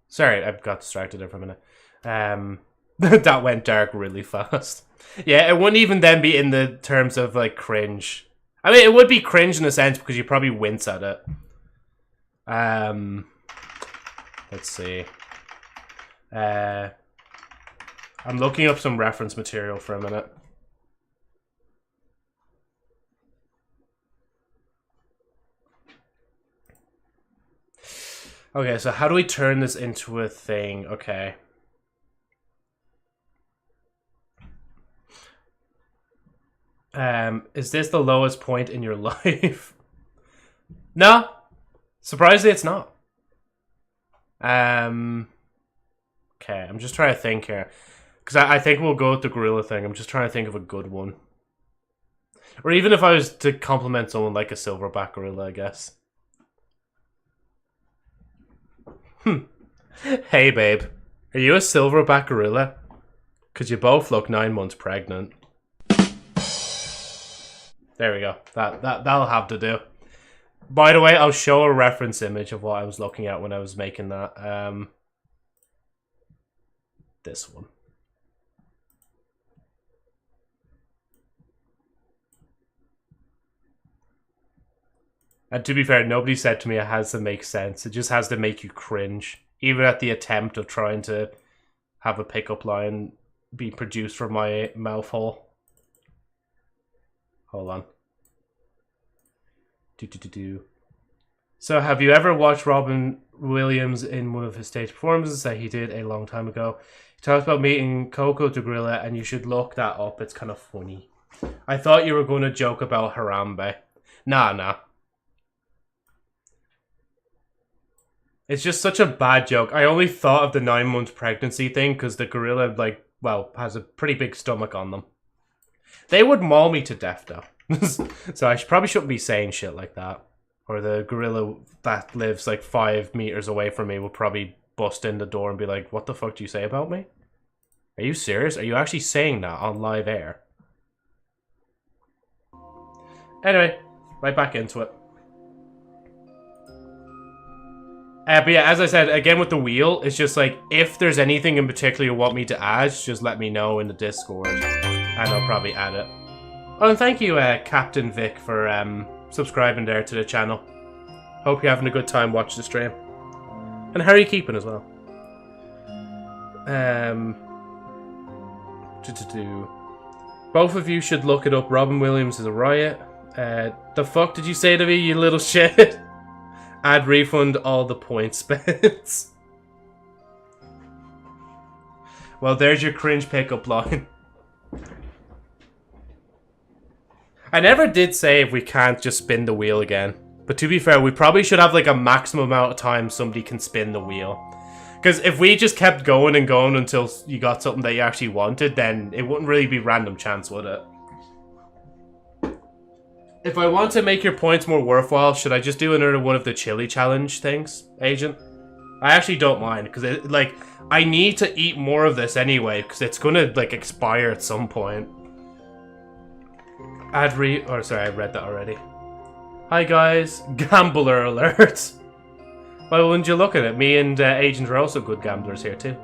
Sorry, I got distracted there for a minute. That went dark really fast. Yeah, it wouldn't even then be in the terms of, like, cringe. I mean, it would be cringe in a sense because you probably wince at it. Let's see. I'm looking up some reference material for a minute. Okay, so how do we turn this into a thing? Okay. Is this the lowest point in your life? No? Surprisingly, it's not. Okay, I'm just trying to think here. Because I think we'll go with the gorilla thing. I'm just trying to think of a good one. Or even if I was to compliment someone like a silverback gorilla, I guess. Hey, babe. Are you a silverback gorilla? Because you both look 9 months pregnant. There we go. That'll have to do. By the way, I'll show a reference image of what I was looking at when I was making that. This one. And to be fair, nobody said to me it has to make sense. It just has to make you cringe. Even at the attempt of trying to have a pickup line be produced from my mouth hole. Hold on. So, have you ever watched Robin Williams in one of his stage performances that he did a long time ago? He talks about meeting Coco the gorilla, and you should look that up. It's kind of funny. I thought you were going to joke about Harambe. Nah. It's just such a bad joke. I only thought of the 9 months pregnancy thing because the gorilla, like, well, has a pretty big stomach on them. They would maul me to death, though. So I probably shouldn't be saying shit like that. Or the gorilla that lives like 5 meters away from me will probably bust in the door and be like, what the fuck do you say about me? Are you serious? Are you actually saying that on live air? Anyway, right back into it. But yeah, as I said, again with the wheel, it's just like, if there's anything in particular you want me to add, just let me know in the Discord. And I'll probably add it. Oh, and thank you, Captain Vic, for subscribing there to the channel. Hope you're having a good time watching the stream. And how are you keeping as well? Both of you should look it up. Robin Williams is a riot. The fuck did you say to me, you little shit? Add refund all the points spent. Well, there's your cringe pickup line. I never did say if we can't just spin the wheel again. But to be fair, we probably should have like a maximum amount of time somebody can spin the wheel. Because if we just kept going and going until you got something that you actually wanted, then it wouldn't really be random chance, would it? If I want to make your points more worthwhile, should I just do another one of the chili challenge things, Agent? I actually don't mind, because like, I need to eat more of this anyway, because it's gonna like expire at some point. Sorry, I read that already. Hi guys, gambler alert. Why wouldn't you look at it? Me and Agent are also good gamblers here too.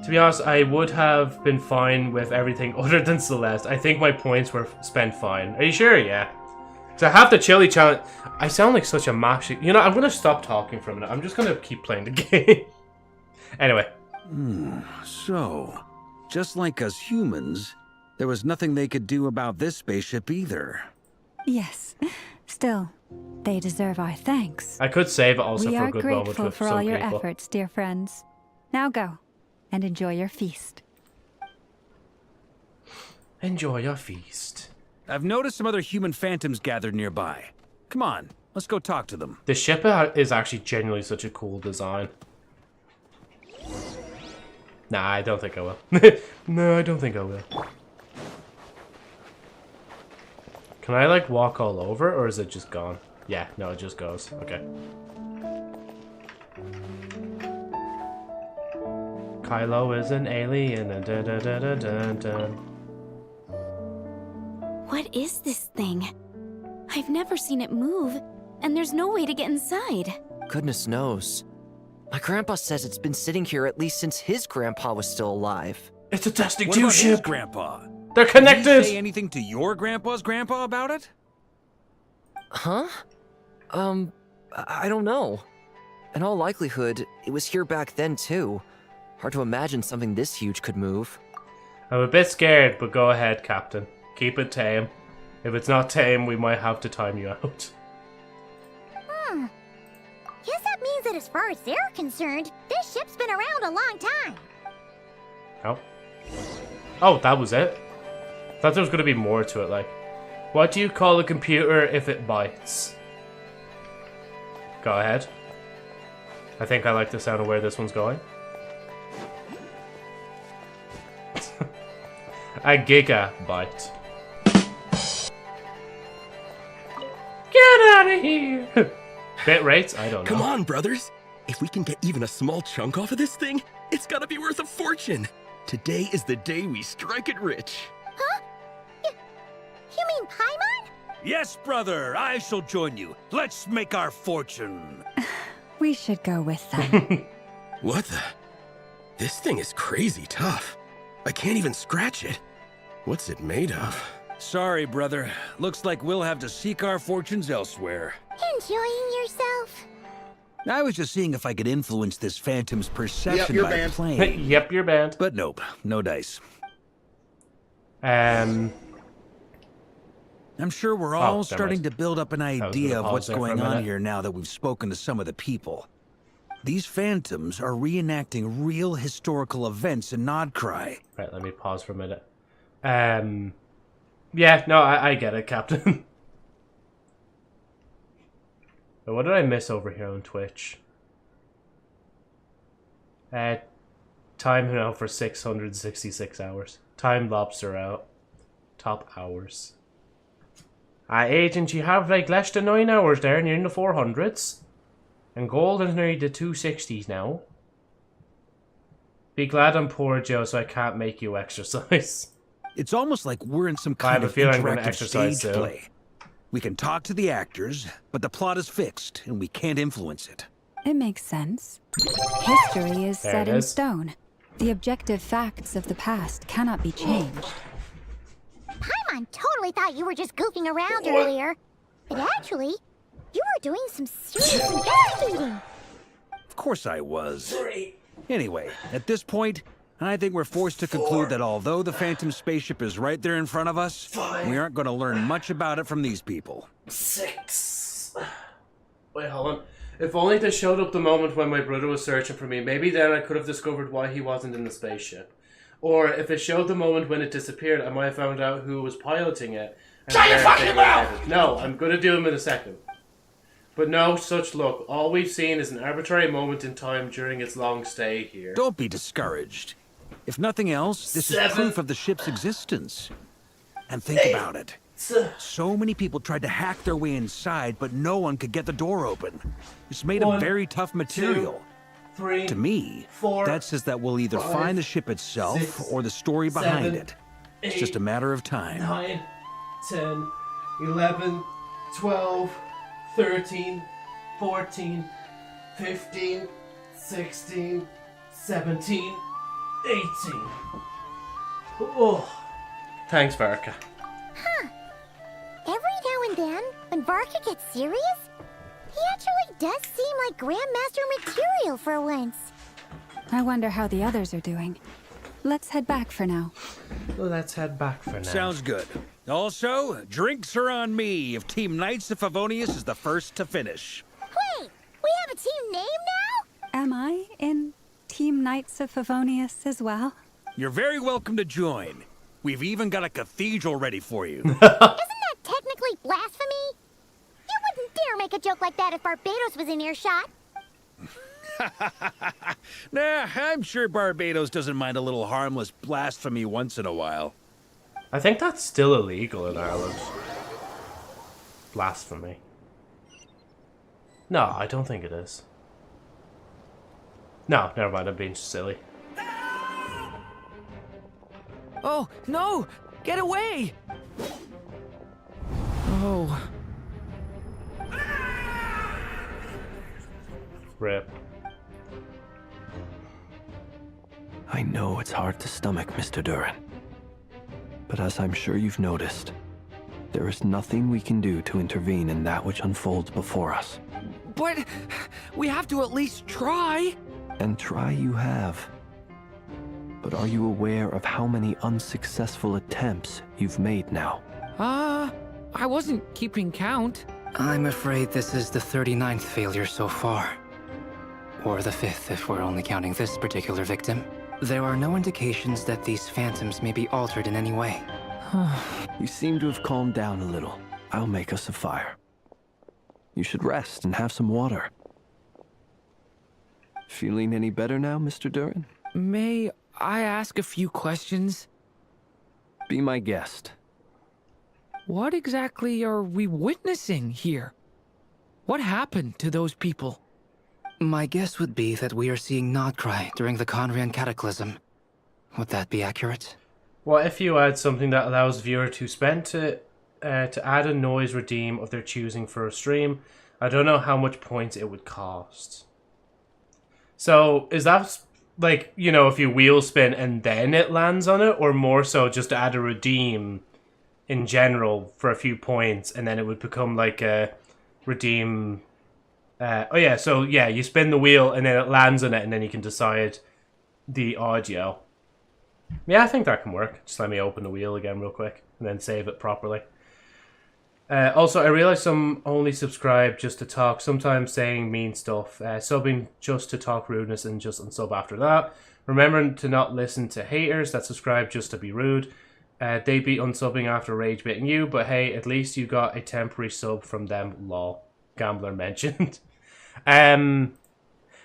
To be honest, I would have been fine with everything other than Celeste. I think my points were spent fine. Are you sure? Yeah. So I have the chili challenge. I sound like such a mash. You know, I'm going to stop talking for a minute. I'm just going to keep playing the game. Anyway. So, just like us humans, there was nothing they could do about this spaceship either. Yes. Still, they deserve our thanks. I could save it also we for a good moment with some people. We are grateful for all your efforts, dear friends. Now go. And enjoy your feast. Enjoy your feast. I've noticed some other human phantoms gathered nearby. Come on, let's go talk to them. The ship is actually genuinely such a cool design. Nah, I don't think I will. No, I don't think I will. Can I like walk all over or is it just gone? Yeah, no, it just goes. Okay. Kylo is an alien. Dun, dun, dun, dun, dun, dun. What is this thing? I've never seen it move, and there's no way to get inside. Goodness knows. My grandpa says it's been sitting here at least since his grandpa was still alive. It's a testing What tube about his ship. grandpa? They're connected. Did he say anything to your grandpa's grandpa about it? Huh? I don't know. In all likelihood, it was here back then too. Hard to imagine something this huge could move. I'm a bit scared, but go ahead, Captain. Keep it tame. If it's not tame, we might have to time you out. Guess that means that as far as they're concerned, this ship's been around a long time. Oh. Oh, that was it? Thought there was going to be more to it, like. What do you call a computer if it bites? Go ahead. I think I like the sound of where this one's going. A gigabyte. Get out of here! Bit rates? I don't know. Come on, brothers. If we can get even a small chunk off of this thing, it's gotta be worth a fortune. Today is the day we strike it rich. Huh? You mean Paimon? Yes, brother, I shall join you. Let's make our fortune. We should go with them. What the? This thing is crazy tough. I can't even scratch it. What's it made of? Sorry, brother. Looks like we'll have to seek our fortunes elsewhere. Enjoying yourself? I was just seeing if I could influence this phantom's perception you're by banned. playing. Yep, you're banned. But nope, no dice. Um, I'm sure we're all never starting mind. to build up an idea gonna of pause what's there for a going on minute. here now that we've spoken to some of the people. These phantoms are reenacting real historical events in Krai. right, let me pause for a minute. Yeah, no, I get it, Captain. But what did I miss over here on Twitch? Time now for 666 hours. Time lobster out. Top hours. Agent, you have like less than 9 hours there and you're in the 400s. And gold is nearly the 260s now. Be glad I'm poor, Joe, so I can't make you exercise. It's almost like we're in some I have kind a of feeling I'm gonna interactive exercise stage soon. play. We can talk to the actors, but the plot is fixed, and we can't influence it. It makes sense. History is There set it in is. stone. The objective facts of the past cannot be changed. Paimon totally thought you were just goofing around earlier. But actually, you were doing some serious investigating. Of course I was. Anyway, at this point, I think we're forced to conclude that although the Phantom spaceship is right there in front of us, we aren't going to learn much about it from these people. 6. Wait, hold on. If only they showed up the moment when my brother was searching for me, maybe then I could have discovered why he wasn't in the spaceship. Or if it showed the moment when it disappeared, I might have found out who was piloting it. And Shut your where fucking they were mouth! headed. No, I'm going to do them in a second. But no such luck. All we've seen is an arbitrary moment in time during its long stay here. Don't be discouraged. If nothing else, this is 7, proof of the ship's existence. And think 8, about it. So many people tried to hack their way inside, but no one could get the door open. It's made 1, of very tough material. 2, 3, To me, 4, that says that we'll either 5, find the ship itself 6, or the story behind 7, it. It's just a matter of time. 9, 10, 11, 12, 13, 14, 15, 16, 17, 18. Oh. Thanks, Varka. Huh. Every now and then, when Varka gets serious, he actually does seem like Grandmaster material for once. I wonder how the others are doing. Let's head back for now. Let's head back for now. Sounds good. Also, drinks are on me if Team Knights of Favonius is the first to finish. Wait, we have a team name now? Am I in Team Knights of Favonius as well? You're very welcome to join. We've even got a cathedral ready for you. Isn't that technically blasphemy? You wouldn't dare make a joke like that if Barbados was in earshot. Nah, I'm sure Barbados doesn't mind a little harmless blasphemy once in a while. I think that's still illegal in Ireland. Blasphemy. No, I don't think it is. No, never mind, I'm being silly. Oh, no! Get away! Oh. Rip. I know it's hard to stomach, Mr. Duran. But as I'm sure you've noticed, there is nothing we can do to intervene in that which unfolds before us. But we have to at least try. And try you have. But are you aware of how many unsuccessful attempts you've made now? I wasn't keeping count. I'm afraid this is the 39th failure so far. Or the 5th if we're only counting this particular victim. There are no indications that these phantoms may be altered in any way. You seem to have calmed down a little. I'll make us a fire. You should rest and have some water. Feeling any better now, Mr. Durin? May I ask a few questions? Be my guest. What exactly are we witnessing here? What happened to those people? My guess would be that we are seeing Nodcry during the Conrian Cataclysm. Would that be accurate? What if you add something that allows viewer to spend to add a noise redeem of their choosing for a stream? I don't know how much points it would cost. So is that like, you know, if you wheel spin and then it lands on it, or more so just to add a redeem in general for a few points, and then it would become like a redeem? Oh yeah, so yeah, you spin the wheel and then it lands on it, and then you can decide the audio. Yeah, I think that can work. Just let me open the wheel again real quick and then save it properly. Also, I realize some only subscribe just to talk, sometimes saying mean stuff, subbing just to talk rudeness and just unsub after that. Remembering to not listen to haters that subscribe just to be rude. They be unsubbing after rage baiting you, but hey, at least you got a temporary sub from them, lol. Gambler mentioned. Yeah,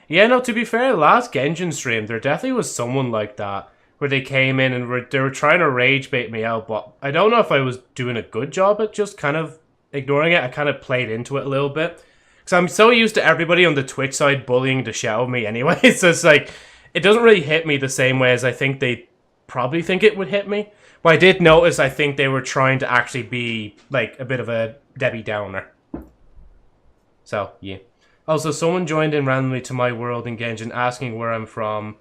no, to be fair, last Genshin stream, there definitely was someone like that, where they came in and they were trying to rage bait me out, but I don't know if I was doing a good job at just kind of ignoring it. I kind of played into it a little bit, because I'm so used to everybody on the Twitch side bullying the shit out of me anyway, so it's like, it doesn't really hit me the same way as I think they probably think it would hit me. But I did notice, I think they were trying to actually be, like, a bit of a Debbie Downer. So, yeah. Also, someone joined in randomly to my world in Genshin asking where I'm from.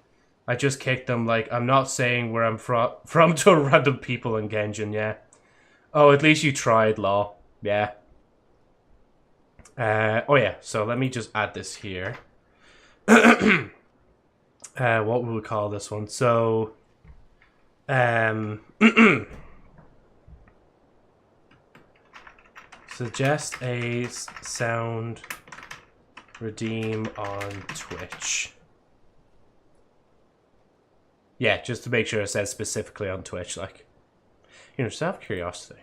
I just kicked them, like, I'm not saying where I'm from to random people in Genshin, yeah. Oh, at least you tried, law. Yeah. Oh, yeah, so let me just add this here. What will we call this one? So, suggest a sound redeem on Twitch. Yeah, just to make sure it says specifically on Twitch, like, you know, just out of curiosity.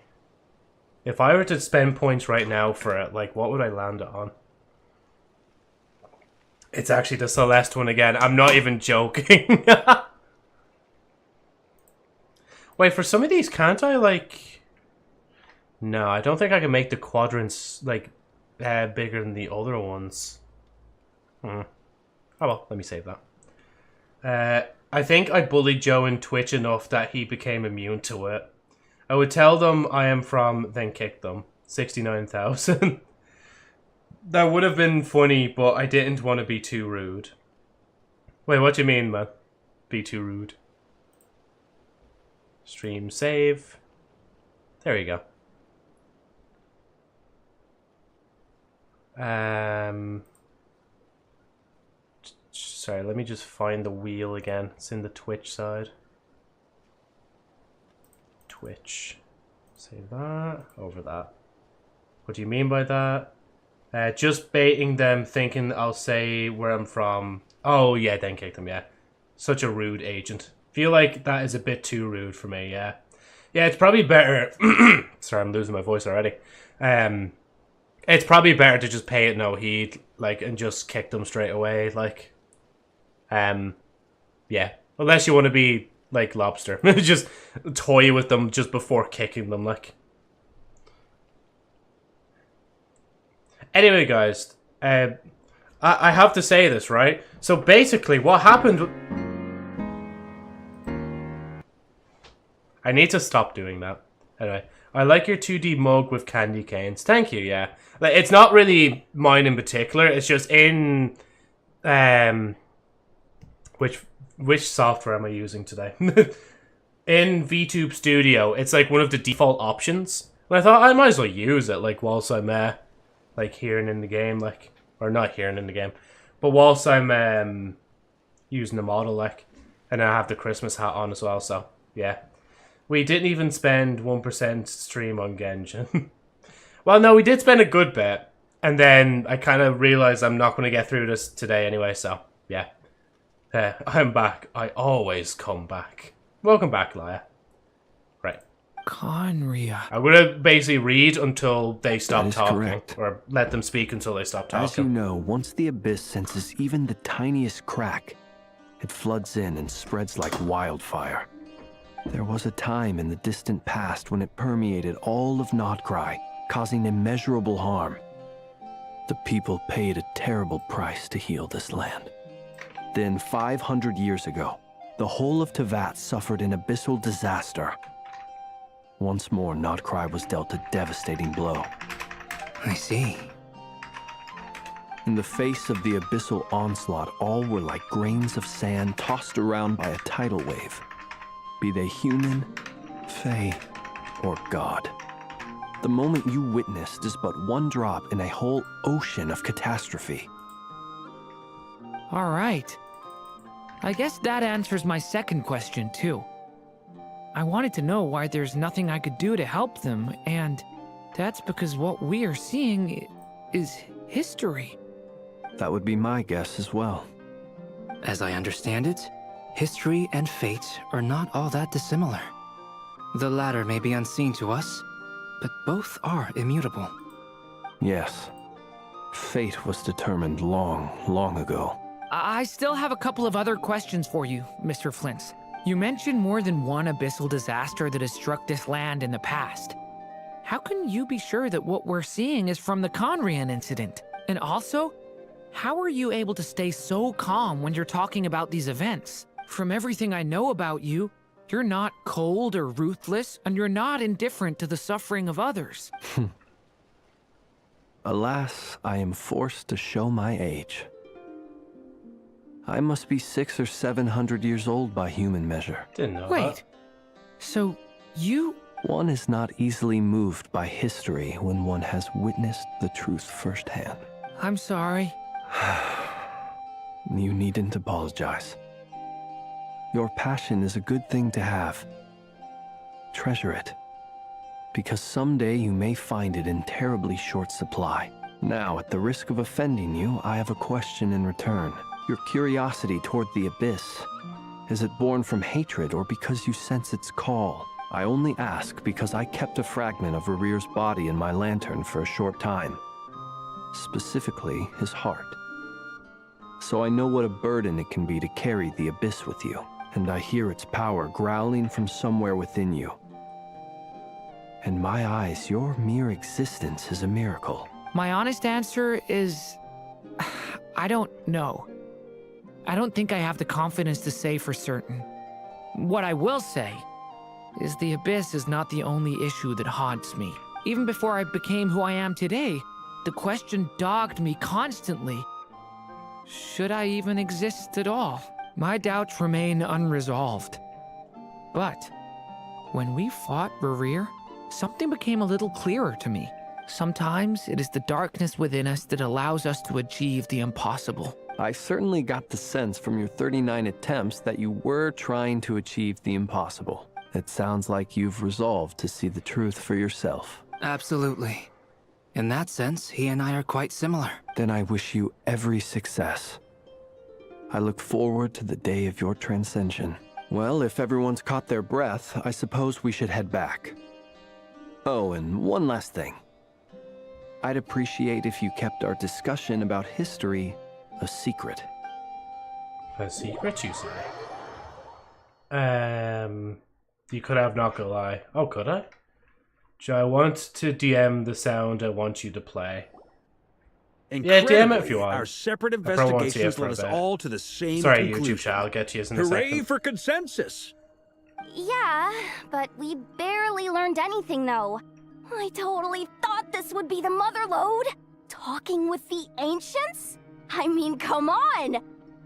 If I were to spend points right now for it, like, what would I land it on? It's actually the Celeste one again. I'm not even joking. Wait, for some of these, can't I, like... No, I don't think I can make the quadrants, like, bigger than the other ones. Oh well, let me save that. I think I bullied Joe in Twitch enough that he became immune to it. I would tell them I am from, then kick them. 69,000. That would have been funny, but I didn't want to be too rude. Wait, what do you mean, man? Be too rude. Stream save. There you go. Sorry, let me just find the wheel again. It's in the Twitch side. Twitch. Save that. Over that. What do you mean by that? Just baiting them, thinking I'll say where I'm from. Oh, yeah, then kick them, yeah. Such a rude agent. Feel like that is a bit too rude for me, yeah. Yeah, it's probably better... Sorry, I'm losing my voice already. It's probably better to just pay it no heed, like, and just kick them straight away, like... Yeah. Unless you want to be, like, Lobster. Just toy with them just before kicking them, like... Anyway, guys, I have to say this, right? So basically, what happened... I need to stop doing that. Anyway, I like your 2D mug with candy canes. Thank you, yeah. Like, it's not really mine in particular. It's just in... Which software am I using today? In VTube Studio, it's like one of the default options. And I thought I might as well use it, like, whilst I'm... like hearing in the game, like, or not hearing in the game, but whilst I'm using the model, like, and I have the Christmas hat on as well, so yeah. We didn't even spend 1% stream on Genshin. Well, no, we did spend a good bit, and then I kind of realized I'm not going to get through this today anyway, so yeah. I'm back. I always come back. Welcome back, Laya. Right. Conria. I'm gonna basically read until they stop That is talking, correct. or let them speak until they stop talking. As you know, once the abyss senses even the tiniest crack, it floods in and spreads like wildfire. There was a time in the distant past when it permeated all of Krai, causing immeasurable harm. The people paid a terrible price to heal this land. Then, 500 years ago, the whole of Tevat suffered an abyssal disaster. Once more, Krai was dealt a devastating blow. I see. In the face of the abyssal onslaught, all were like grains of sand tossed around by a tidal wave. Be they human, fae, or god. The moment you witnessed is but one drop in a whole ocean of catastrophe. All right. I guess that answers my second question, too. I wanted to know why there's nothing I could do to help them, and that's because what we are seeing is history. That would be my guess as well. As I understand it, history and fate are not all that dissimilar. The latter may be unseen to us, but both are immutable. Yes. Fate was determined long, long ago. I still have a couple of other questions for you, Mr. Flint. You mentioned more than one abyssal disaster that has struck this land in the past. How can you be sure that what we're seeing is from the Conrian incident? And also, how are you able to stay so calm when you're talking about these events? From everything I know about you, you're not cold or ruthless, and you're not indifferent to the suffering of others. Alas, I am forced to show my age. I must be 600 or 700 years old by human measure. Didn't know Wait, so you... One is not easily moved by history when one has witnessed the truth firsthand. I'm sorry. You needn't apologize. Your passion is a good thing to have. Treasure it, because someday you may find it in terribly short supply. Now, at the risk of offending you, I have a question in return. Your curiosity toward the abyss, is it born from hatred or because you sense its call? I only ask because I kept a fragment of Rerear's body in my lantern for a short time. Specifically, his heart. So I know what a burden it can be to carry the abyss with you, and I hear its power growling from somewhere within you. In my eyes, your mere existence is a miracle. My honest answer is... I don't know. I don't think I have the confidence to say for certain. What I will say is the abyss is not the only issue that haunts me. Even before I became who I am today, the question dogged me constantly. Should I even exist at all? My doubts remain unresolved. But when we fought Rerear, something became a little clearer to me. Sometimes it is the darkness within us that allows us to achieve the impossible. I certainly got the sense from your 39 attempts that you were trying to achieve the impossible. It sounds like you've resolved to see the truth for yourself. Absolutely. In that sense, he and I are quite similar. Then I wish you every success. I look forward to the day of your transcension. Well, if everyone's caught their breath, I suppose we should head back. Oh, and one last thing. I'd appreciate if you kept our discussion about history a secret. A secret, you say? You could have not gonna lie. Oh, could I? I want to DM the sound I want you to play. Yeah, DM it if you want. Our separate I probably won't see it investigations for led a us bit. all to the same Sorry, conclusion. YouTube chat, I'll get to you in a Hooray second. for consensus! Yeah, but we barely learned anything, though. I totally thought this would be the mother lode. Talking with the ancients? I mean, come on!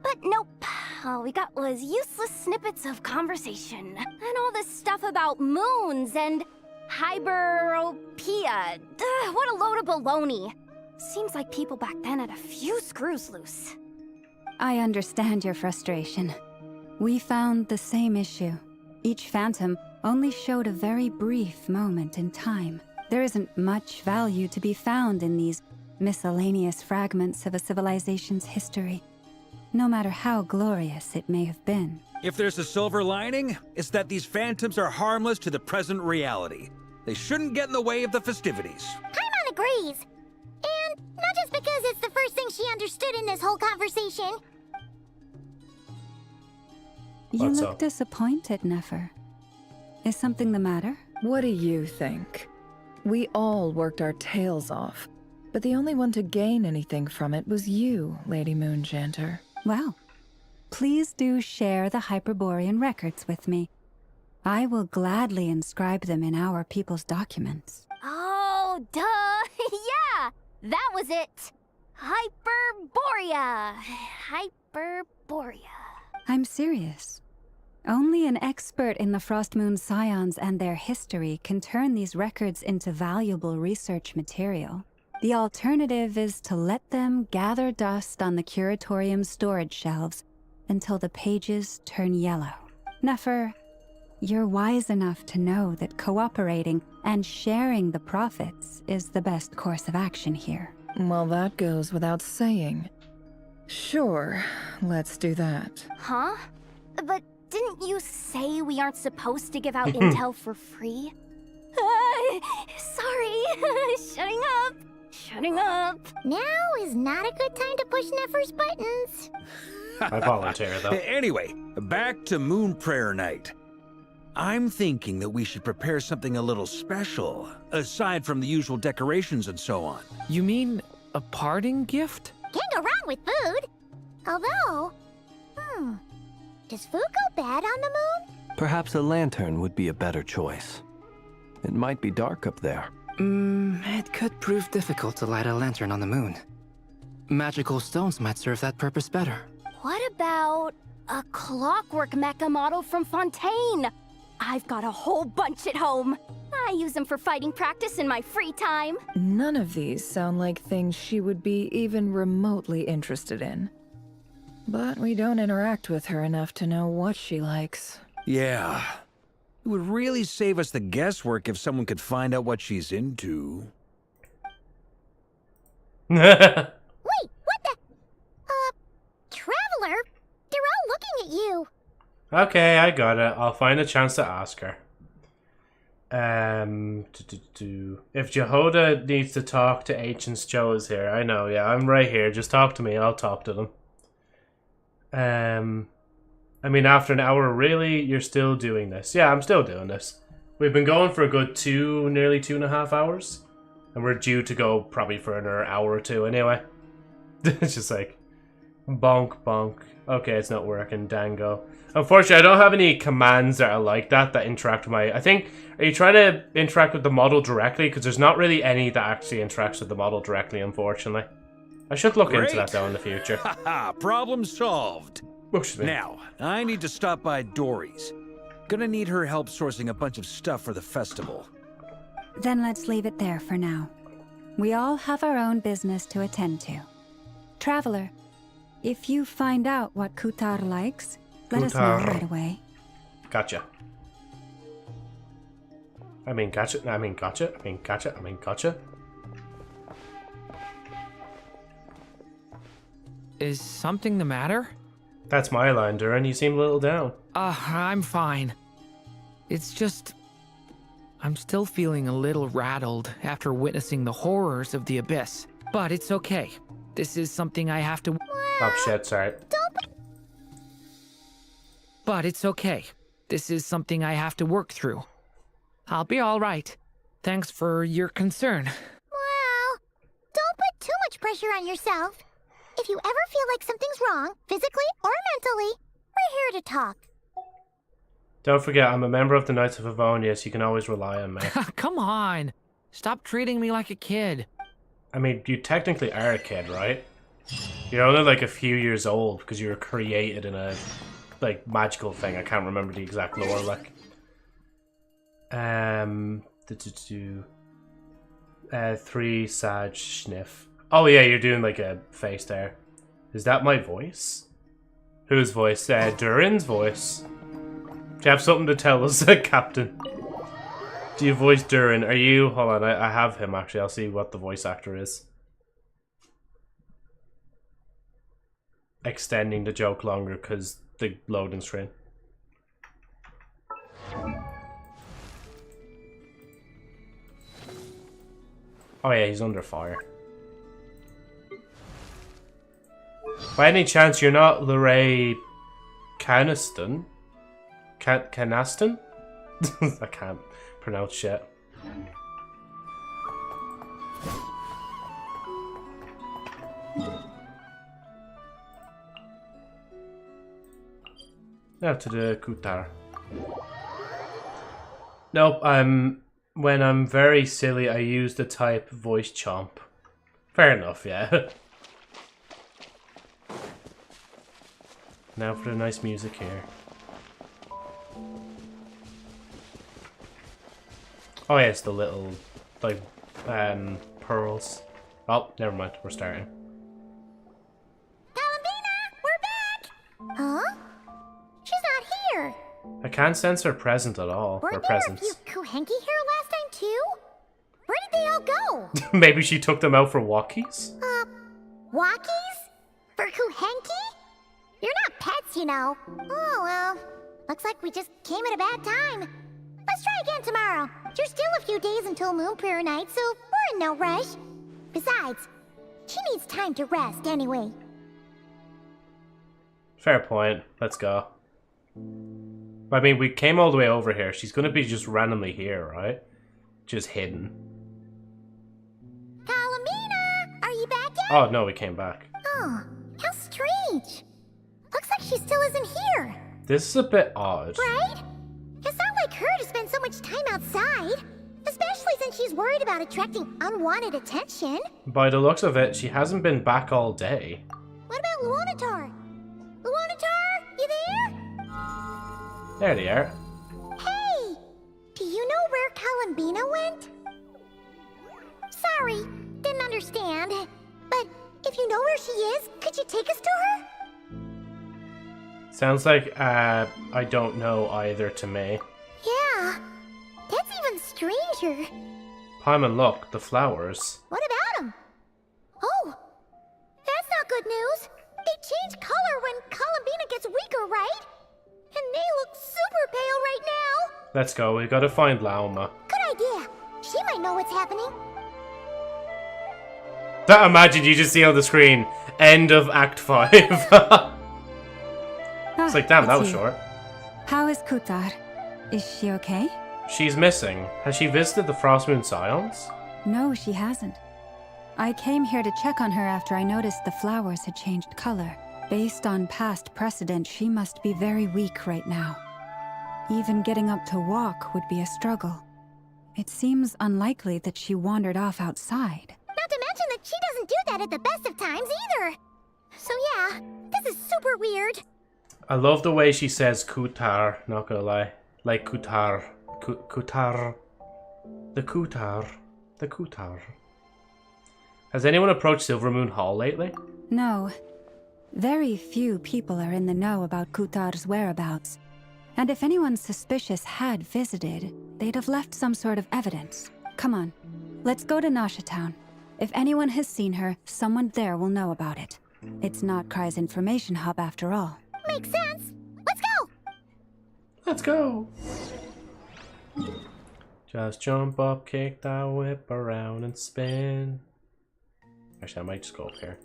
But nope. All we got was useless snippets of conversation. And all this stuff about moons and hyperopia. What a load of baloney. Seems like people back then had a few screws loose. I understand your frustration. We found the same issue. Each phantom only showed a very brief moment in time. There isn't much value to be found in these miscellaneous fragments of a civilization's history. no matter how glorious it may have been. If there's a silver lining, it's that these phantoms are harmless to the present reality. They shouldn't get in the way of the festivities. Paimon agrees. And not just because it's the first thing she understood in this whole conversation. You look disappointed, Nefer. Is something the matter? What do you think? We all worked our tails off, but the only one to gain anything from it was you, Lady Moonjanter. Well, please do share the Hyperborean records with me. I will gladly inscribe them in our people's documents. Oh, duh! Yeah! That was it! Hyperborea! Hyperborea. I'm serious. Only an expert in the Frostmoon Scions and their history can turn these records into valuable research material. The alternative is to let them gather dust on the Curatorium's storage shelves until the pages turn yellow. Nefer, you're wise enough to know that cooperating and sharing the profits is the best course of action here. Well, that goes without saying. Sure, let's do that. Huh? But didn't you say we aren't supposed to give out intel for free? Sorry. Shutting up. Now is not a good time to push Nefer's buttons. I volunteer, though. Anyway, back to Moon Prayer Night. I'm thinking that we should prepare something a little special, aside from the usual decorations and so on. You mean a parting gift? Can't go wrong with food. Although, does food go bad on the moon? Perhaps a lantern would be a better choice. It might be dark up there. It could prove difficult to light a lantern on the moon. Magical stones might serve that purpose better. What about a clockwork mecha model from Fontaine? I've got a whole bunch at home. I use them for fighting practice in my free time. None of these sound like things she would be even remotely interested in. But we don't interact with her enough to know what she likes. Yeah. It would really save us the guesswork if someone could find out what she's into. Wait, what the? Traveler? They're all looking at you. Okay, I got it. I'll find a chance to ask her. If Jehoda needs to talk to Ancients, Joe is here. I know, yeah, I'm right here. Just talk to me, I'll talk to them. I mean, after an hour, really? You're still doing this? Yeah, I'm still doing this. We've been going for a good nearly 2.5 hours. And we're due to go probably for another hour or two anyway. It's just like, bonk, bonk. Okay, it's not working, dango. Unfortunately, I don't have any commands that are like that interact with my... I think, are you trying to interact with the model directly? Because there's not really any that actually interacts with the model directly, unfortunately. I should look into that, though, in the future. Haha, problem solved. Now, I need to stop by Dory's. Gonna need her help sourcing a bunch of stuff for the festival. Then let's leave it there for now. We all have our own business to attend to. Traveler, if you find out what Kutar likes, let us know right away. Gotcha. I mean, gotcha. I mean, gotcha. I mean, gotcha. I mean, gotcha. Is something the matter? That's my line, Duran. You seem a little down. I'm fine. It's just... I'm still feeling a little rattled after witnessing the horrors of the Abyss. But it's okay. This is something I have to... Oh shit, sorry. But it's okay. This is something I have to work through. I'll be alright. Thanks for your concern. Well, don't put too much pressure on yourself. If you ever feel like something's wrong, physically or mentally, we're here to talk. Don't forget, I'm a member of the Knights of Avonia, so you can always rely on me. Come on. Stop treating me like a kid. I mean, you technically are a kid, right? You're only like a few years old because you were created in a like magical thing. I can't remember the exact lore. Like, 3 Sag Sniff. Oh yeah, you're doing like a face there. Is that my voice? Whose voice? Durin's voice. Do you have something to tell us, Captain? Do you voice Durin? Are you? Hold on, I have him actually. I'll see what the voice actor is. extending the joke longer because the loading screen. Oh yeah, he's under fire. By any chance, you're not Lorraine Caniston? Canaston? I can't pronounce shit. Now to the Kutar. Nope, when I'm very silly, I use the type voice chomp. Fair enough, yeah. Now for the nice music here. Oh yeah, it's the little, like, pearls. Oh, never mind, we're starting. Huh? She's not here. I can't sense her present at all. Weren't Her there a presence. few Kuhenki here last time too? Where did they all go? Maybe she took them out for walkies? Walkies? For Kuhenki? You're not pets, you know. Oh well. Looks like we just came at a bad time. Let's try again tomorrow. There's still a few days until Moon Prayer Night, so we're in no rush. Besides, she needs time to rest anyway. Fair point. Let's go. I mean, we came all the way over here. She's gonna be just randomly here, right? Just hidden. Kalamina! Are you back yet? Oh, no, we came back. Oh, how strange. Looks like she still isn't here. This is a bit odd. Right? It's not like her to spend so much time outside. Especially since she's worried about attracting unwanted attention. By the looks of it, she hasn't been back all day. What about Luonatar? Luonatar, you there? There they are. Hey! Do you know where Kalambina went? Sorry, didn't understand. But if you know where she is, could you take us to her? Sounds like, I don't know either to me. Yeah, that's even stranger. Paimon, look, the flowers. What about them? Oh, that's not good news. They change color when Kalambina gets weaker, right? And they look super pale right now. Let's go, we gotta find Lauma. Good idea. She might know what's happening. That imagine you just see on the screen, end of Act 5. It's like, damn, that was short. How is Kutar? Is she okay? She's missing. Has she visited the Frostmoon Scions? No, she hasn't. I came here to check on her after I noticed the flowers had changed color. Based on past precedent, she must be very weak right now. Even getting up to walk would be a struggle. It seems unlikely that she wandered off outside. Not to mention that she doesn't do that at the best of times either. So yeah, this is super weird. I love the way she says Kutar, not gonna lie. Like Kutar. Kutar. The Kutar. The Kutar. Has anyone approached Silvermoon Hall lately? No. Very few people are in the know about Kutar's whereabouts. And if anyone suspicious had visited, they'd have left some sort of evidence. Come on, let's go to Nasha Town. If anyone has seen her, someone there will know about it. It's not Krai's information hub after all. Makes sense. Let's go! Let's go! Just jump up, kick that whip around and spin. Actually, I might just go up here.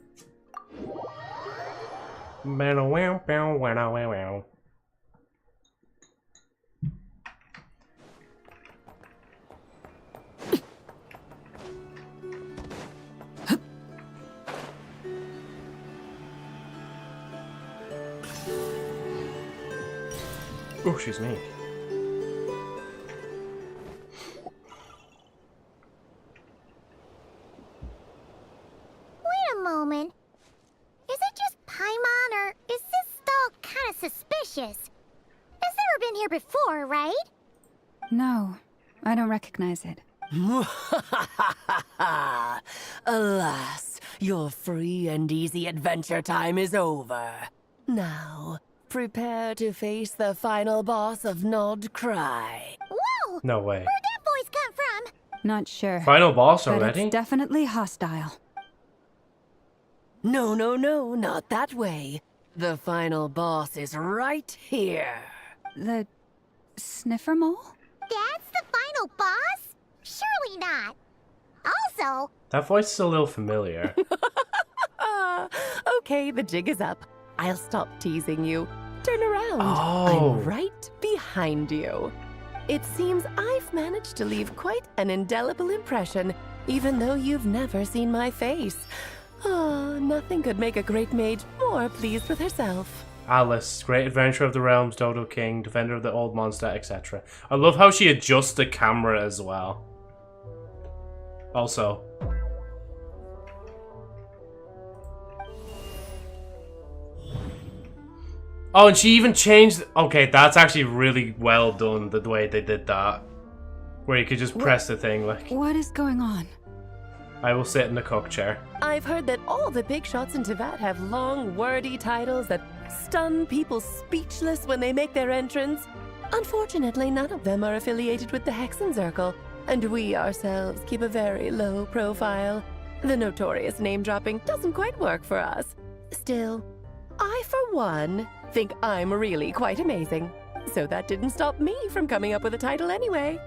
Oh, excuse me. Wait a moment. Is it just Paimon, or is this stall kind of suspicious? It's never been here before, right? No, I don't recognize it. Alas, your free and easy adventure time is over. Now, prepare to face the final boss of Nod Krai. Whoa! No way. Where'd that voice come from? Not sure. Final boss but already? it's definitely hostile. No, no, no, not that way. The final boss is right here. The sniffer mole? That's the final boss? Surely not. Also, That voice is a little familiar. Okay, the jig is up. I'll stop teasing you. Turn around. Oh. I'm right behind you. It seems I've managed to leave quite an indelible impression, even though you've never seen my face. Ah, nothing could make a great mage more pleased with herself. Alice, Great Adventure of the Realms, Dodo King, Defender of the Old Monster, etc. I love how she adjusts the camera as well. Also. Oh, and she even changed... Okay, that's actually really well done, the way they did that. Where you could just press the thing, like... What is going on? I will sit in the cook chair. I've heard that all the big shots in Teyvat have long, wordy titles that stun people speechless when they make their entrance. Unfortunately, none of them are affiliated with the Hexenzirkel, and we ourselves keep a very low profile. The notorious name-dropping doesn't quite work for us. Still, I, for one, think I'm really quite amazing. So that didn't stop me from coming up with a title anyway.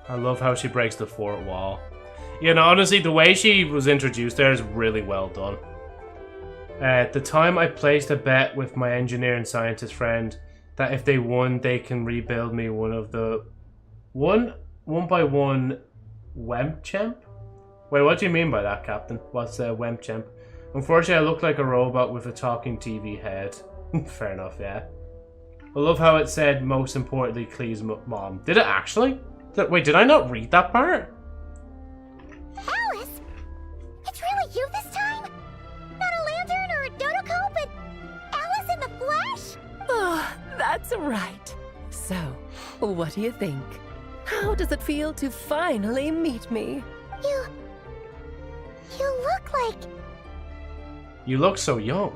I love how she breaks the fourth wall. You know, honestly, the way she was introduced there is really well done. At the time, I placed a bet with my engineer and scientist friend that if they won, they can rebuild me one of the... one by one Wemp-Chemp? Wait, what do you mean by that, Captain? What's a Wemp-Chemp? Unfortunately, I look like a robot with a talking TV head. Fair enough, yeah. I love how it said, most importantly, Klee's mom. Did it actually? Wait, did I not read that part? Alice! It's really you this time? Not a lantern or a dodo but Alice in the flesh? Oh, that's right. So, what do you think? How does it feel to finally meet me? You look like... You look so young.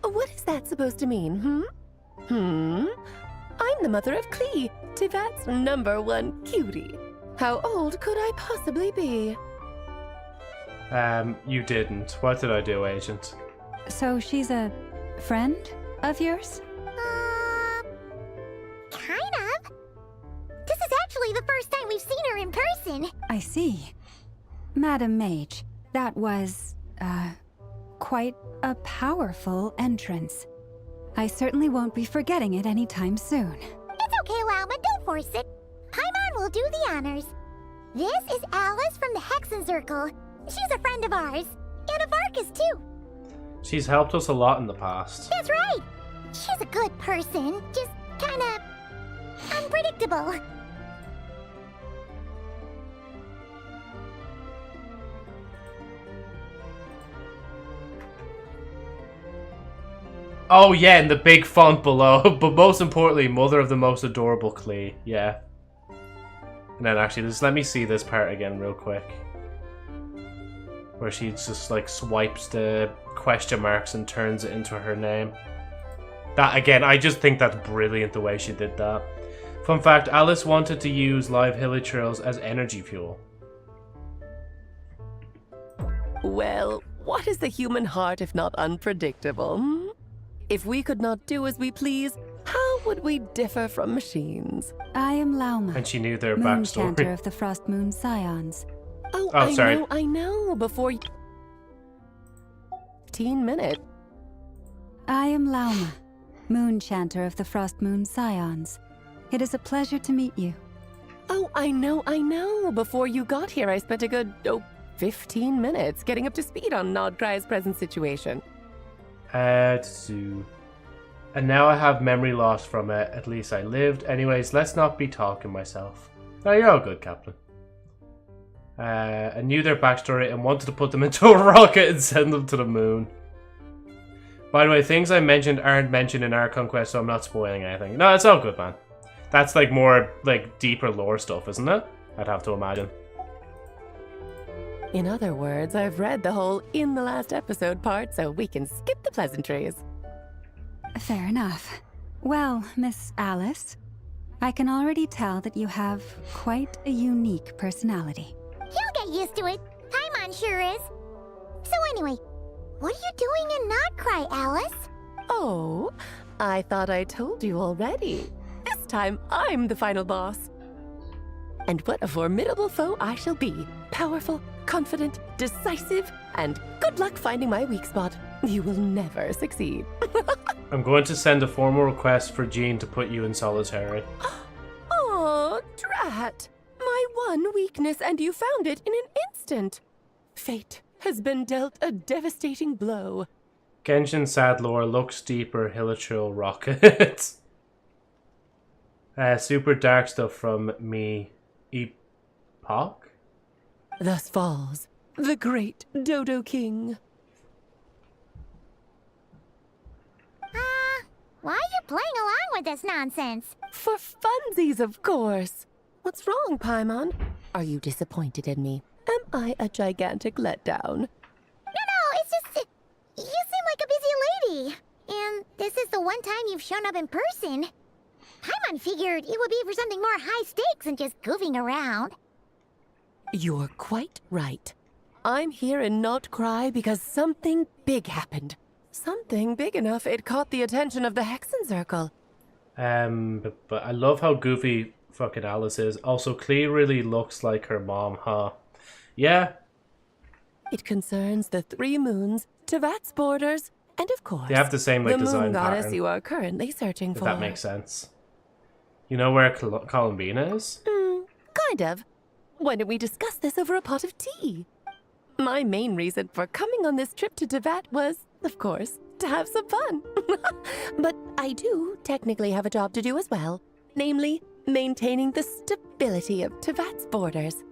What is that supposed to mean, I'm the mother of Klee, Teyvat's #1 cutie. How old could I possibly be? You didn't. What did I do, Agent? So she's a friend of yours? Kind of. This is actually the first time we've seen her in person. I see. Madam Mage, that was, quite a powerful entrance. I certainly won't be forgetting it anytime soon. It's okay, Lauma, don't force it. Paimon will do the honors. This is Alice from the Hexenzirkel. She's a friend of ours. And of Arcus, too. She's helped us a lot in the past. That's right. She's a good person, just kinda... unpredictable. Oh yeah, in the big font below. But most importantly, mother of the most adorable Klee. Yeah. And then actually, just let me see this part again real quick. Where she just like swipes the question marks and turns it into her name. That again, I just think that's brilliant the way she did that. Fun fact, Alice wanted to use live hilichurls as energy fuel. Well, what is the human heart if not unpredictable? If we could not do as we please, how would we differ from machines? I am Lauma. And she knew their Moon backstory. Chanter of the Frost Moon Scions. Oh, sorry. I know, before 15 minutes. I am Lauma, Moon Chanter of the Frost Moon Scions. It is a pleasure to meet you. Oh, I know. Before you got here, I spent a good, 15 minutes getting up to speed on Nodkrai's present situation. And now I have memory loss from it. At least I lived. Anyways, let's not be talking myself. Oh, you're all good, Captain. I knew their backstory and wanted to put them into a rocket and send them to the moon. By the way, things I mentioned aren't mentioned in our conquest, so I'm not spoiling anything. No, it's all good, man. That's like more like deeper lore stuff, isn't it? I'd have to imagine. In other words, I've read the whole in the last episode part, so we can skip the pleasantries. Fair enough. Well, Miss Alice, I can already tell that you have quite a unique personality. He'll get used to it. Paimon one sure is. So anyway, what are you doing in Not Cry, Alice? Oh, I thought I told you already. This time, I'm the final boss. And what a formidable foe I shall be. Powerful, confident, decisive, and good luck finding my weak spot. You will never succeed. I'm going to send a formal request for Jean to put you in solitary. Oh, drat. My one weakness, and you found it in an instant. Fate has been dealt a devastating blow. Genshin sad lore looks deeper, Hilichurl rocket. Super dark stuff from me. Epoch? Thus falls the great Dodo King. Why are you playing along with this nonsense? For funsies, of course. What's wrong, Paimon? Are you disappointed in me? Am I a gigantic letdown? No, it's just... you seem like a busy lady. And this is the one time you've shown up in person. Paimon figured it would be for something more high stakes than just goofing around. You're quite right. I'm here in Not Cry because something big happened. Something big enough it caught the attention of the Hexen Circle. But I love how goofy fucking Alice is. Also, Klee really looks like her mom, huh? Yeah. It concerns the 3 moons, Tevat's borders, and of course, They have the same like the design moon goddess pattern. you are currently searching If for. that makes sense. You know where Columbina is? Kind of. Why don't we discuss this over a pot of tea? My main reason for coming on this trip to Tevat was, of course, to have some fun. But I do technically have a job to do as well. Namely, maintaining the stability of Tevat's borders.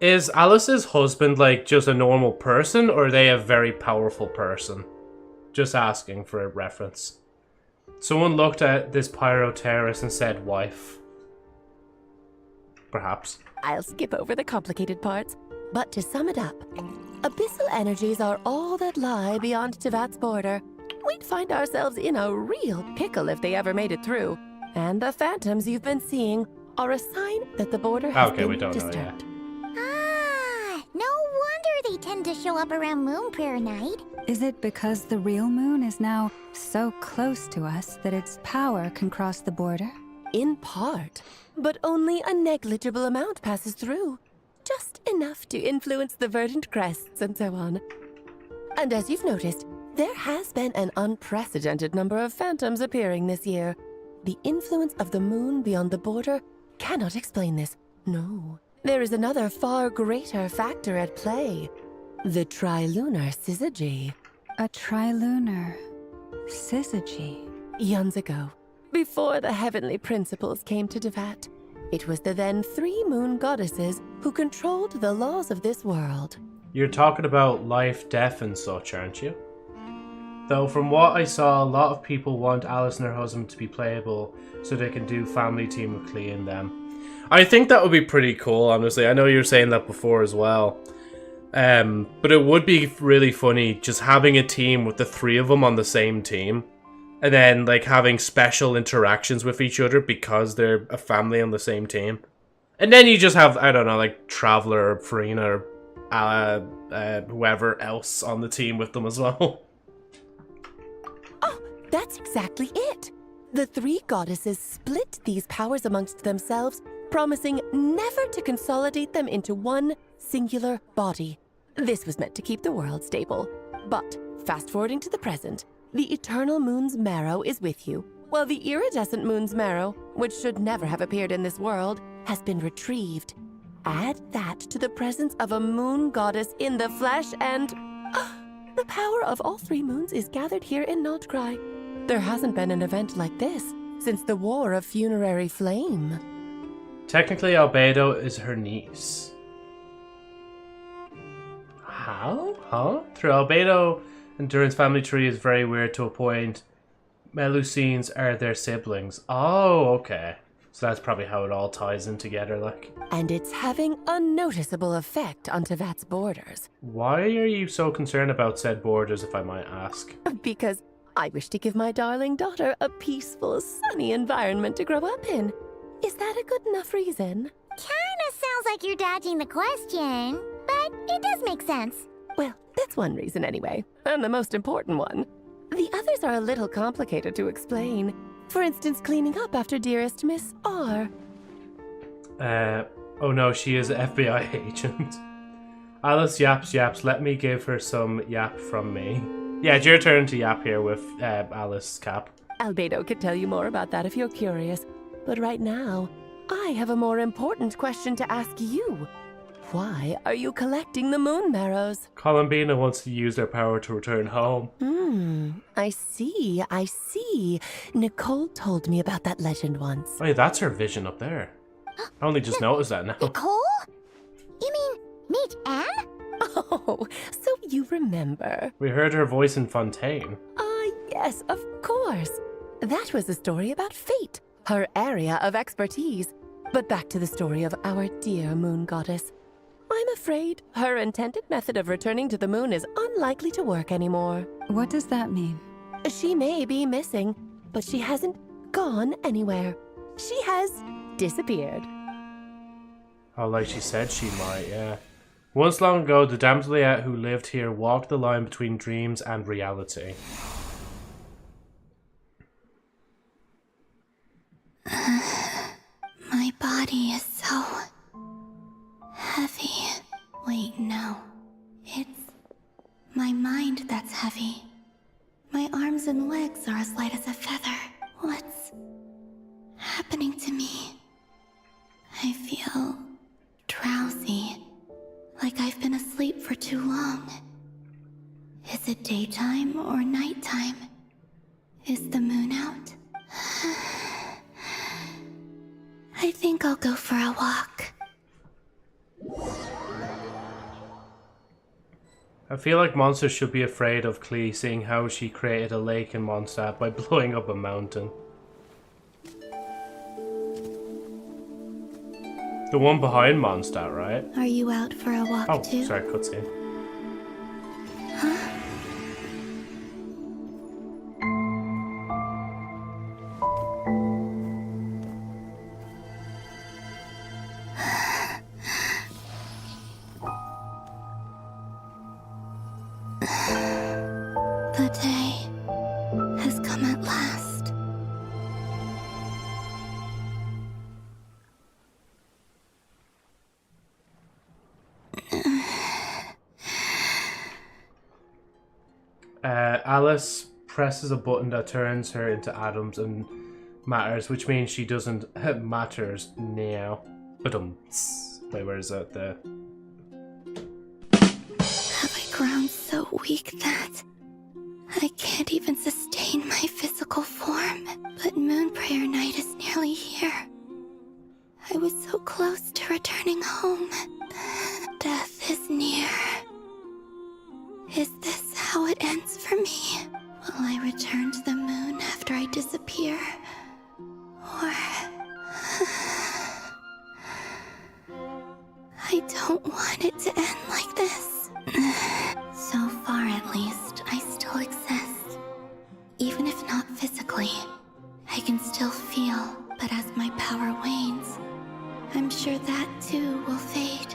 Is Alice's husband like just a normal person, or are they a very powerful person? Just asking for a reference. Someone looked at this pyro terrace and said wife. Perhaps. I'll skip over the complicated parts, but to sum it up, abyssal energies are all that lie beyond Tevat's border. We'd find ourselves in a real pickle if they ever made it through. And the phantoms you've been seeing are a sign that the border has Okay, been we don't disturbed. know yet. No wonder they tend to show up around Moon Prayer Night. Is it because the real moon is now so close to us that its power can cross the border? In part, but only a negligible amount passes through. Just enough to influence the verdant crests and so on. And as you've noticed, there has been an unprecedented number of phantoms appearing this year. The influence of the moon beyond the border cannot explain this. No, there is another far greater factor at play. The trilunar syzygy. A trilunar syzygy. Eons ago, before the heavenly principles came to Tevat, it was the then 3 moon goddesses who controlled the laws of this world. You're talking about life, death, and such, aren't you? Though from what I saw, a lot of people want Alice and her husband to be playable so they can do family team with Klee and them. I think that would be pretty cool, honestly. I know you were saying that before as well. But it would be really funny just having a team with the 3 of them on the same team. And then like having special interactions with each other because they're a family on the same team. And then you just have, I don't know, like Traveler or Farina or whoever else on the team with them as well. Oh, that's exactly it. The 3 goddesses split these powers amongst themselves, promising never to consolidate them into one singular body. This was meant to keep the world stable. But, fast forwarding to the present, the eternal moon's marrow is with you, while the iridescent moon's marrow, which should never have appeared in this world, has been retrieved. Add that to the presence of a moon goddess in the flesh and... the power of all 3 moons is gathered here in Not Cry. There hasn't been an event like this since the War of Funerary Flame. Technically, Albedo is her niece. How? Huh? Through Albedo and Durin's family tree is very weird to a point. Melusines are their siblings. Oh, okay. So that's probably how it all ties in together, like. And it's having a noticeable effect on Tevat's borders. Why are you so concerned about said borders, if I might ask? Because I wish to give my darling daughter a peaceful, sunny environment to grow up in. Is that a good enough reason? Kinda sounds like you're dodging the question, but but it does make sense. Well, that's one reason anyway, and the most important one. The others are a little complicated to explain. For instance, cleaning up after dearest Miss R. Oh no, she is an FBI agent. Alice yaps. Let me give her some yap from me. Yeah, it's your turn to yap here with Alice Cap. Albedo could tell you more about that if you're curious. But right now, I have a more important question to ask you. Why are you collecting the moon marrows? Columbina wants to use their power to return home. I see. Nicole told me about that legend once. Oh yeah, that's her vision up there. I only just noticed that now. Nicole? You mean meet Anne? Oh, so you remember. We heard her voice in Fontaine. Yes, of course. That was a story about fate, her area of expertise. But back to the story of our dear moon goddess. I'm afraid her intended method of returning to the moon is unlikely to work anymore. What does that mean? She may be missing, but she hasn't gone anywhere. She has disappeared. Oh, like she said she might, yeah. Once long ago, the damsel who lived here walked the line between dreams and reality. My body is so heavy. Wait, no. It's my mind that's heavy. My arms and legs are as light as a feather. What's happening to me? I feel drowsy, like I've been asleep for too long. Is it daytime or nighttime? Is the moon out? I think I'll go for a walk. I feel like monsters should be afraid of Klee, seeing how she created a lake in Mondstadt by blowing up a mountain. The one behind Mondstadt, right? Are you out for a walk too? Oh, sorry, cutscene. Huh? The day has come at last. Alice presses a button that turns her into atoms and matters, which means she doesn't matters now. Wait, where is that there? Have I grown so weak that I can't even sustain my physical form? But Moon Prayer Night is nearly here. I was so close to returning home. Death is near. Is this how it ends for me? Will I return to the moon after I disappear? Or... I don't want it to end like this. So far, at least, I still exist. Even if not physically, I can still feel, but as my power wanes, I'm sure that too will fade.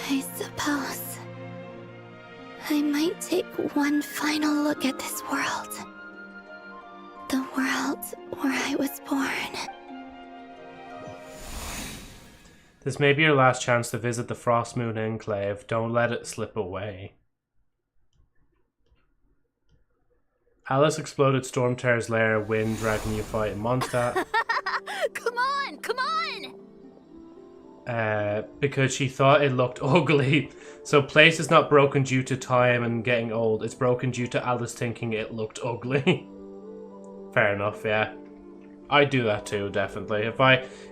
I suppose I might take one final look at this world. The world where I was born. This may be your last chance to visit the Frost Moon Enclave. Don't let it slip away. Alice exploded Stormtear's lair, wind dragging you fight in Mondstadt. Come on! Because she thought it looked ugly. So place is not broken due to time and getting old. It's broken due to Alice thinking it looked ugly. Fair enough, yeah. I'd do that too, definitely.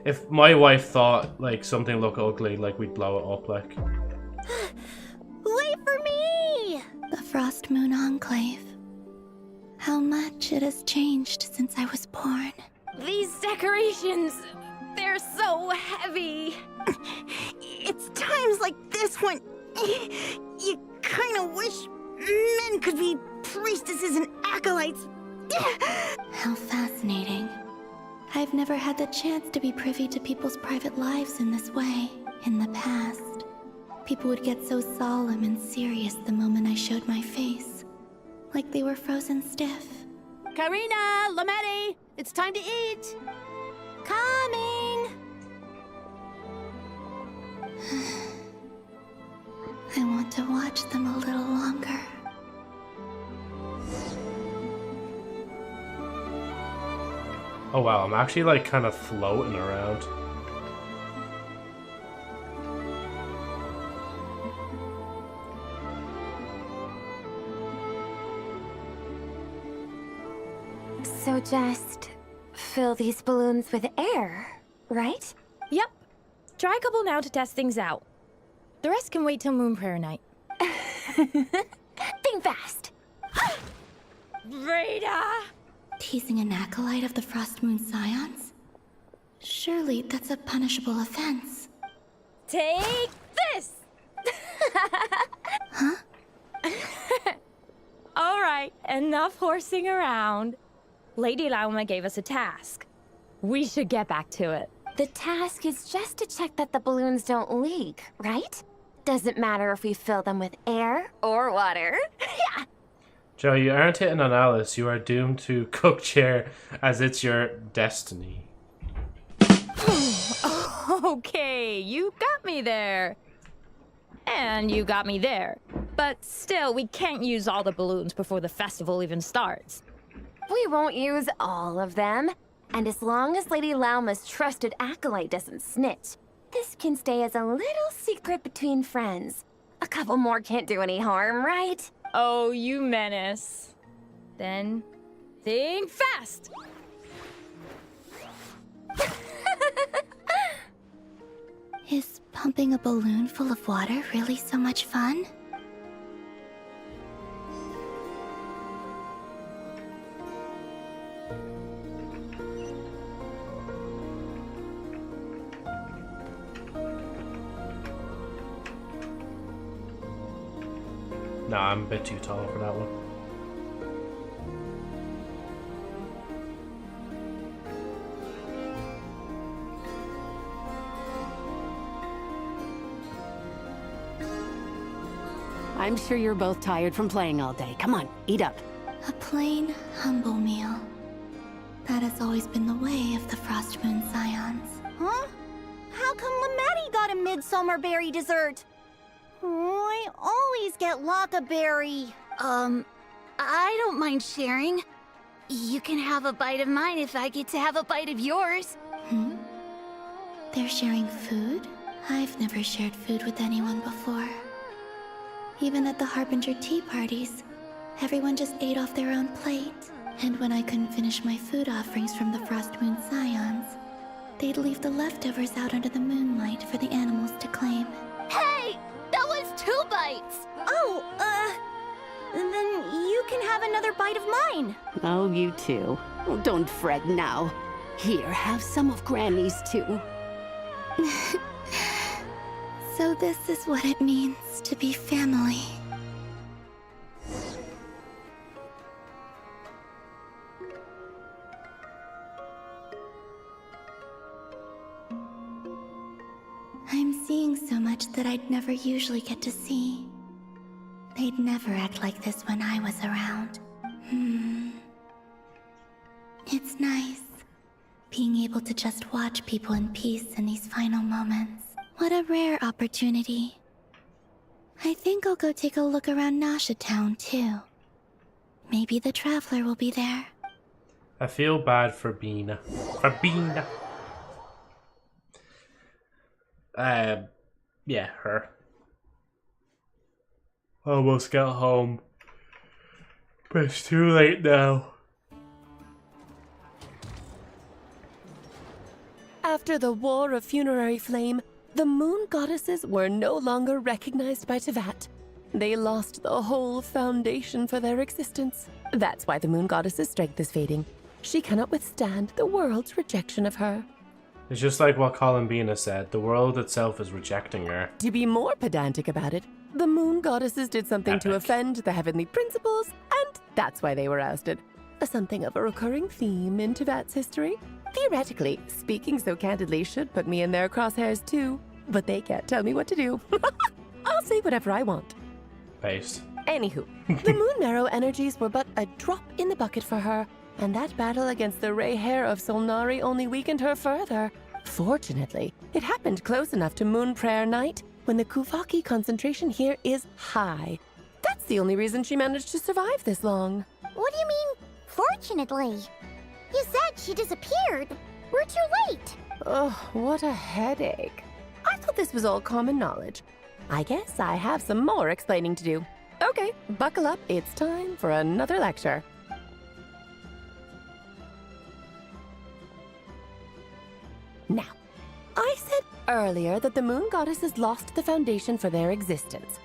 If my wife thought like something looked ugly, like we'd blow it up, like. Wait for me! The Frost Moon Enclave. How much it has changed since I was born. These decorations, they're so heavy. It's times like this when you kind of wish men could be priestesses and acolytes. How fascinating. I've never had the chance to be privy to people's private lives in this way in the past. People would get so solemn and serious the moment I showed my face. Like they were frozen stiff. Karina, Lametti, it's time to eat. Coming. I want to watch them a little longer. Oh wow, I'm actually like kind of floating around. So just fill these balloons with air, right? Yep. Try a couple now to test things out. The rest can wait till Moon Prayer night. Think fast. Rita! Teasing an acolyte of the Frost Moon Scions? Surely that's a punishable offense. Take this! Huh? All right, enough horsing around. Lady Lauma gave us a task. We should get back to it. The task is just to check that the balloons don't leak, right? Doesn't matter if we fill them with air or water. Yeah. Joe, you aren't hitting on Alice. You are doomed to cook chair as it's your destiny. Okay, you got me there. And you got me there. But still, we can't use all the balloons before the festival even starts. We won't use all of them. And as long as Lady Lauma's trusted acolyte doesn't snitch, this can stay as a little secret between friends. A couple more can't do any harm, right? Oh, you menace. Then, think fast! Is pumping a balloon full of water really so much fun? Nah, I'm a bit too tall for that one. I'm sure you're both tired from playing all day. Come on, eat up. A plain, humble meal. That has always been the way of the Frost Moon Scions. Huh? How come Lametti got a midsummer berry dessert? Oh, I always get Lockaberry. I don't mind sharing. You can have a bite of mine if I get to have a bite of yours. Hmm? They're sharing food? I've never shared food with anyone before. Even at the Harbinger tea parties, everyone just ate off their own plate. And when I couldn't finish my food offerings from the Frost Moon Scions, they'd leave the leftovers out under the moonlight for the animals to claim. Hey! That was 2 bites! Oh, then you can have another bite of mine. Oh, you too. Oh, don't fret now. Here, have some of Granny's too. So this is what it means to be family. I'm seeing so much that I'd never usually get to see. They'd never act like this when I was around. It's nice, being able to just watch people in peace in these final moments. What a rare opportunity. I think I'll go take a look around Nasha Town, too. Maybe the Traveler will be there. I feel bad for Bina. For Bina. Yeah, her. Almost got home. But it's too late now. After the War of Funerary Flame, the moon goddesses were no longer recognized by Teyvat. They lost the whole foundation for their existence. That's why the moon goddess's strength is fading. She cannot withstand the world's rejection of her. It's just like what Colin Bina said. The world itself is rejecting her. To be more pedantic about it, the moon goddesses did something to offend the heavenly principles, and that's why they were ousted. Something of a recurring theme in Teyvat's history. Theoretically, speaking so candidly should put me in their crosshairs too, but they can't tell me what to do. I'll say whatever I want. Based. Anywho, the Moon Marrow energies were but a drop in the bucket for her, and that battle against the Ray Hair of Solnari only weakened her further. Fortunately, it happened close enough to Moon Prayer Night when the Kuvaki concentration here is high. That's the only reason she managed to survive this long. What do you mean, fortunately? You said she disappeared. We're too late. Oh, what a headache. I thought this was all common knowledge. I guess I have some more explaining to do. Okay, buckle up. It's time for another lecture. Now, I said earlier that the Moon Goddesses lost the foundation for their existence.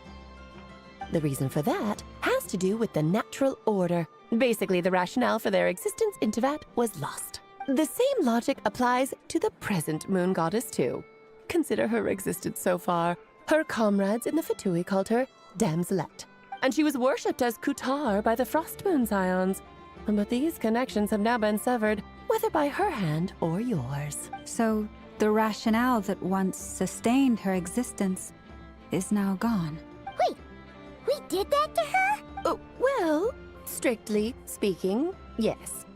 The reason for that has to do with the natural order. Basically, the rationale for their existence in Tevat was lost. The same logic applies to the present Moon Goddess, too. Consider her existence so far. Her comrades in the Fatui called her Damselette, and she was worshipped as Kutar by the Frost Moon Scions. But these connections have now been severed, whether by her hand or yours. So, the rationale that once sustained her existence is now gone. Wait, we did that to her? Oh, well, strictly speaking, yes.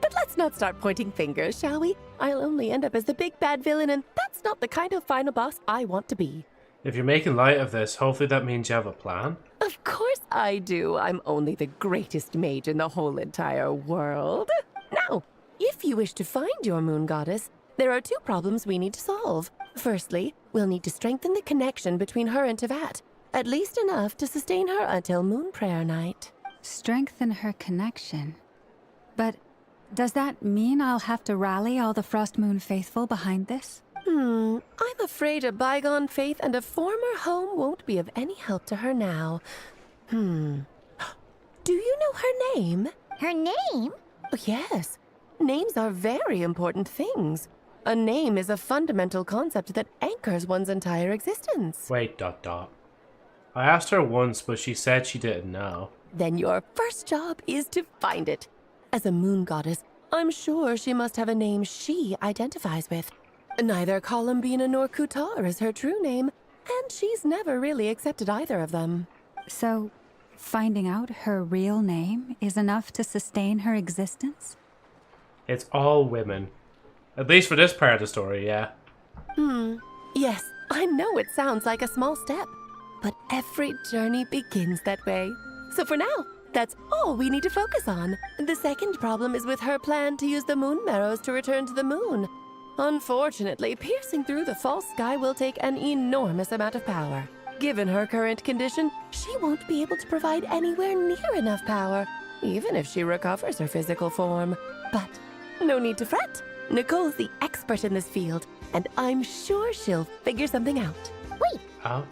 But let's not start pointing fingers, shall we? I'll only end up as the big bad villain, and that's not the kind of final boss I want to be. If you're making light of this, hopefully that means you have a plan. Of course I do. I'm only the greatest mage in the whole entire world. Now, if you wish to find your Moon Goddess, there are two problems we need to solve. Firstly, we'll need to strengthen the connection between her and Tevat, at least enough to sustain her until Moon Prayer Night. Strengthen her connection? But does that mean I'll have to rally all the Frost Moon faithful behind this? I'm afraid a bygone faith and a former home won't be of any help to her now. Do you know her name? Her name? Oh, yes. Names are very important things. A name is a fundamental concept that anchors one's entire existence. Wait, ... I asked her once, but she said she didn't know. Then your first job is to find it. As a Moon Goddess, I'm sure she must have a name she identifies with. Neither Columbina nor Kutar is her true name, and she's never really accepted either of them. So, finding out her real name is enough to sustain her existence? It's all women. At least for this part of the story, yeah. Yes, I know it sounds like a small step, but every journey begins that way. So for now, that's all we need to focus on. The second problem is with her plan to use the Moon Marrows to return to the moon. Unfortunately, piercing through the false sky will take an enormous amount of power. Given her current condition, she won't be able to provide anywhere near enough power, even if she recovers her physical form. But no need to fret. Nicole's the expert in this field, and I'm sure she'll figure something out. Wait,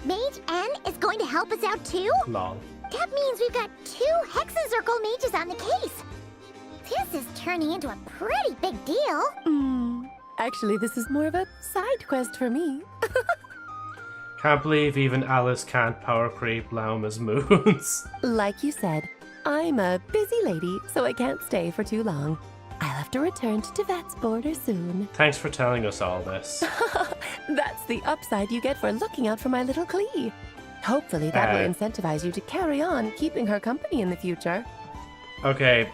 Mage N is going to help us out too? Lol. That means we've got 2 Hexacircle mages on the case. This is turning into a pretty big deal. Actually, this is more of a side quest for me. Can't believe even Alice can't power creep Lauma's moons. Like you said, I'm a busy lady, so I can't stay for too long. I'll have to return to Tevat's border soon. Thanks for telling us all this. That's the upside you get for looking out for my little Klee. Hopefully that will incentivize you to carry on keeping her company in the future. Okay,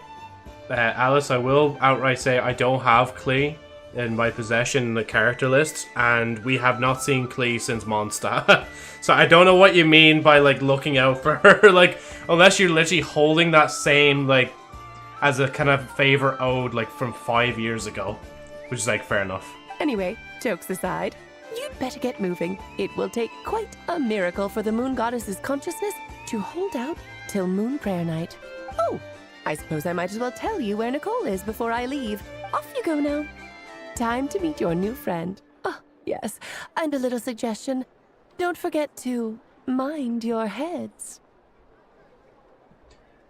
Alice, I will outright say I don't have Klee in my possession in the character list, and we have not seen Klee since Mondstadt. So I don't know what you mean by, like, looking out for her, like, unless you're literally holding that same, like, as a kind of favor owed, like, from 5 years ago, which is, like, fair enough. Anyway, jokes aside, you'd better get moving. It will take quite a miracle for the Moon Goddess's consciousness to hold out till Moon Prayer Night. Oh, I suppose I might as well tell you where Nicole is before I leave. Off you go now. Time to meet your new friend. Oh, yes, and a little suggestion. Don't forget to mind your heads.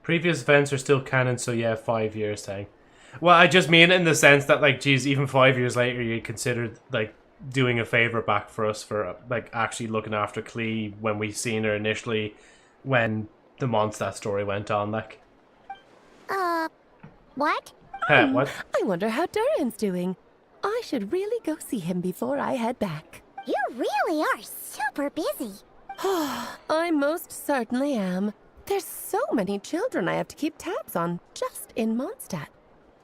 Previous events are still canon, so yeah, 5 years thing. Well, I just mean in the sense that, like, geez, even 5 years later, you considered, like, doing a favor back for us for, like, actually looking after Klee when we seen her initially when the Mondstadt story went on, like. What? What? I wonder how Duran's doing. I should really go see him before I head back. You really are super busy. I most certainly am. There's so many children I have to keep tabs on just in Mondstadt.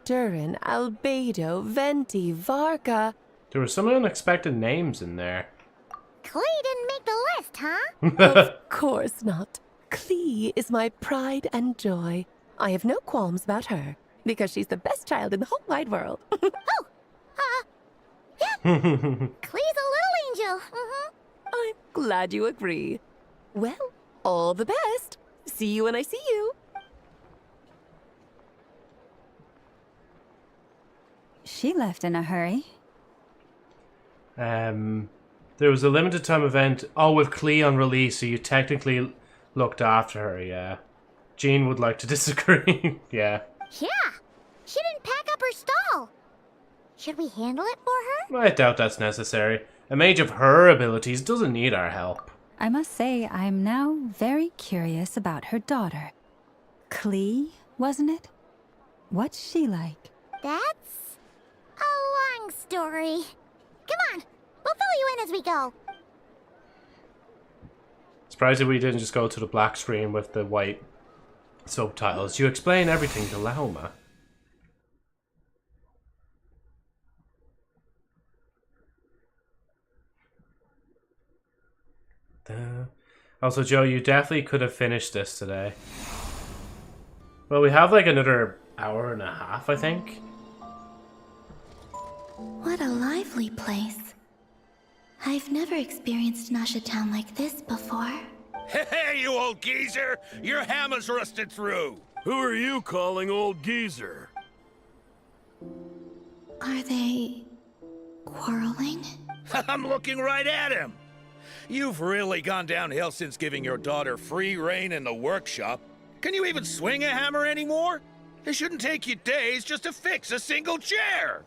Durin, Albedo, Venti, Varka. There were some unexpected names in there. Klee didn't make the list, huh? Of course not. Klee is my pride and joy. I have no qualms about her, because she's the best child in the whole wide world. Yeah. Klee's a little angel. I'm glad you agree. Well, all the best. See you when I see you. She left in a hurry. There was a limited time event. Oh, with Klee on release, so you technically looked after her, yeah. Jean would like to disagree. Yeah. Yeah. She didn't pack up her stall. Should we handle it for her? I doubt that's necessary. A mage of her abilities doesn't need our help. I must say, I'm now very curious about her daughter. Klee, wasn't it? What's she like? That's a long story. Come on, we'll fill you in as we go. Surprised that we didn't just go to the black screen with the white subtitles. You explain everything to Lauma. Also, Joe, you definitely could have finished this today. Well, we have like another hour and a half, I think. What a lively place. I've never experienced Nasha Town like this before. Hey, you old geezer! Your hammer's rusted through! Who are you calling old geezer? Are they quarreling? I'm looking right at him! You've really gone downhill since giving your daughter free rein in the workshop. Can you even swing a hammer anymore? It shouldn't take you days just to fix a single chair.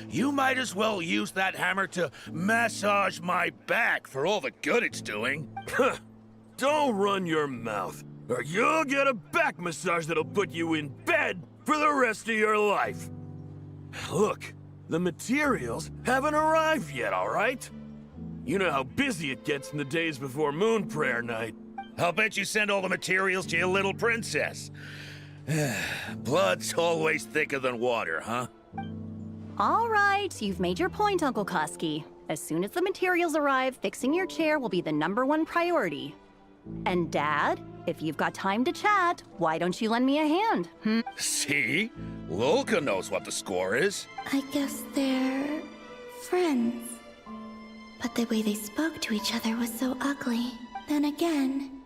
You might as well use that hammer to massage my back for all the good it's doing. Don't run your mouth, or you'll get a back massage that'll put you in bed for the rest of your life. Look, the materials haven't arrived yet, all right? You know how busy it gets in the days before Moon Prayer Night. I'll bet you send all the materials to your little princess. Blood's always thicker than water, huh? All right, you've made your point, Uncle Koski. As soon as the materials arrive, fixing your chair will be the #1 priority. And Dad, if you've got time to chat, why don't you lend me a hand? See? Lolka knows what the score is. I guess they're friends. But the way they spoke to each other was so ugly. Then again,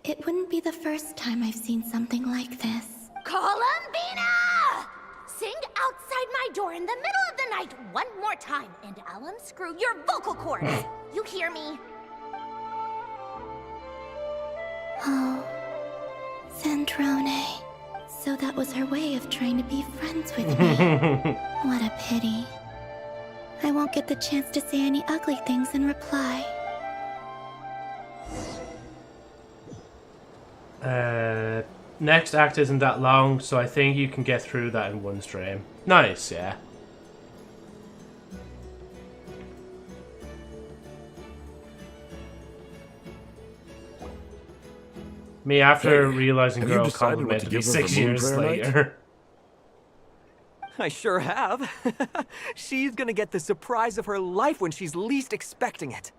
it wouldn't be the first time I've seen something like this. Columbina! Sing outside my door in the middle of the night one more time, and I'll unscrew your vocal cords. You hear me? Oh, Zandrone. So that was her way of trying to be friends with me. What a pity. I won't get the chance to say any ugly things in reply. Next act isn't that long, so I think you can get through that in one stream. Nice, yeah. Me after realizing girl complimented me 6 years later. I sure have. She's gonna get the surprise of her life when she's least expecting it.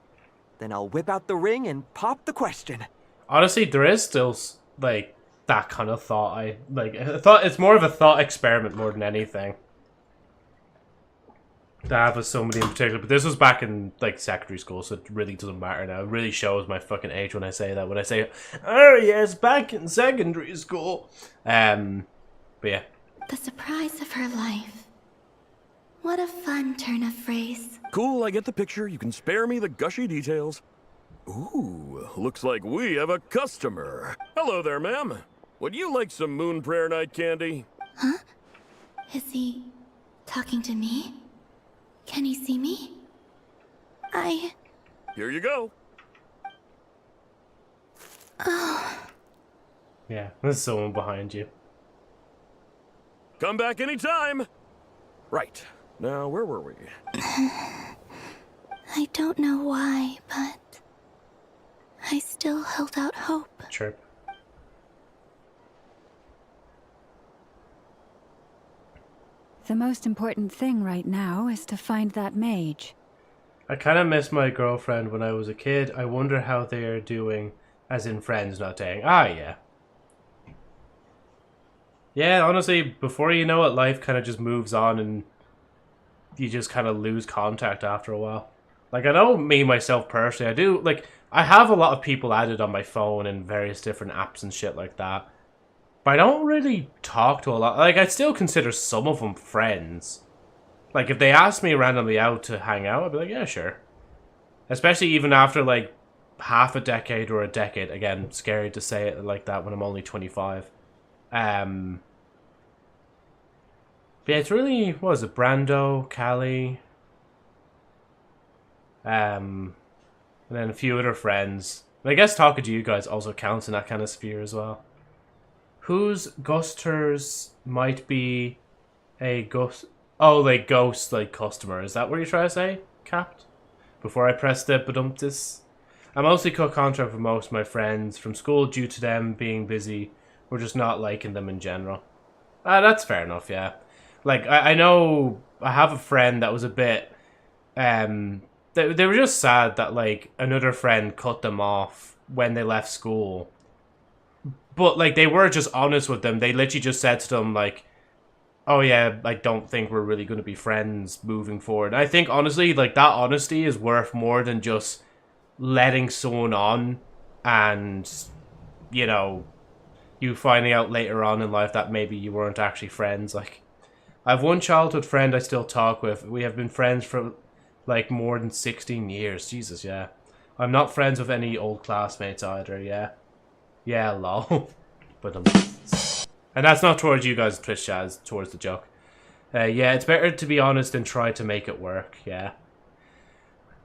Then I'll whip out the ring and pop the question. Honestly, there is still, like, that kind of thought. I thought it's more of a thought experiment more than anything. To have with somebody in particular. But this was back in, like, secondary school, so it really doesn't matter now. It really shows my fucking age when I say that. When I say, oh yes, back in secondary school. But yeah. The surprise of her life. What a fun turn of phrase. Cool, I get the picture. You can spare me the gushy details. Ooh, looks like we have a customer. Hello there, ma'am. Would you like some Moon Prayer Night candy? Huh? Is he talking to me? Can he see me? Here you go. Oh. Yeah, there's someone behind you. Come back anytime. Right. Now, where were we? I don't know why, but I still held out hope. Chirp. The most important thing right now is to find that mage. I kind of miss my girlfriend when I was a kid. I wonder how they are doing, as in friends, not dating. Ah, yeah. Yeah, honestly, before you know it, life kind of just moves on and you just kind of lose contact after a while. Like, I know me, myself, personally, I do, like, I have a lot of people added on my phone and various different apps and shit like that. But I don't really talk to a lot. Like, I still consider some of them friends. Like, if they ask me randomly out to hang out, I'd be like, yeah, sure. Especially even after, like, half a decade or a decade. Again, scary to say it like that when I'm only 25. But yeah, it's really, what is it, Brando, Callie, and then a few other friends. And I guess talking to you guys also counts in that kind of sphere as well. Whose gusters might be a ghost? Oh, like ghost, like customer. Is that what you're trying to say, Capt? Before I press the badumptis. I mostly cut contact with most of my friends from school due to them being busy or just not liking them in general. That's fair enough, yeah. Like, I know I have a friend that was a bit... They were just sad that, like, another friend cut them off when they left school. But, like, they were just honest with them. They literally just said to them, like, oh, yeah, I don't think we're really going to be friends moving forward. I think, honestly, like, that honesty is worth more than just letting someone on and, you know, you finding out later on in life that maybe you weren't actually friends. Like, I have one childhood friend I still talk with. We have been friends for, like, more than 16 years. Jesus, yeah. I'm not friends with any old classmates either, yeah. Yeah, lol. But and that's not towards you guys, Twitch Jazz, towards the joke. Yeah, it's better to be honest and try to make it work, yeah.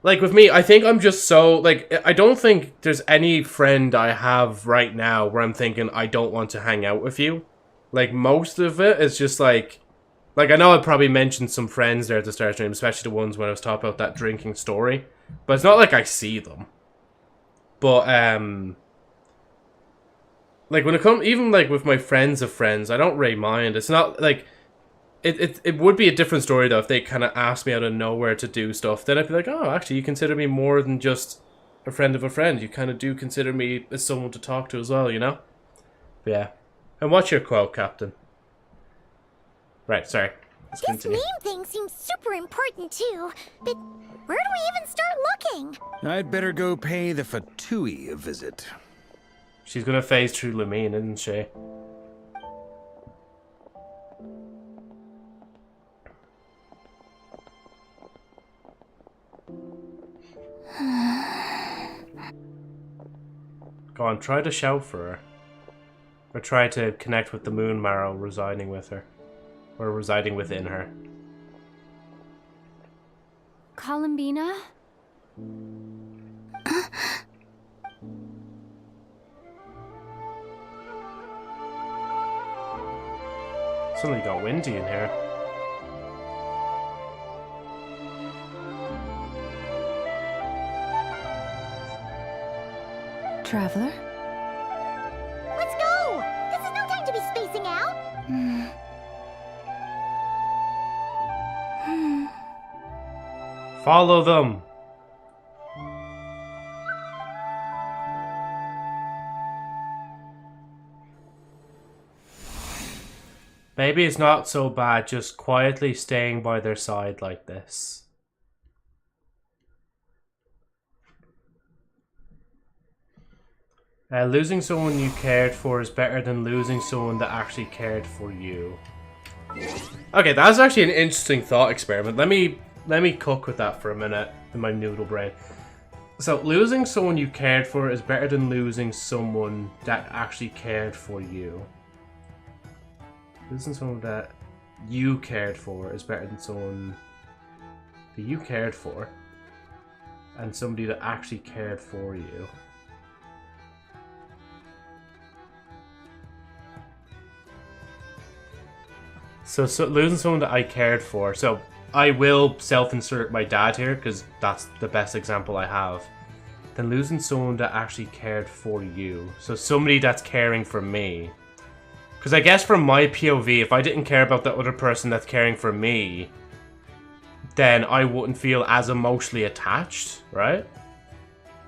Like, with me, I think I'm just so, like, I don't think there's any friend I have right now where I'm thinking I don't want to hang out with you. Like, most of it is just, like, I know I probably mentioned some friends there at the start of the stream, especially the ones when I was talking about that drinking story. But it's not like I see them. But, like, when it comes, even, like, with my friends of friends, I don't really mind. It's not, like, it would be a different story, though, if they kind of asked me out of nowhere to do stuff. Then I'd be like, oh, actually, you consider me more than just a friend of a friend. You kind of do consider me as someone to talk to as well, you know? But yeah. And what's your quote, Captain? Right, sorry. Let's This continue. name thing seems super important too, but where do we even start looking? I'd better go pay the Fatui a visit. She's gonna phase through Lumine, isn't she? Go on, try to shout for her. Or try to connect with the moon marrow residing with her. Or residing within her. Columbina? Suddenly got windy in here. Traveler? Let's go! This is no time to be spacing out! Follow them! Maybe it's not so bad just quietly staying by their side like this. Losing someone you cared for is better than losing someone that actually cared for you. Okay, that's actually an interesting thought experiment. Let me cook with that for a minute in my noodle brain. So, losing someone you cared for is better than losing someone that actually cared for you. Losing someone that you cared for is better than someone that you cared for and somebody that actually cared for you. So losing someone that I cared for. So I will self-insert my dad here because that's the best example I have. than losing someone that actually cared for you. So somebody that's caring for me. Because I guess from my POV, if I didn't care about the other person that's caring for me, then I wouldn't feel as emotionally attached, right?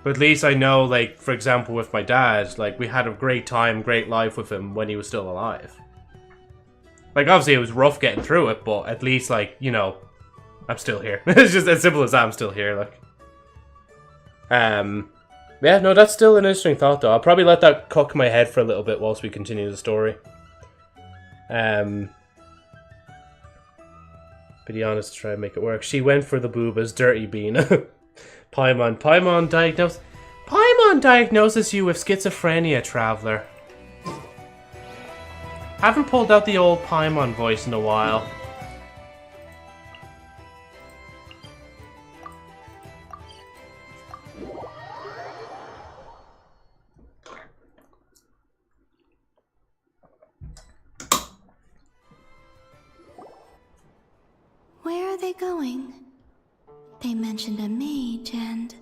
But at least I know, like, for example, with my dad, like, we had a great time, great life with him when he was still alive. Like, obviously it was rough getting through it, but at least, like, you know, I'm still here. It's just as simple as that, I'm still here, like. Yeah, no, that's still an interesting thought, though. I'll probably let that cook in my head for a little bit whilst we continue the story. But be honest, to try and make it work. She went for the boob as Dirty Bean. Paimon diagnoses you with schizophrenia, traveler. Haven't pulled out the old Paimon voice in a while. Where are they going? They mentioned a mage and...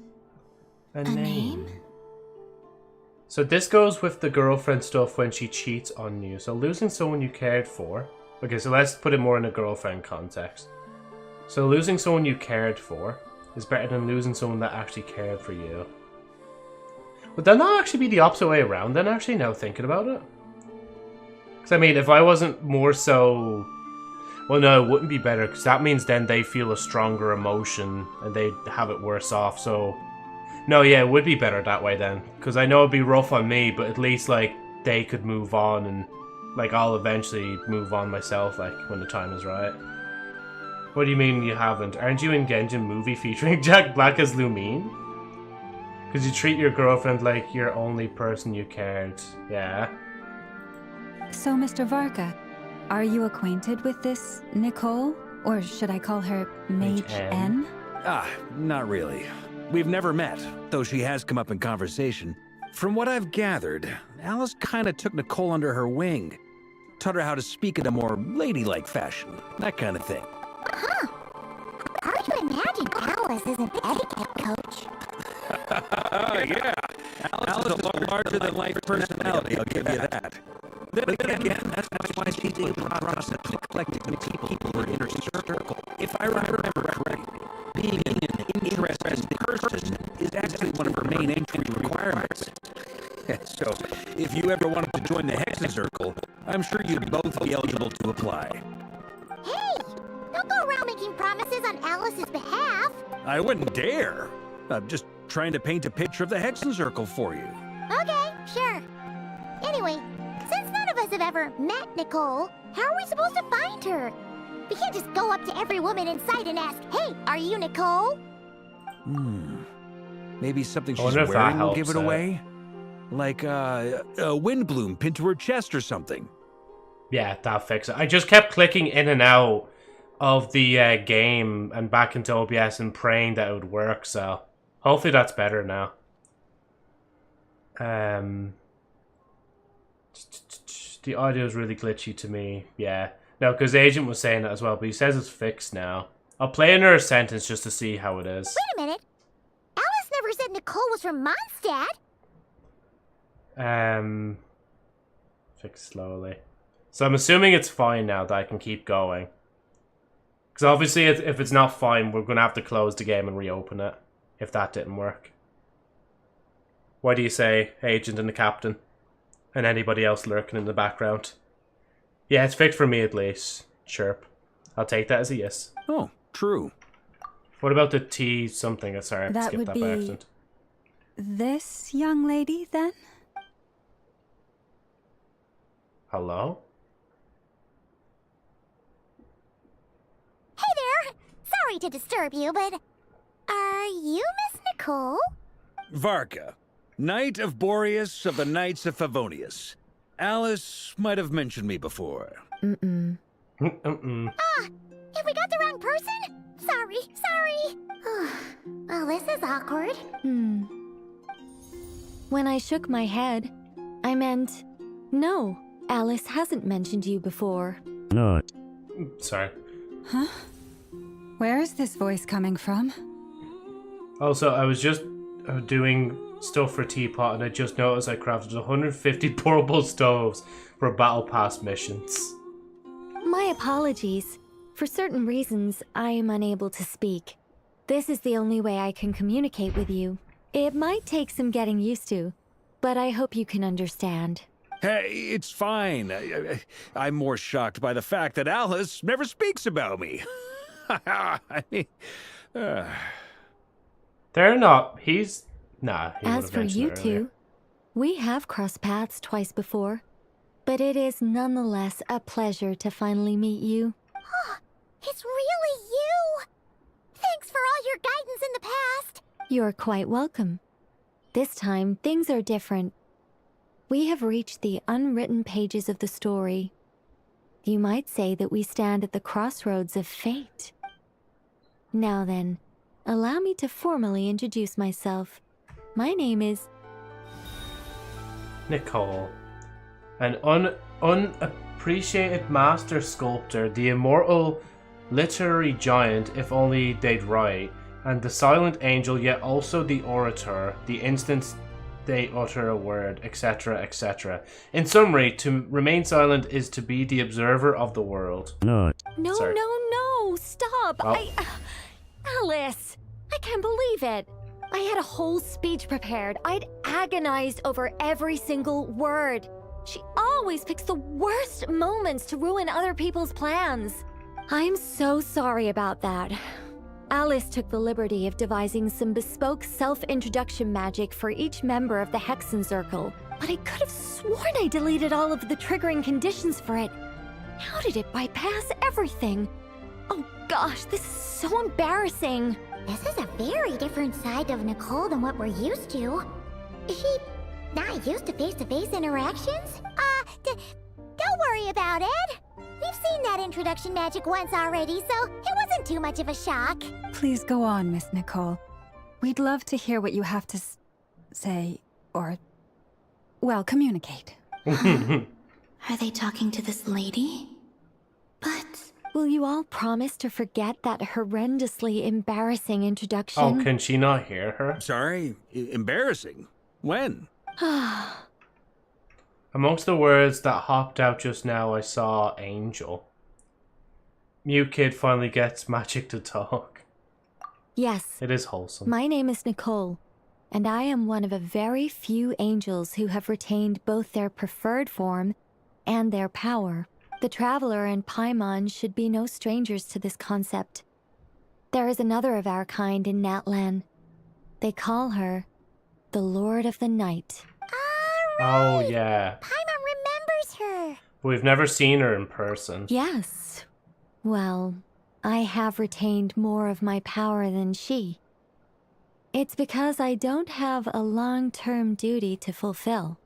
A name? So this goes with the girlfriend stuff when she cheats on you. So losing someone you cared for. Okay, so let's put it more in a girlfriend context. So losing someone you cared for is better than losing someone that actually cared for you. Would that not actually be the opposite way around then, actually, now thinking about it? Because, I mean, if I wasn't more so... Well, no, it wouldn't be better, because that means then they feel a stronger emotion, and they have it worse off, so... No, yeah, it would be better that way then. Because I know it'd be rough on me, but at least, like, they could move on, and, like, I'll eventually move on myself, like, when the time is right. What do you mean you haven't? Aren't you in Genshin movie featuring Jack Black as Lumine? Because you treat your girlfriend like your only person you cared. Yeah. So, Mr. Varka, are you acquainted with this Nicole? Or should I call her Mage N? Ah, not really. We've never met, though she has come up in conversation. From what I've gathered, Alice kinda took Nicole under her wing. Taught her how to speak in a more ladylike fashion, that kind of thing. Huh. Hard to imagine Alice is an etiquette coach. Yeah, Alice is a larger-than-life personality, I'll give you that. Then again, that's why she's able to process neglected people in her circle. If I remember correctly, being an interesting person is actually one of her main entry requirements. So, if you ever wanted to join the Hexen Circle, I'm sure you'd both be eligible to apply. Hey! Don't go around making promises on Alice's behalf. I wouldn't dare. I'm just trying to paint a picture of the Hexen Circle for you. Okay, sure. Anyway, since none of us have ever met Nicole, how are we supposed to find her? We can't just go up to every woman in sight and ask, hey, are you Nicole? Maybe something she's wearing will give it away? Like a windbloom pinned to her chest or something. Yeah, that fixes it. I just kept clicking in and out of the game and back into OBS and praying that it would work, so hopefully that's better now. The audio is really glitchy to me. Yeah. No, because Agent was saying that as well, but he says it's fixed now. I'll play another sentence just to see how it is. Wait a minute. Alice never said Nicole was from Mondstadt. Fix slowly. So I'm assuming it's fine now that I can keep going. Because obviously if it's not fine, we're going to have to close the game and reopen it. If that didn't work. What do you say, Agent and the Captain? And anybody else lurking in the background? Yeah, it's fixed for me at least. Chirp. I'll take that as a yes. Oh, true. What about the T something? Sorry, I That skipped would that by be accident. this young lady, then? Hello? Hey there! Sorry to disturb you, but are you Miss Nicole? Varka, Knight of Boreas of the Knights of Favonius. Alice might have mentioned me before. Mm-mm. Ah, have we got the wrong person? Sorry. Well, this is awkward. When I shook my head, I meant, no, Alice hasn't mentioned you before. No. Sorry. Huh? Where is this voice coming from? Also, I was just doing stuff for Teapot, and I just noticed I crafted 150 portable stoves for Battle Pass missions. My apologies. For certain reasons, I am unable to speak. This is the only way I can communicate with you. It might take some getting used to, but I hope you can understand. Hey, it's fine. I'm more shocked by the fact that Alice never speaks about me. I mean, They're not. He's... Nah, he As for you two, we have crossed paths twice before, but it is nonetheless a pleasure to finally meet you. It's really you! Thanks for all your guidance in the past! You're quite welcome. This time, things are different. We have reached the unwritten pages of the story. You might say that we stand at the crossroads of fate. Now then, allow me to formally introduce myself. My name is... Nicole. An unappreciated master sculptor, the immortal literary giant, if only they'd write, and the silent angel, yet also the orator, the instant they utter a word, etc., etc. In summary, to remain silent is to be the observer of the world. No, Sorry. no, stop! Oh. Alice! I can't believe it! I had a whole speech prepared. I'd agonized over every single word. She always picks the worst moments to ruin other people's plans. I'm so sorry about that. Alice took the liberty of devising some bespoke self-introduction magic for each member of the Hexen Circle, but I could have sworn I deleted all of the triggering conditions for it. How did it bypass everything? Oh gosh, this is so embarrassing. This is a very different side of Nicole than what we're used to. Is she not used to face-to-face interactions? Don't worry about it. We've seen that introduction magic once already, so it wasn't too much of a shock. Please go on, Miss Nicole. We'd love to hear what you have to say, or, well, communicate. Are they talking to this lady? But... Will you all promise to forget that horrendously embarrassing introduction? Oh, can she not hear her? Sorry, embarrassing. When? Amongst the words that hopped out just now, I saw angel. New kid finally gets magic to talk. Yes. It is wholesome. My name is Nicole, and I am one of a very few angels who have retained both their preferred form and their power. The Traveler and Paimon should be no strangers to this concept. There is another of our kind in Natlan. They call her the Lord of the Night. Oh, yeah. Paimon remembers her. We've never seen her in person. Yes. Well, I have retained more of my power than she. It's because I don't have a long-term duty to fulfill.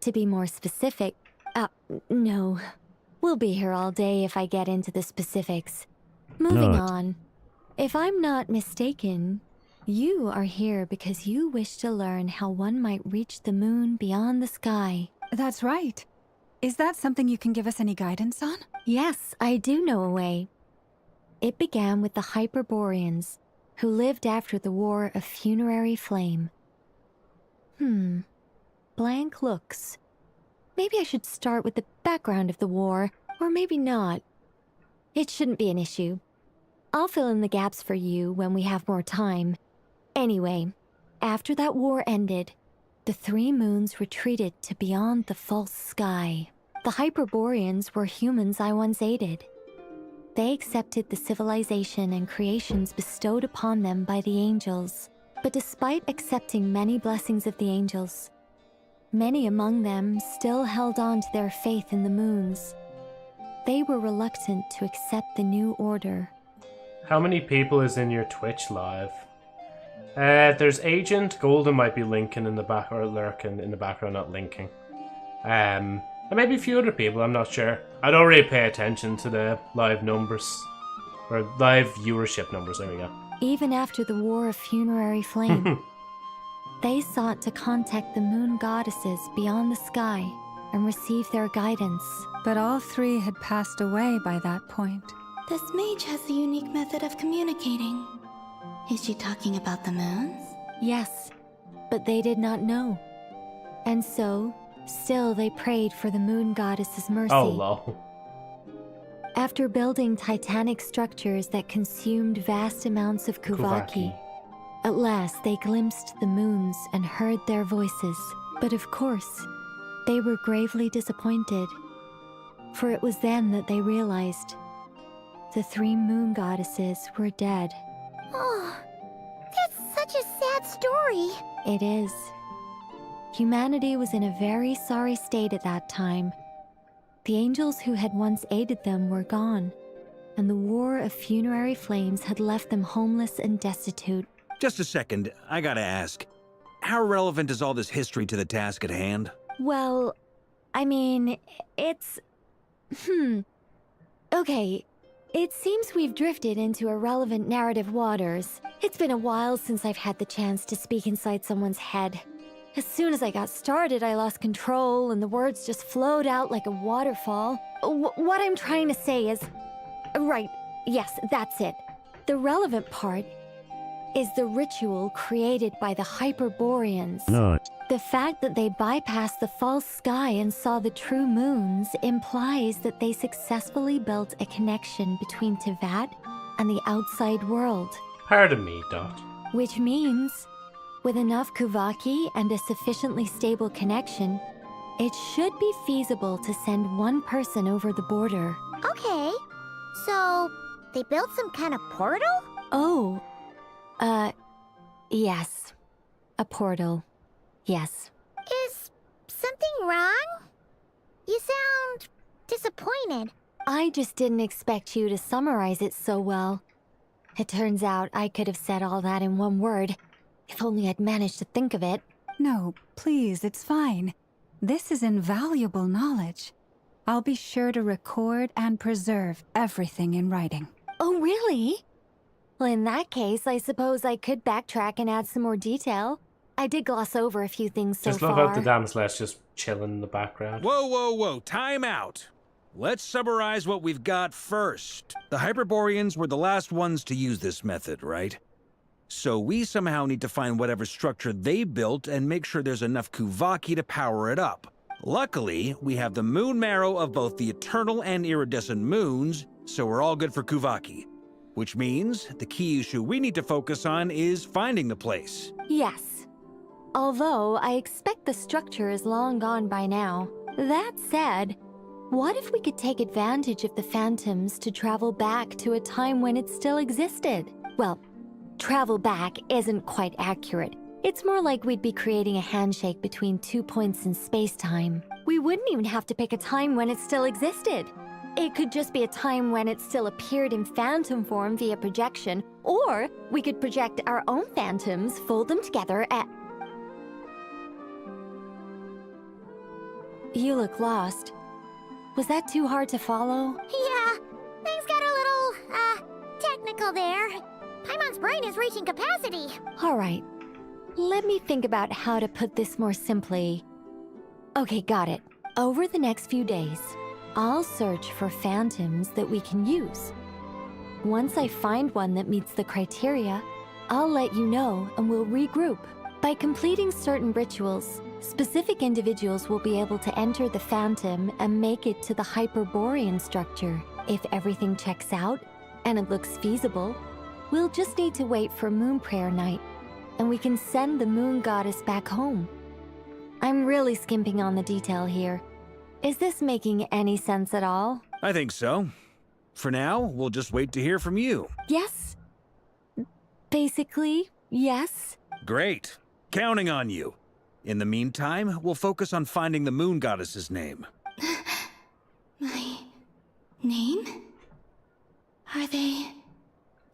To be more specific, no. We'll be here all day if I get into the specifics. Moving on. If I'm not mistaken, you are here because you wish to learn how one might reach the moon beyond the sky. That's right. Is that something you can give us any guidance on? Yes, I do know a way. It began with the Hyperboreans, who lived after the War of Funerary Flame. Blank looks. Maybe I should start with the background of the war, or maybe not. It shouldn't be an issue. I'll fill in the gaps for you when we have more time. Anyway, after that war ended, the three moons retreated to beyond the false sky. The Hyperboreans were humans I once aided. They accepted the civilization and creations bestowed upon them by the angels. But despite accepting many blessings of the angels, many among them still held on to their faith in the moons. They were reluctant to accept the new order. How many people is in your Twitch live? There's Agent. Golden might be linking in the back, or lurking in the background, not linking. And maybe a few other people, I'm not sure. I don't really pay attention to the live numbers. Or live viewership numbers, there we go. Even after the War of Funerary Flame, they sought to contact the moon goddesses beyond the sky and receive their guidance. But all three had passed away by that point. This mage has a unique method of communicating. Is she talking about the moons? Yes, but they did not know. And so, still they prayed for the moon goddess's mercy. Oh, lol. After building titanic structures that consumed vast amounts of Kuvaki, at last they glimpsed the moons and heard their voices. But of course, they were gravely disappointed. For it was then that they realized the 3 moon goddesses were dead. Oh, that's such a sad story. It is. Humanity was in a very sorry state at that time. The angels who had once aided them were gone, and the war of funerary flames had left them homeless and destitute. Just a second, I gotta ask. How relevant is all this history to the task at hand? Well, I mean, it's... Okay, it seems we've drifted into irrelevant narrative waters. It's been a while since I've had the chance to speak inside someone's head. As soon as I got started, I lost control and the words just flowed out like a waterfall. What I'm trying to say is... Right, yes, that's it. The relevant part is the ritual created by the Hyperboreans. No. The fact that they bypassed the false sky and saw the true moons implies that they successfully built a connection between Teyvat and the outside world. Pardon me, Dot. Which means, with enough Kuvaki and a sufficiently stable connection, it should be feasible to send one person over the border. Okay, so they built some kind of portal? Oh, yes. A portal. Yes. Is something wrong? You sound disappointed. I just didn't expect you to summarize it so well. It turns out I could have said all that in one word, if only I'd managed to think of it. No, please, it's fine. This is invaluable knowledge. I'll be sure to record and preserve everything in writing. Oh, really? Well, in that case, I suppose I could backtrack and add some more detail. I did gloss over a few things so Just far. love how the damn slash just chilling in the background. Whoa, whoa, whoa, time out. Let's summarize what we've got first. The Hyperboreans were the last ones to use this method, right? So we somehow need to find whatever structure they built and make sure there's enough Kuvaki to power it up. Luckily, we have the moon marrow of both the eternal and iridescent moons, so we're all good for Kuvaki. Which means the key issue we need to focus on is finding the place. Yes. Although I expect the structure is long gone by now. That said, what if we could take advantage of the phantoms to travel back to a time when it still existed? Well, travel back isn't quite accurate. It's more like we'd be creating a handshake between 2 points in space-time. We wouldn't even have to pick a time when it still existed. It could just be a time when it still appeared in phantom form via projection, or we could project our own phantoms, fold them together, and... You look lost. Was that too hard to follow? Yeah, things got a little, technical there. Paimon's brain is reaching capacity. All right. Let me think about how to put this more simply. Okay, got it. Over the next few days, I'll search for phantoms that we can use. Once I find one that meets the criteria, I'll let you know and we'll regroup. By completing certain rituals, specific individuals will be able to enter the phantom and make it to the Hyperborean structure. If everything checks out and it looks feasible, we'll just need to wait for Moon Prayer Night, and we can send the moon goddess back home. I'm really skimping on the detail here. Is this making any sense at all? I think so. For now, we'll just wait to hear from you. Yes. Basically, yes. Great. Counting on you. In the meantime, we'll focus on finding the moon goddess's name. My name? Are they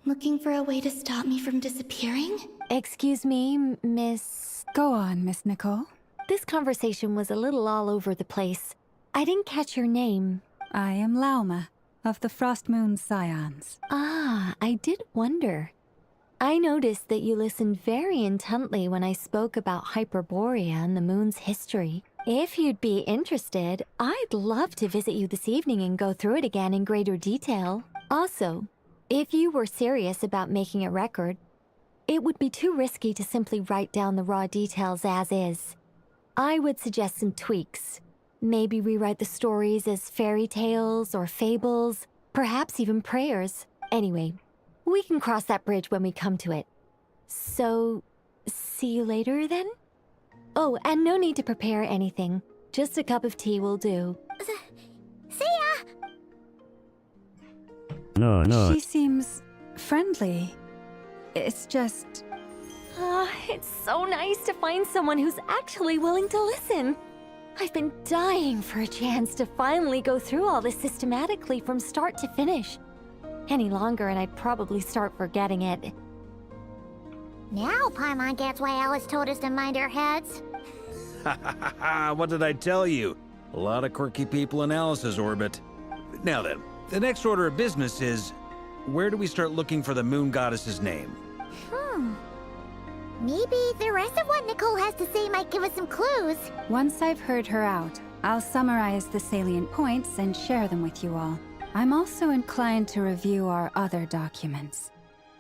looking for a way to stop me from disappearing? Excuse me, Miss... Go on, Miss Nicole. This conversation was a little all over the place. I didn't catch your name. I am Lauma, of the Frost Moon Scions. Ah, I did wonder. I noticed that you listened very intently when I spoke about Hyperborea and the moon's history. If you'd be interested, I'd love to visit you this evening and go through it again in greater detail. Also, if you were serious about making a record, it would be too risky to simply write down the raw details as is. I would suggest some tweaks. Maybe rewrite the stories as fairy tales or fables, perhaps even prayers. Anyway, we can cross that bridge when we come to it. So, see you later then? Oh, and no need to prepare anything. Just a cup of tea will do. See ya! No. She seems friendly. It's just... It's so nice to find someone who's actually willing to listen. I've been dying for a chance to finally go through all this systematically from start to finish. Any longer and I'd probably start forgetting it. Now Paimon gets why Alice told us to mind our heads. What did I tell you? A lot of quirky people in Alice's orbit. Now then, the next order of business is, where do we start looking for the moon goddess's name? Maybe the rest of what Nicole has to say might give us some clues. Once I've heard her out, I'll summarize the salient points and share them with you all. I'm also inclined to review our other documents.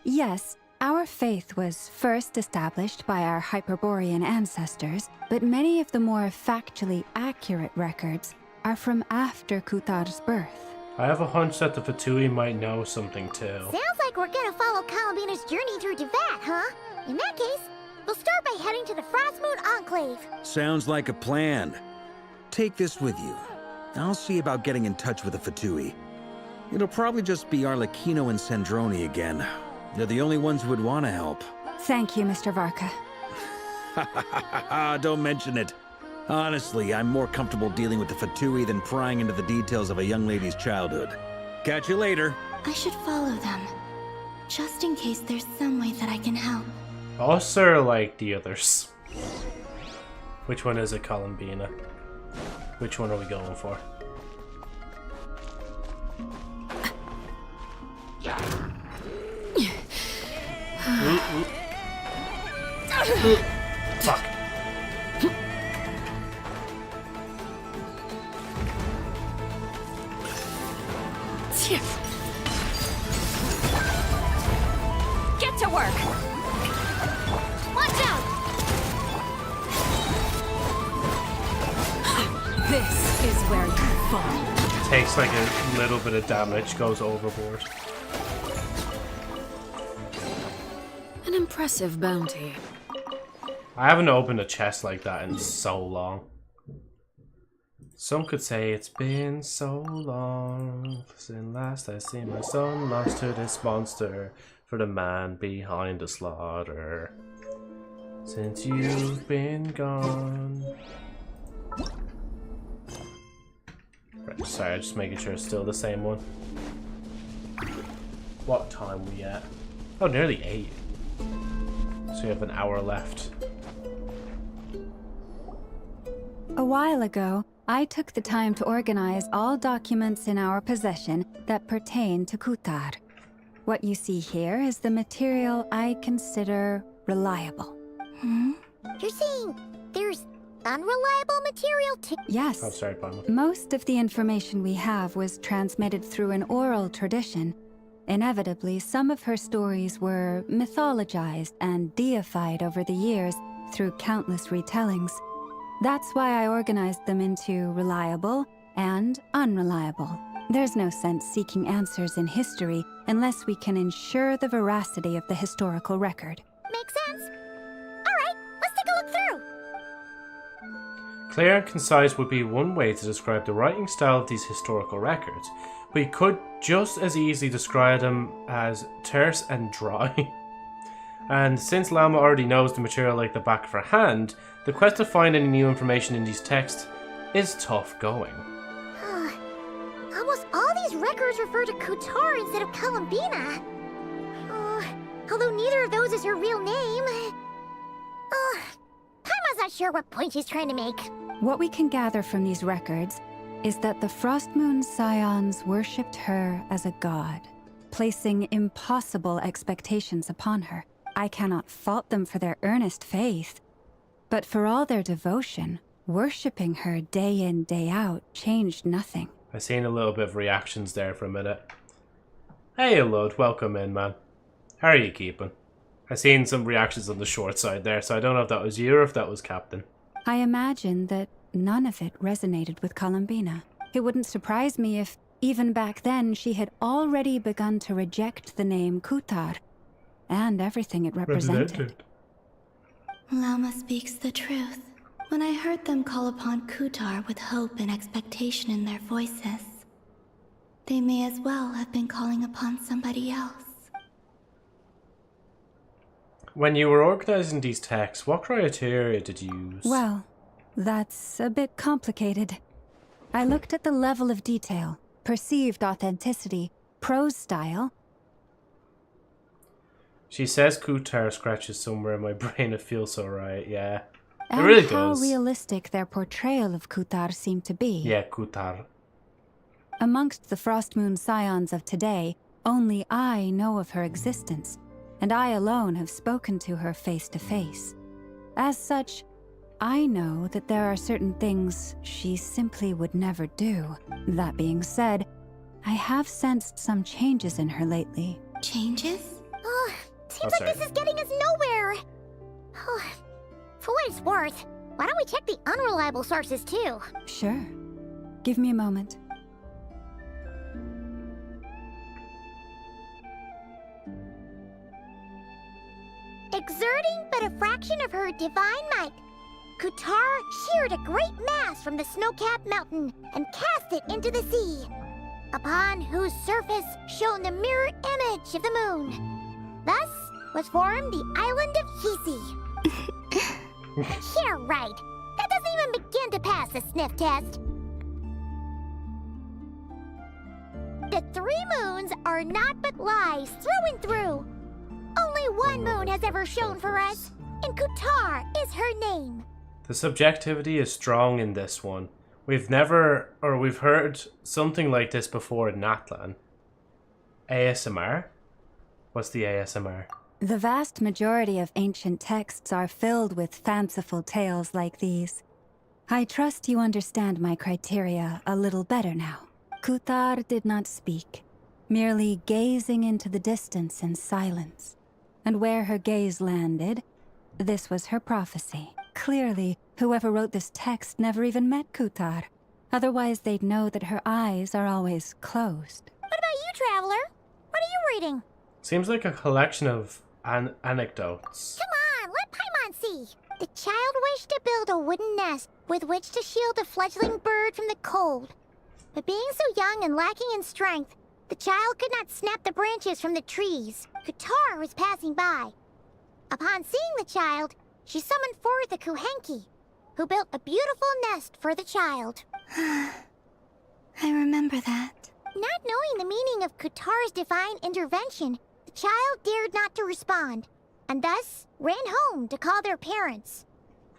Yes, our faith was first established by our Hyperborean ancestors, but many of the more factually accurate records are from after Kuthar's birth. I have a hunch that the Fatui might know something too. Sounds like we're gonna follow Columbina's journey through Devat, huh? In that case, we'll start by heading to the Frostmoon Enclave. Sounds like a plan. Take this with you. I'll see about getting in touch with the Fatui. It'll probably just be Arlecchino and Sandroni again. They're the only ones who would want to help. Thank you, Mr. Varka. Don't mention it. Honestly, I'm more comfortable dealing with the Fatui than prying into the details of a young lady's childhood. Catch you later. I should follow them, just in case there's some way that I can help. Us are like the others. Which one is it, Columbina? Which one are we going for? Fuck. Get to work! Watch out! This is where you fall. Takes like a little bit of damage, goes overboard. An impressive bounty. I haven't opened a chest like that in so long. Some could say it's been so long since last I seen my son lost to this monster for the man behind the slaughter. Since you've been gone. Right, sorry, just making sure it's still the same one. What time we at? Oh, nearly 8. So we have an hour left. A while ago, I took the time to organize all documents in our possession that pertain to Kuthar. What you see here is the material I consider reliable. You're saying there's unreliable material too? Yes. Oh, sorry, Palma. Most of the information we have was transmitted through an oral tradition. Inevitably, some of her stories were mythologized and deified over the years through countless retellings. That's why I organized them into reliable and unreliable. There's no sense seeking answers in history unless we can ensure the veracity of the historical record. Makes sense. Alright, let's take a look through. Clear and concise would be one way to describe the writing style of these historical records. We could just as easily describe them as terse and dry. And since Lama already knows the material like the back of her hand, the quest to find any new information in these texts is tough going. Almost all these records refer to Kutar instead of Columbina. Although neither of those is her real name. Paimon's not sure what point she's trying to make. What we can gather from these records is that the Frostmoon Scions worshipped her as a god, placing impossible expectations upon her. I cannot fault them for their earnest faith, but for all their devotion, worshipping her day in, day out changed nothing. I seen a little bit of reactions there for a minute. Hey Lud, welcome in, man. How are you keeping? I seen some reactions on the short side there, so I don't know if that was you or if that was Captain. I imagine that none of it resonated with Columbina. It wouldn't surprise me if, even back then, she had already begun to reject the name Kutar and everything it represented. Lama speaks the truth. When I heard them call upon Kutar with hope and expectation in their voices, they may as well have been calling upon somebody else. When you were organizing these texts, what criteria did you use? Well, that's a bit complicated. I looked at the level of detail, perceived authenticity, prose style. She says Kutar scratches somewhere in my brain. It feels so right, yeah. And it really how does. realistic their portrayal of Kutar seemed to be. Yeah, Kutar. Amongst the Frostmoon Scions of today, only I know of her existence, and I alone have spoken to her face to face. As such, I know that there are certain things she simply would never do. That being said, I have sensed some changes in her lately. Changes? Oh, seems like this is getting us nowhere. Oh, for what it's worth, why don't we check the unreliable sources too? Sure. Give me a moment. Exerting but a fraction of her divine might, Kutar sheared a great mass from the snow-capped mountain and cast it into the sea, upon whose surface shone the mirror image of the moon. Thus was formed the island of Hisi. Yeah, right. That doesn't even begin to pass the sniff test. The 3 moons are naught but lies through and through. Only one moon has ever shone for us, and Kutar is her name. The subjectivity is strong in this one. We've heard something like this before in Natlan. ASMR? What's the ASMR? The vast majority of ancient texts are filled with fanciful tales like these. I trust you understand my criteria a little better now. Kutar did not speak, merely gazing into the distance in silence. And where her gaze landed, this was her prophecy. Clearly, whoever wrote this text never even met Kutar. Otherwise, they'd know that her eyes are always closed. What about you, Traveler? What are you reading? Seems like a collection of anecdotes. Come on, let Paimon see. The child wished to build a wooden nest with which to shield a fledgling bird from the cold. But being so young and lacking in strength, the child could not snap the branches from the trees. Kutar was passing by. Upon seeing the child, she summoned forth a Kuhenki, who built a beautiful nest for the child. I remember that. Not knowing the meaning of Kutar's divine intervention, the child dared not to respond, and thus ran home to call their parents.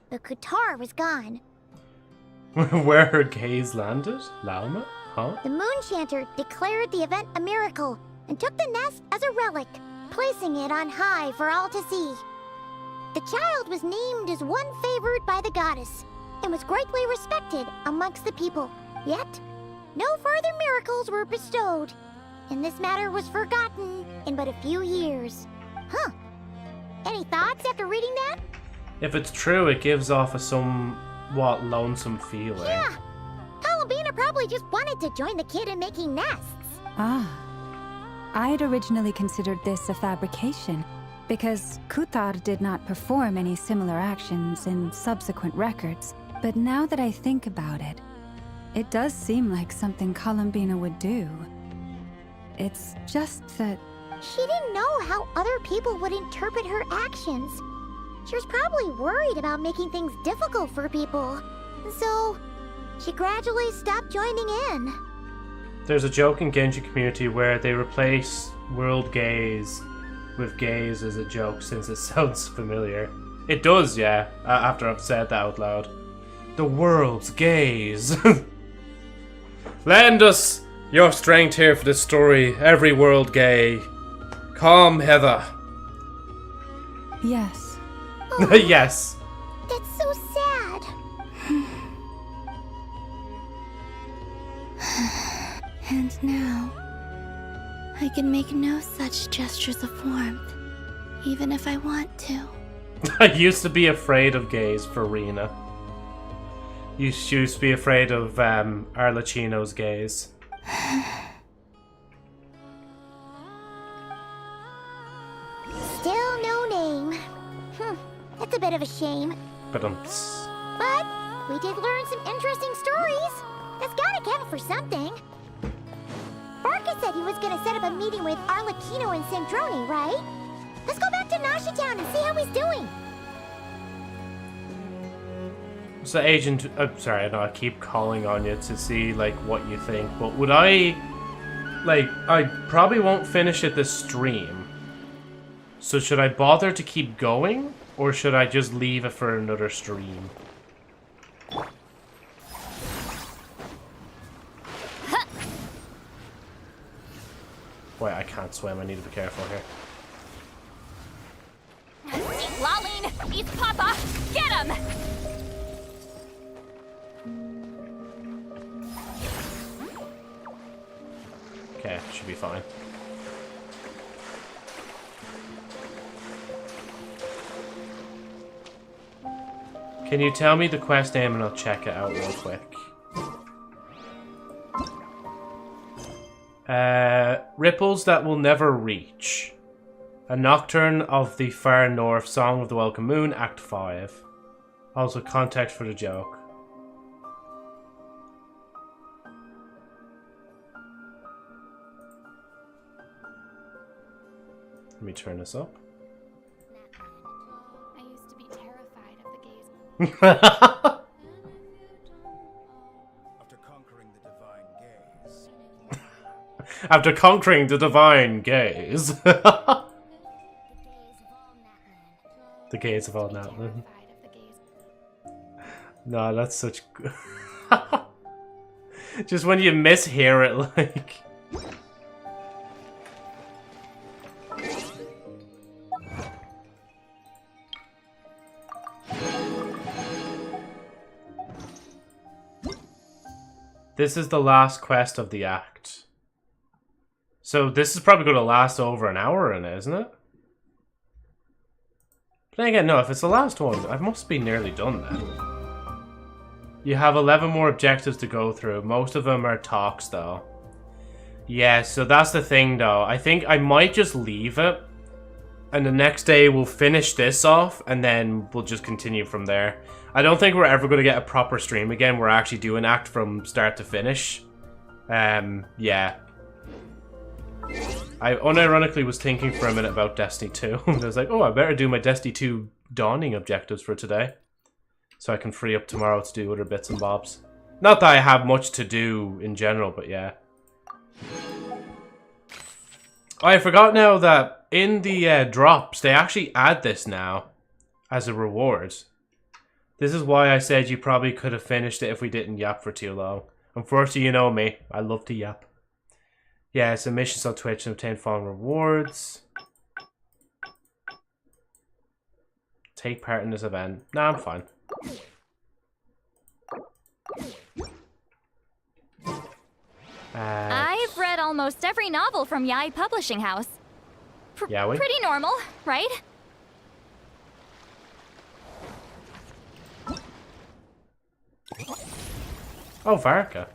But Kutar was gone. Where her gaze landed? Lauma? Huh? The moon chanter declared the event a miracle and took the nest as a relic, placing it on high for all to see. The child was named as one favored by the goddess and was greatly respected amongst the people. Yet, no further miracles were bestowed, and this matter was forgotten in but a few years. Huh. Any thoughts after reading that? If it's true, it gives off a somewhat lonesome feeling. Yeah. Columbina probably just wanted to join the kid in making nests. Ah. I'd originally considered this a fabrication, because Kutar did not perform any similar actions in subsequent records. But now that I think about it, it does seem like something Columbina would do. It's just that... She didn't know how other people would interpret her actions. She was probably worried about making things difficult for people. So, she gradually stopped joining in. There's a joke in Genshin community where they replace world gaze with gaze as a joke since it sounds familiar. It does, yeah, after I've said that out loud. The world's gaze. Lend us your strength here for this story, every world gay. Come hither. Yes. Oh, yes. That's so sad. And now, I can make no such gestures of warmth. even if I want to. I used to be afraid of gays for Rena. You used to be afraid of Arlecchino's gays. Still no name. That's a bit of a shame. But But we did learn some interesting stories. That's gotta count for something. Barca said he was gonna set up a meeting with Arlecchino and Sandrone, right? Let's go back to Nasha Town and see how he's doing. So Agent, sorry, I know I keep calling on you to see like what you think, but would I probably won't finish it this stream. So should I bother to keep going, or should I just leave it for another stream? Wait, I can't swim. I need to be careful here. Lolene, it's Papa! Get him! Okay, should be fine. Can you tell me the quest name and I'll check it out real quick? Ripples that will never reach. A Nocturne of the Far North, Song of the Welcome Moon, Act 5. Also context for the joke. Let me turn this up. I used to be terrified of the gaze. After conquering the divine gaze. The gaze of all Natlan. No, that's such good. Just when you mishear it, like. This is the last quest of the act. So this is probably going to last over an hour in it, isn't it? But then again, no, if it's the last one, I must be nearly done then. You have 11 more objectives to go through. Most of them are talks, though. Yeah, so that's the thing, though. I think I might just leave it. And the next day we'll finish this off, and then we'll just continue from there. I don't think we're ever going to get a proper stream again. We're actually doing act from start to finish. Yeah. I unironically was thinking for a minute about Destiny 2. I was like, oh, I better do my Destiny 2 dawning objectives for today. So I can free up tomorrow to do other bits and bobs. Not that I have much to do in general, but yeah. Oh, I forgot now that in the drops, they actually add this now as a reward. This is why I said you probably could have finished it if we didn't yap for too long. Unfortunately, you know me. I love to yap. Yeah, so missions on Twitch and obtain following rewards. Take part in this event. Nah, I'm fine. I've read almost every novel from Yaoi Publishing House. Yaoi? Pretty normal, right? Oh, Varka.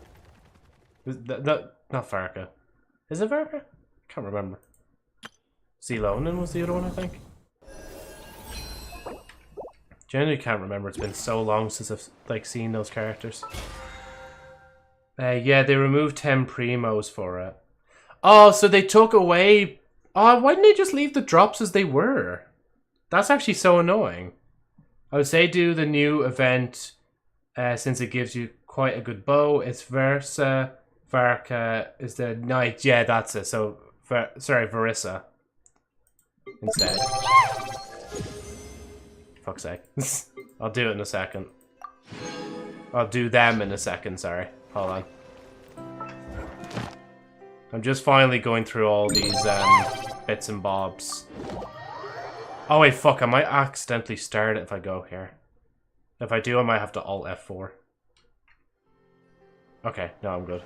Not Varka. Is it Varka? I can't remember. Zelonin was the other one, I think. Generally can't remember. It's been so long since I've seen those characters. Yeah, they removed 10 primos for it. Oh, so they took away... Oh, why didn't they just leave the drops as they were? That's actually so annoying. I would say do the new event since it gives you quite a good bow. It's Versa. Varka is the knight. Yeah, that's it. So, sorry, Verissa. Instead. Fuck's sake. I'll do it in a second. I'll do them in a second, sorry. Hold on. I'm just finally going through all these bits and bobs. Oh wait, fuck, I might accidentally start it if I go here. If I do, I might have to Alt F4. Okay, no, I'm good.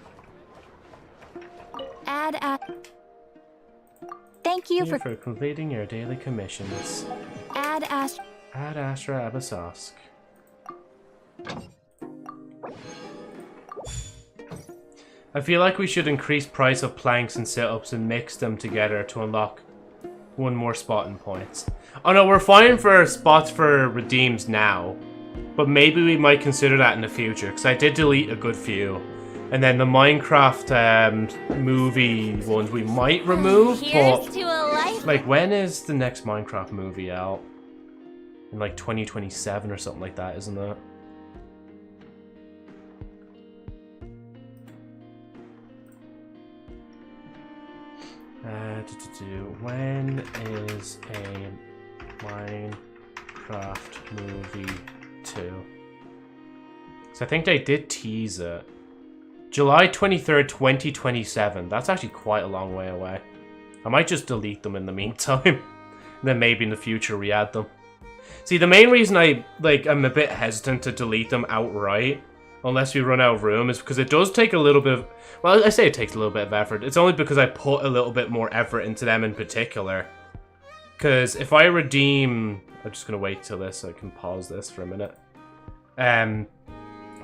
Thank you for completing your daily commissions. Add Astra Abyssosque. I feel like we should increase price of planks and sit-ups and mix them together to unlock one more spotting points. Oh no, we're fine for spots for redeems now. But maybe we might consider that in the future, because I did delete a good few. And then the Minecraft movie ones we might remove, but like when is the next Minecraft movie out? In like 2027 or something like that, isn't it? When is a Minecraft movie 2? So I think they did tease it. July 23rd, 2027. That's actually quite a long way away. I might just delete them in the meantime. And then maybe in the future re-add them. See, the main reason I'm a bit hesitant to delete them outright, unless we run out of room, is because it does take a little bit of... Well, I say it takes a little bit of effort. It's only because I put a little bit more effort into them in particular. Because if I redeem... I'm just going to wait till this so I can pause this for a minute.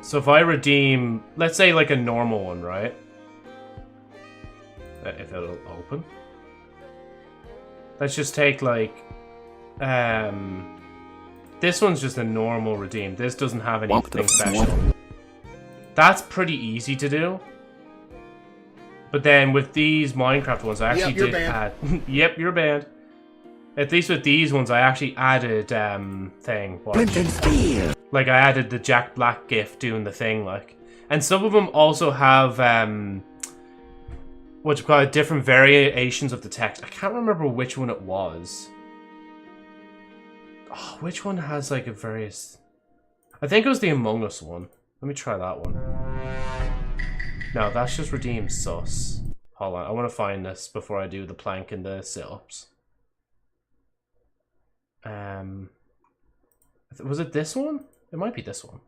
So if I redeem, let's say like a normal one, right? If it'll open. Let's just take like, this one's just a normal redeem. This doesn't have anything special. That's pretty easy to do. But then with these Minecraft ones, I actually did add... Yep, you're banned. At least with these ones, I actually added, thing. Like, I added the Jack Black gif doing the thing, like. And some of them also have, what you call it, different variations of the text. I can't remember which one it was. Oh, which one has, like, a various... I think it was the Among Us one. Let me try that one. No, that's just redeem sus. Hold on, I want to find this before I do the plank and the sit-ups. Was it this one? It might be this one.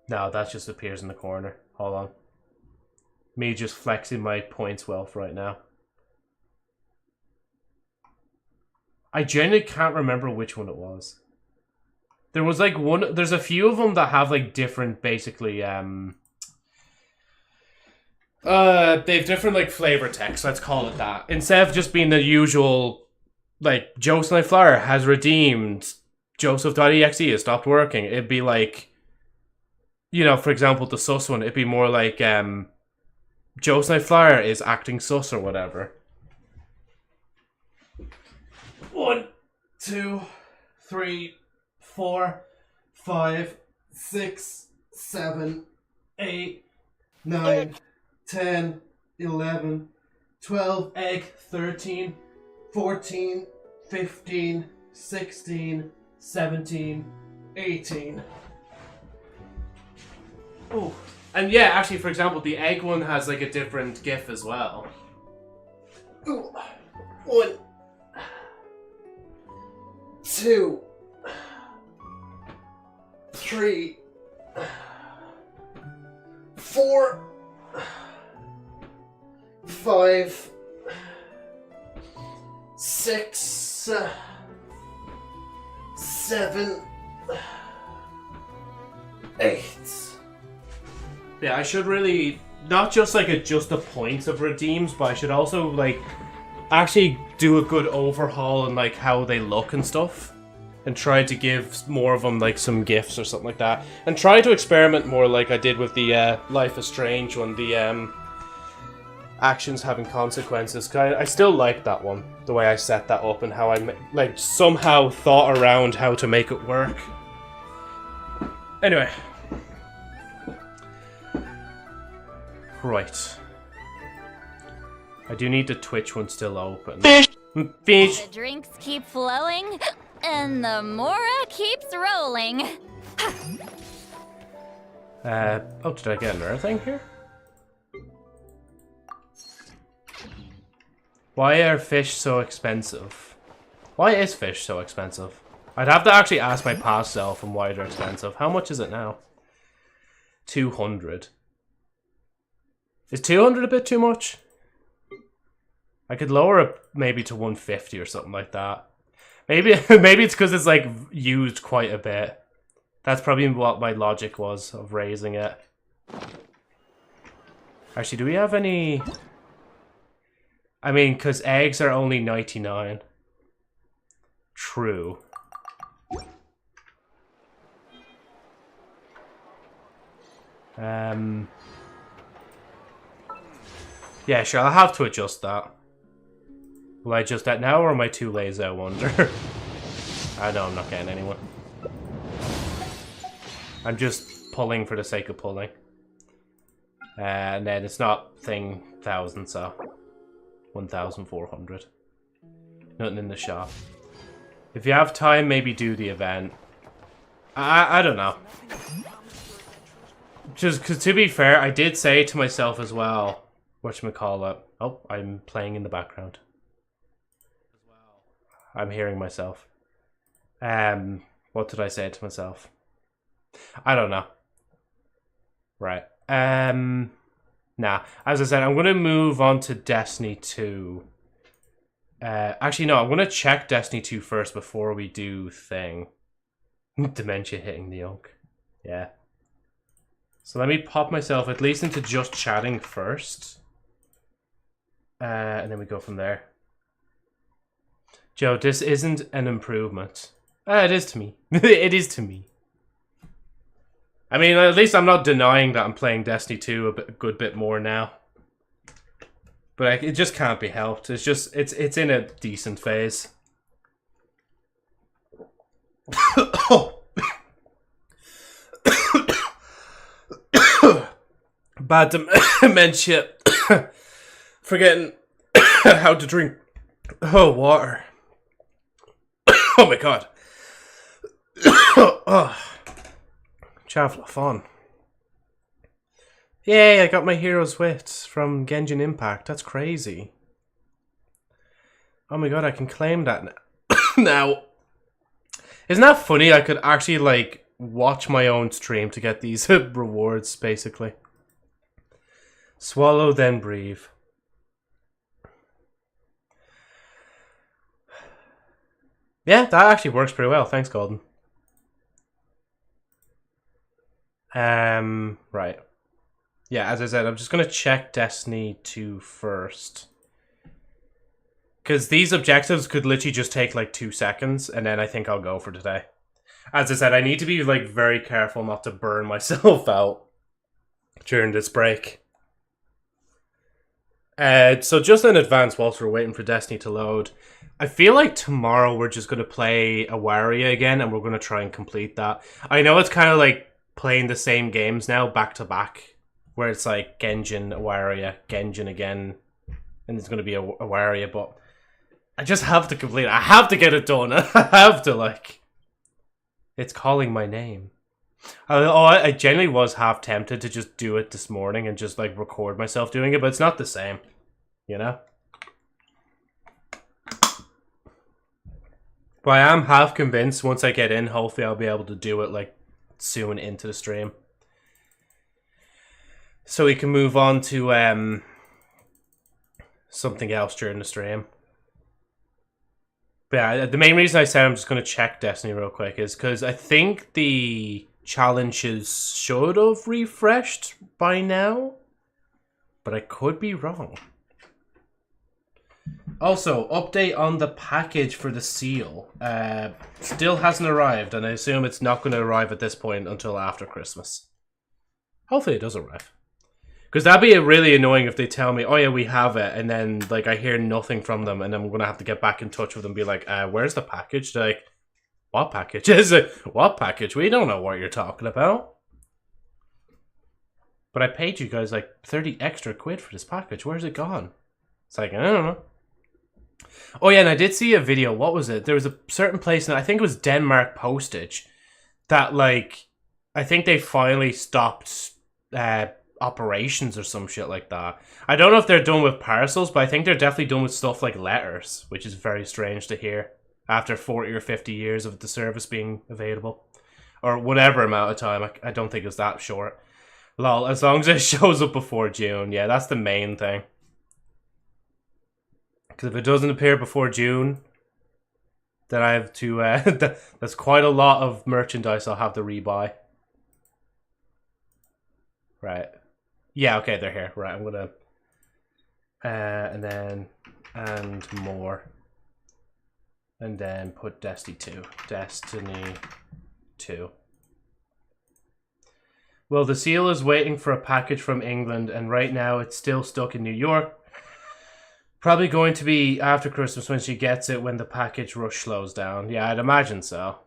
No, that just appears in the corner. Hold on. Me just flexing my points wealth right now. I genuinely can't remember which one it was. There was like one... There's a few of them that have like different, basically, they've different like flavor text, let's call it that. Instead of just being the usual... Like, Joseph Flower has redeemed. Joseph.exe has stopped working. It'd be like, you know, for example, the sus one, it'd be more like, Joseph Flower is acting sus or whatever. 1, 2, 3, 4, 5, 6, 7, 8, 9, 10, 11, 12, egg, 13, 14, 15, 16, 17, 18. Oh, and yeah, actually, for example, the egg one has like a different GIF as well. Ooh. 1, 2, 3, 4, 5, 6, 7, 8. Yeah, I should really not just like adjust the points of redeems, but I should also like actually do a good overhaul and like how they look and stuff, and try to give more of them like some gifts or something like that, and try to experiment more like I did with the Life is Strange one, the actions having consequences. 'Cause I still like that one, the way I set that up and how I like somehow thought around how to make it work. Anyway. Right. I do need the Twitch one still open. Fish! Fish! The drinks keep flowing, and the Mora keeps rolling. Oh, did I get another thing here? Why are fish so expensive? Why is fish so expensive? I'd have to actually ask my past self on why they're expensive. How much is it now? 200. Is 200 a bit too much? I could lower it maybe to 150 or something like that. Maybe maybe it's because it's like used quite a bit. That's probably what my logic was of raising it. Actually, do we have any... I mean, because eggs are only 99. True. Yeah, sure, I'll have to adjust that. Will I adjust that now, or am I too lazy, I wonder? I know I'm not getting anyone. I'm just pulling for the sake of pulling. And then it's not thing 1,000, so 1,400. Nothing in the shop. If you have time, maybe do the event. I don't know. Just because, to be fair, I did say to myself as well, whatchamacallit. Oh, I'm playing in the background. I'm hearing myself. What did I say to myself? I don't know. Right. Nah. As I said, I'm going to move on to Destiny 2. Actually, no. I'm going to check Destiny 2 first before we do thing. Dementia hitting the oak. Yeah. So let me pop myself at least into just chatting first. And then we go from there. Joe, this isn't an improvement. It is to me. It is to me. I mean, at least I'm not denying that I'm playing Destiny 2 a good bit more now. But it just can't be helped. It's just, it's in a decent phase. Bad dementia. Forgetting how to drink water. Oh my god. Oh. Chavla fun. Yay, I got my hero's wits from Genshin Impact. That's crazy. Oh my god, I can claim that now. Now, isn't that funny? I could actually, like, watch my own stream to get these rewards, basically. Swallow, then breathe. Yeah, that actually works pretty well. Thanks, Golden. Right. Yeah, as I said, I'm just going to check Destiny 2 first. Because these objectives could literally just take like 2 seconds, and then I think I'll go for today. As I said, I need to be like very careful not to burn myself out during this break. So just in advance, whilst we're waiting for Destiny to load, I feel like tomorrow we're just going to play Awaria again, and we're going to try and complete that. I know it's kind of like playing the same games now, back to back, where it's like Genshin, Awaria, Genshin again, and it's going to be Awaria, but I just have to complete it. I have to get it done. I have to, like... It's calling my name. I genuinely was half tempted to just do it this morning and just, like, record myself doing it, but it's not the same, you know? But I am half convinced once I get in, hopefully I'll be able to do it, like, soon into the stream. So we can move on to, something else during the stream. But yeah, the main reason I said I'm just going to check Destiny real quick is because I think the challenges should have refreshed by now, but I could be wrong. Also, update on the package for the seal. Still hasn't arrived, and I assume it's not going to arrive at this point until after Christmas. Hopefully it does arrive. Because that'd be really annoying if they tell me, oh yeah, we have it, and then like I hear nothing from them, and then I'm going to have to get back in touch with them and be like, where's the package? They're like, what package is it? What package? We don't know what you're talking about. But I paid you guys like 30 extra quid for this package. Where's it gone? It's like, I don't know. Oh yeah, and I did see a video. What was it? There was a certain place, and I think it was Denmark postage, that like, I think they finally stopped operations or some shit like that. I don't know if they're done with parcels, but I think they're definitely done with stuff like letters, which is very strange to hear after 40 or 50 years of the service being available, or whatever amount of time. I don't think it's that short. Lol, as long as it shows up before June. Yeah, that's the main thing. Because if it doesn't appear before June, then I have to... that's quite a lot of merchandise I'll have to rebuy. Right. Yeah, okay, they're here. Right, I'm gonna... and then... And more. And then put Destiny 2. Destiny 2. Well, the seal is waiting for a package from England, and right now it's still stuck in New York. Probably going to be after Christmas when she gets it, when the package rush slows down. Yeah, I'd imagine so.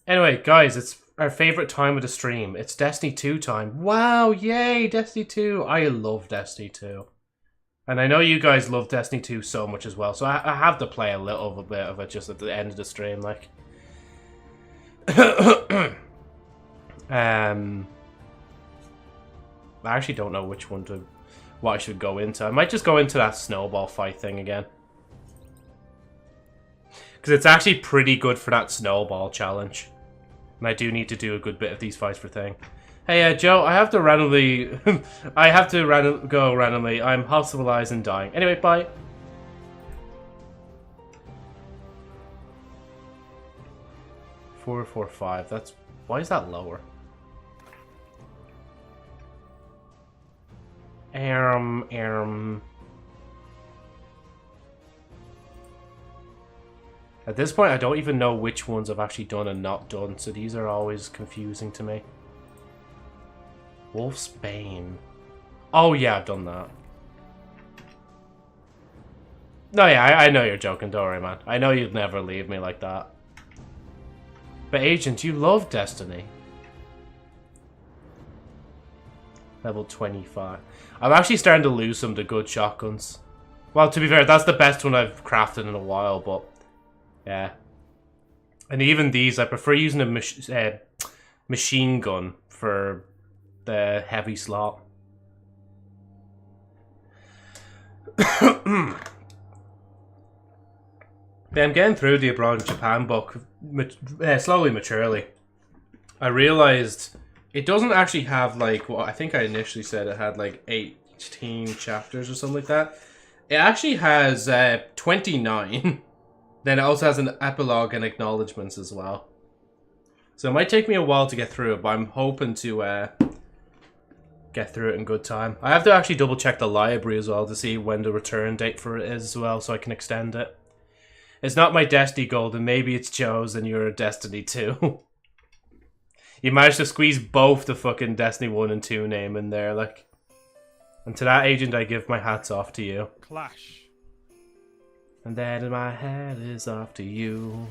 Anyway, guys, it's our favorite time of the stream. It's Destiny 2 time. Wow, yay, Destiny 2. I love Destiny 2. And I know you guys love Destiny 2 so much as well, so I have to play a little bit of it just at the end of the stream, like. I actually don't know what I should go into. I might just go into that snowball fight thing again. Because it's actually pretty good for that snowball challenge. And I do need to do a good bit of these fights for thing. Hey, Joe, I have to randomly... go randomly. I'm hospitalized and dying. Anyway, bye. Four, 4, 5. That's... Why is that lower? At this point, I don't even know which ones I've actually done and not done, so these are always confusing to me. Wolf's Bane. Oh yeah, I've done that. No, yeah, I know you're joking, don't worry, man. I know you'd never leave me like that. But Agent, you love Destiny. Level 25. I'm actually starting to lose some of the good shotguns. Well, to be fair, that's the best one I've crafted in a while, but... Yeah. And even these, I prefer using a machine gun for the heavy slot. I'm getting through the Abroad in Japan book slowly, maturely. I realized it doesn't actually have like what I think I initially said it had like 18 chapters or something like that. It actually has 29. Then it also has an epilogue and acknowledgements as well. So it might take me a while to get through it, but I'm hoping to get through it in good time. I have to actually double check the library as well to see when the return date for it is as well, so I can extend it. It's not my Destiny Gold, and maybe it's Joe's and you're a Destiny 2. You managed to squeeze both the fucking Destiny 1 and 2 name in there, like. And to that, Agent, I give my hats off to you. Clash. And then my hat is off to you.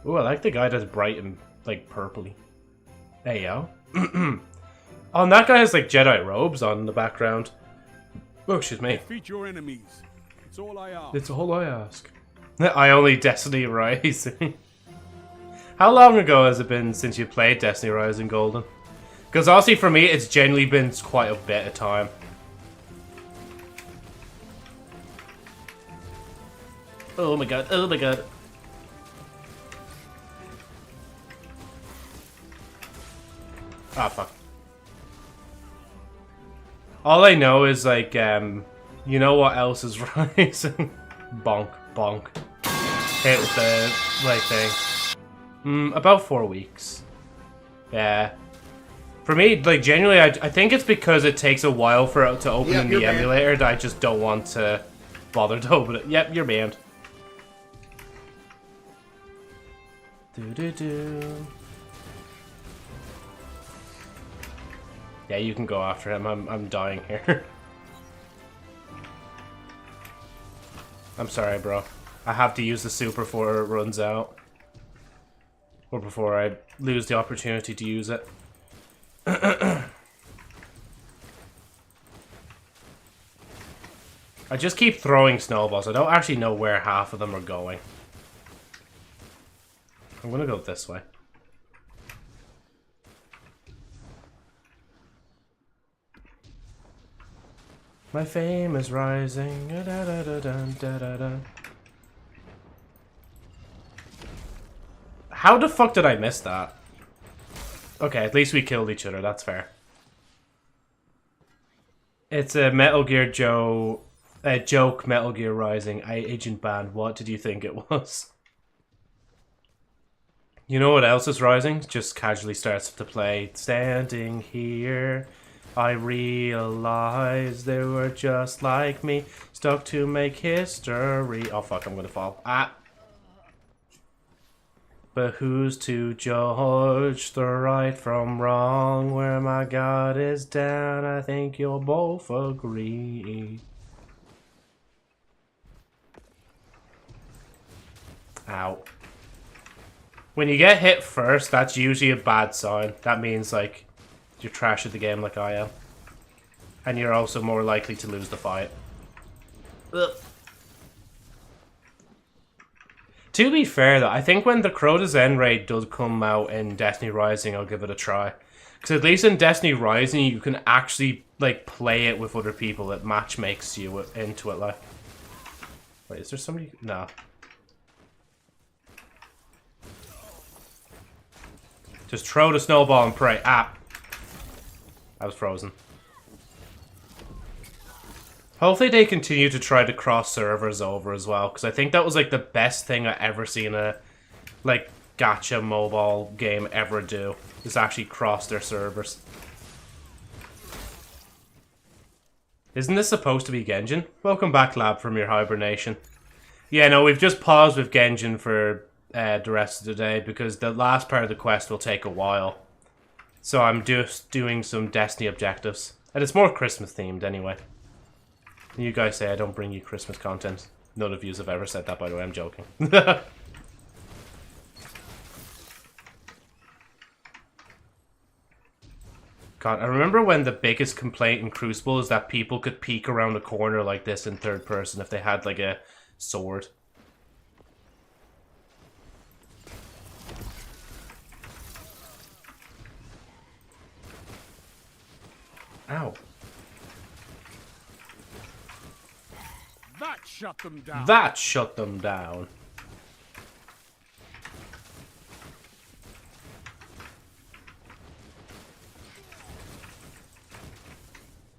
Ooh, I like the guy that's bright and, like, purpley. Hey, yo. Oh, and that guy has, like, Jedi robes on in the background. Oh, excuse me. Defeat your enemies. It's all I ask. It's all I ask. I only Destiny Rising. How long ago has it been since you played Destiny Rising Golden? Because honestly, for me, it's generally been quite a bit of time. Oh my god, oh my god. Ah, fuck. All I know is, like, you know what else is rising? Bonk, bonk. Hit with the, like, thing. About 4 weeks. Yeah. For me, like, genuinely, I think it's because it takes a while for it to open in the emulator that I just don't want to bother to open it. Yep, you're banned. Do-do-do. Yeah, you can go after him. I'm dying here. I'm sorry, bro. I have to use the super before it runs out. Or before I lose the opportunity to use it. I just keep throwing snowballs. I don't actually know where half of them are going. I'm gonna go this way. My fame is rising. Da, da, da, da, da, da, da. How the fuck did I miss that? Okay, at least we killed each other. That's fair. It's a Metal Gear Joe Joke, Metal Gear Rising, Agent Band, what did you think it was? You know what else is rising? Just casually starts to play. Standing here, I realized they were just like me, stuck to make history. Oh fuck, I'm gonna fall. Ah! But who's to judge the right from wrong? Where my God is down, I think you'll both agree. Ow. When you get hit first, that's usually a bad sign. That means, like, you're trash at the game like I am. And you're also more likely to lose the fight. Ugh. To be fair, though, I think when the Crota Zen raid does come out in Destiny Rising, I'll give it a try. Because at least in Destiny Rising, you can actually, like, play it with other people. It match makes you into it, like. Wait, is there somebody? No. Just throw the snowball and pray. Ah! I was frozen. Hopefully they continue to try to cross servers over as well, because I think that was like the best thing I ever seen a like gacha mobile game ever do, is actually cross their servers. Isn't this supposed to be Genshin? Welcome back, lab, from your hibernation. Yeah, no, we've just paused with Genshin for the rest of the day because the last part of the quest will take a while. So I'm just doing some Destiny objectives. And it's more Christmas themed anyway. You guys say I don't bring you Christmas content. None of you have ever said that, by the way. I'm joking. God, I remember when the biggest complaint in Crucible is that people could peek around a corner like this in third person if they had like a sword. Ow. That shut them down. That shut them down.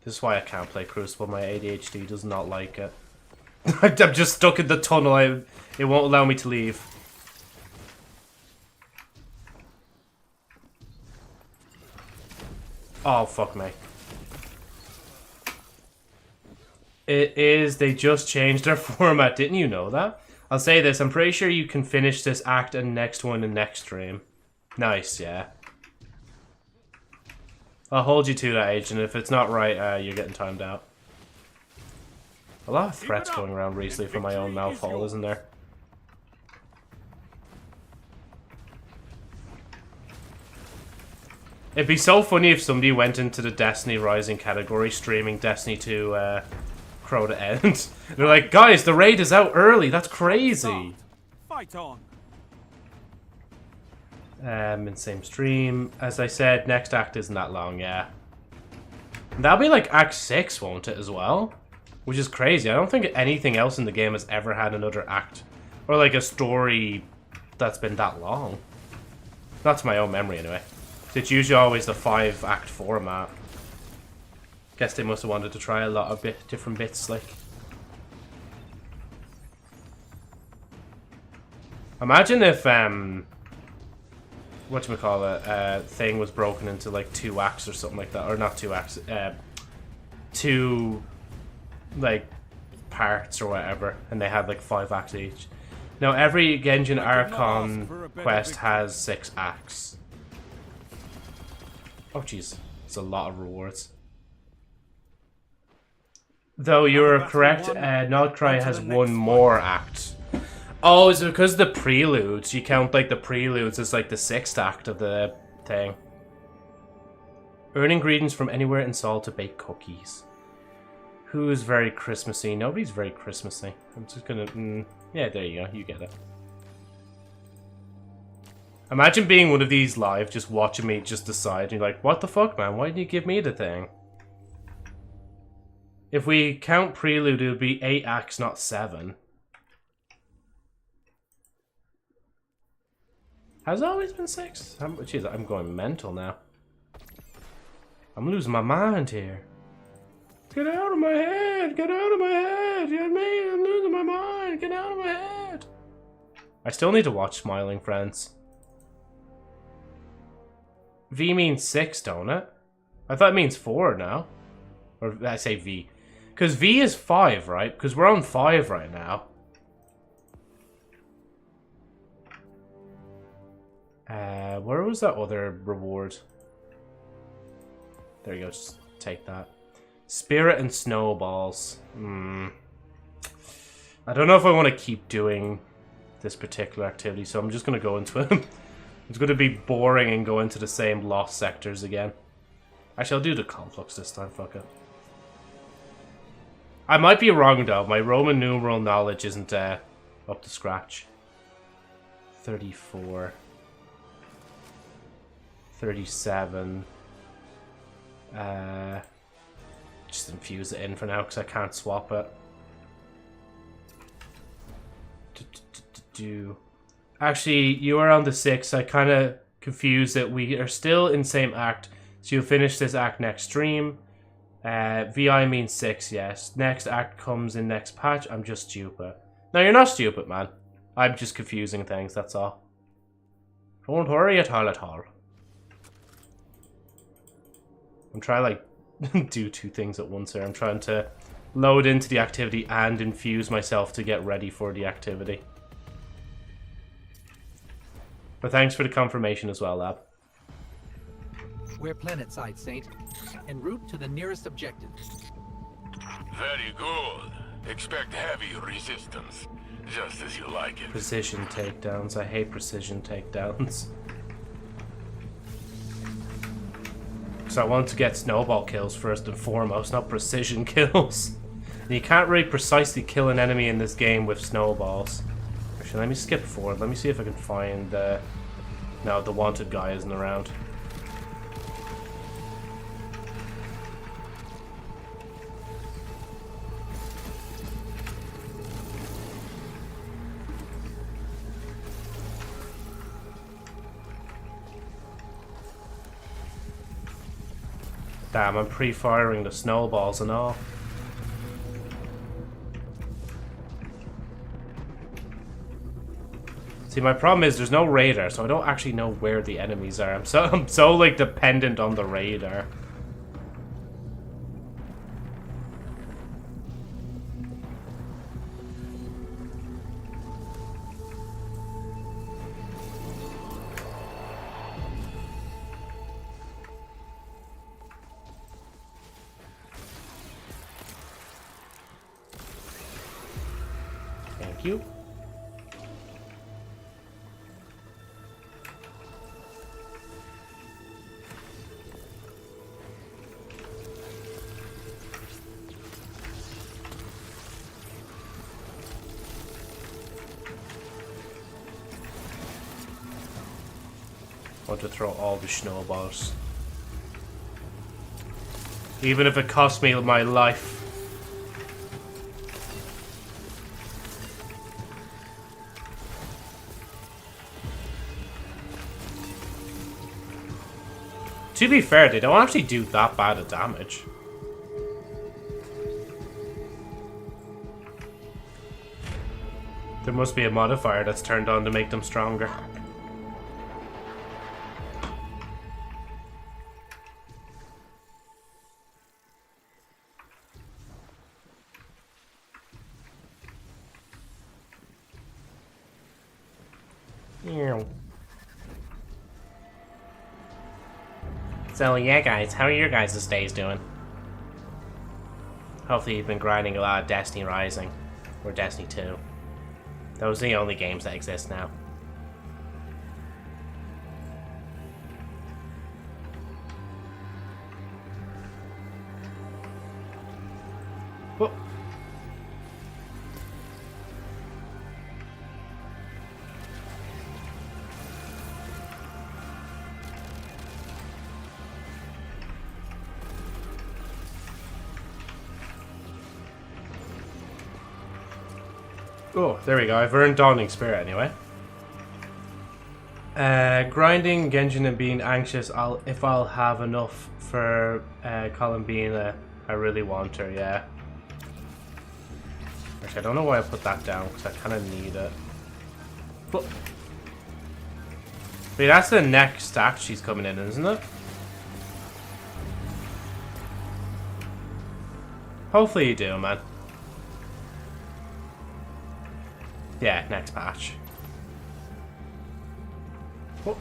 This is why I can't play Crucible. My ADHD does not like it. I'm just stuck in the tunnel. It won't allow me to leave. Oh, fuck me. It is, they just changed their format. Didn't you know that? I'll say this, I'm pretty sure you can finish this act and next one in next stream. Nice, yeah. I'll hold you to that, Agent. If it's not right, you're getting timed out. A lot of threats going around recently for my own mouthful, isn't there? It'd be so funny if somebody went into the Destiny Rising category streaming Destiny 2 Crota End. They're like, guys, the raid is out early. That's crazy. Fight on. In same stream. As I said, next act isn't that long, yeah. That'll be like Act 6, won't it, as well? Which is crazy. I don't think anything else in the game has ever had another act. Or like a story that's been that long. That's my own memory, anyway. It's usually always the 5-act format. Guess they must have wanted to try a lot of different bits, like. Imagine if, whatchamacallit, thing was broken into like 2 acts or something like that. Or not 2 acts, 2, like, parts or whatever. And they had like 5 acts each. Now, every Genshin Archon quest has 6 acts. Oh, jeez. It's a lot of rewards. Though you're correct, Krai has 1 more act. Oh, is it because of the preludes? You count like the preludes as like the 6th act of the thing. Earn ingredients from anywhere in Seoul to bake cookies. Who's very Christmassy? Nobody's very Christmassy. I'm just gonna... yeah, there you go. You get it. Imagine being one of these live, just watching me just decide. And you're like, what the fuck, man? Why didn't you give me the thing? If we count Prelude, it would be 8 acts, not 7. Has it always been 6? Jeez, I'm going mental now. I'm losing my mind here. Get out of my head! Get out of my head! You me? I'm losing my mind! Get out of my head! I still need to watch Smiling Friends. V means 6, don't it? I thought it means 4 now. Or I say V. Because V is 5, right? Because we're on 5 right now. Where was that other reward? There you go, just take that. Spirit and snowballs. I don't know if I want to keep doing this particular activity, so I'm just going to go into it. It's going to be boring and go into the same lost sectors again. Actually, I'll do the conflux this time, fuck it. I might be wrong though, my Roman numeral knowledge isn't up to scratch. 34. 37. Just infuse it in for now because I can't swap it. Actually, you are on the 6. I kind of confused it. We are still in same act, so you'll finish this act next stream. VI means 6, yes. Next act comes in next patch. I'm just stupid. No, you're not stupid, man. I'm just confusing things, that's all. Don't worry at all. I'm trying to, like, do 2 things at once here. I'm trying to load into the activity and infuse myself to get ready for the activity. But thanks for the confirmation as well, Lab. We're planetside, Saint. En route to the nearest objective. Very good. Expect heavy resistance. Just as you like it. Precision takedowns. I hate precision takedowns. So I want to get snowball kills first and foremost, not precision kills. And you can't really precisely kill an enemy in this game with snowballs. Actually, let me skip forward. Let me see if I can find... No, the wanted guy isn't around. Damn, I'm pre-firing the snowballs and all. See, my problem is there's no radar, so I don't actually know where the enemies are. I'm so like dependent on the radar. Thank you. I want to throw all the snowballs. Even if it costs me my life. To be fair, they don't actually do that bad of damage. There must be a modifier that's turned on to make them stronger. So yeah guys, how are your guys' days doing? Hopefully you've been grinding a lot of Destiny Rising. Or Destiny 2. Those are the only games that exist now. Whoa. Oh, there we go. I've earned Dawning Spirit anyway. Grinding, Genshin and being anxious if I'll have enough for Colin being a I really want her, yeah. Actually, I don't know why I put that down, because I kind of need it. But wait, that's the next act she's coming in, isn't it? Hopefully you do, man. Yeah, next patch. Oh.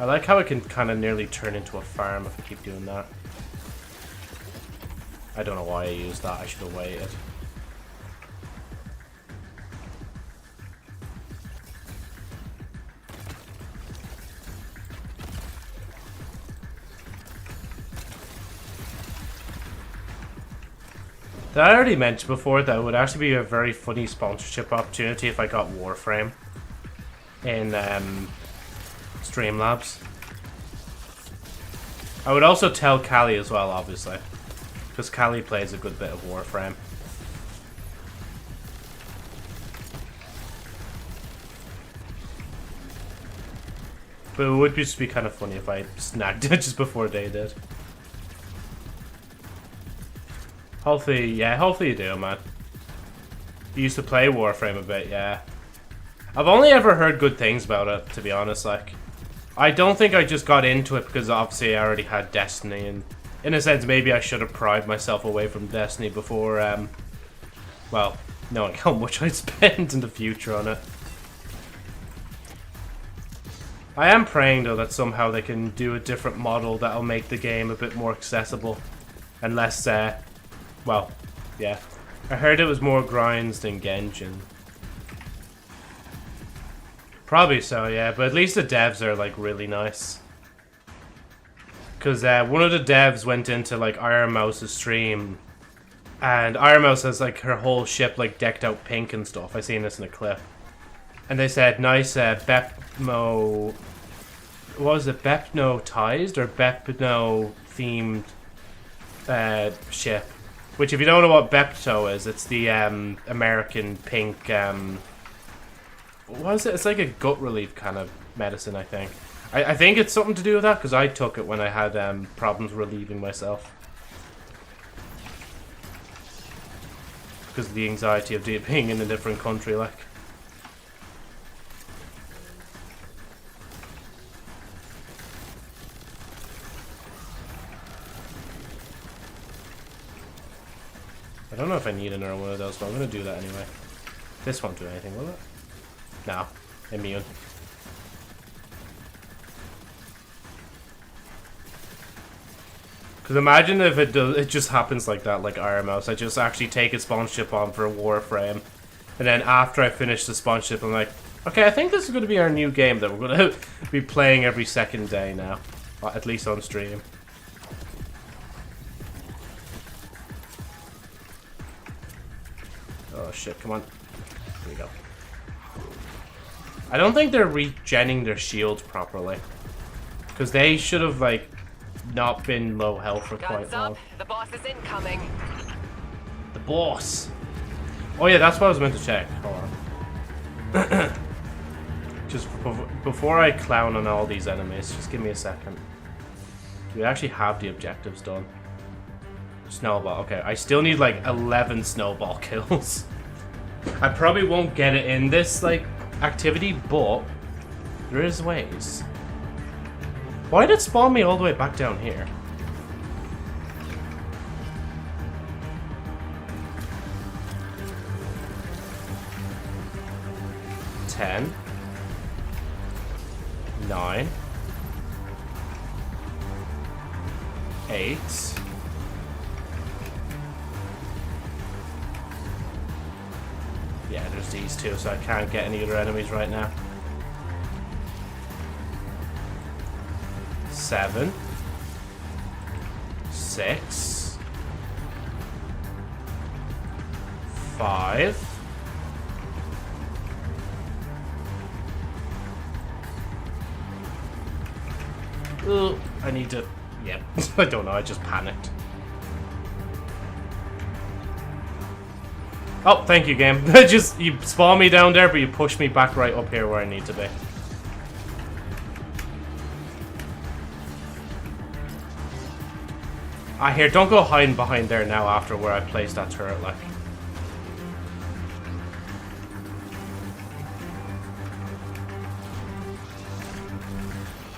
I like how it can kind of nearly turn into a farm if I keep doing that. I don't know why I used that. I should have waited. That I already mentioned before that it would actually be a very funny sponsorship opportunity if I got Warframe in Streamlabs. I would also tell Callie as well, obviously, because Callie plays a good bit of Warframe. But it would just be kind of funny if I snagged it just before they did. Hopefully, yeah, hopefully you do, man. You used to play Warframe a bit, yeah. I've only ever heard good things about it, to be honest, like. I don't think I just got into it because obviously I already had Destiny, and in a sense maybe I should have pried myself away from Destiny before, well, knowing how much I'd spend in the future on it. I am praying though that somehow they can do a different model that'll make the game a bit more accessible and less, well, yeah. I heard it was more grinds than Genshin. Probably so, yeah, but at least the devs are, like, really nice. Because one of the devs went into, like, Iron Mouse's stream, and Iron Mouse has, like, her whole ship, like, decked out pink and stuff. I seen this in a clip. And they said, nice, Bepno... What was it? Bepno-tized or Bepno-themed ship. Which, if you don't know what Bepto is, it's the American pink, what is it? It's like a gut relief kind of medicine, I think. I think it's something to do with that, because I took it when I had problems relieving myself. Because of the anxiety of being in a different country, like. I don't know if I need another one of those, but I'm going to do that anyway. This won't do anything, will it? No. Immune. Because imagine if it does, it just happens like that, like Iron Mouse. I just actually take a sponsorship on for a Warframe. And then after I finish the sponsorship, I'm like, okay, I think this is going to be our new game that we're going to be playing every second day now. Well, at least on stream. Oh shit, come on. Here we go. I don't think they're regenning their shields properly. Because they should have, like, not been low health for quite long. The boss is incoming. The boss! Oh yeah, that's what I was meant to check. Hold on. Just before I clown on all these enemies, just give me a second. Do we actually have the objectives done? Snowball, okay. I still need, like, 11 snowball kills. I probably won't get it in this, like, activity, but there is ways. Why did it spawn me all the way back down here? Ten. 9. 8. Yeah, there's these two, so I can't get any other enemies right now. 7. 6. 5. Oh, I need to... Yeah, I don't know, I just panicked. Oh, thank you, game. Just, you spawned me down there, but you pushed me back right up here where I need to be. Here, don't go hiding behind there now after where I placed that turret, like.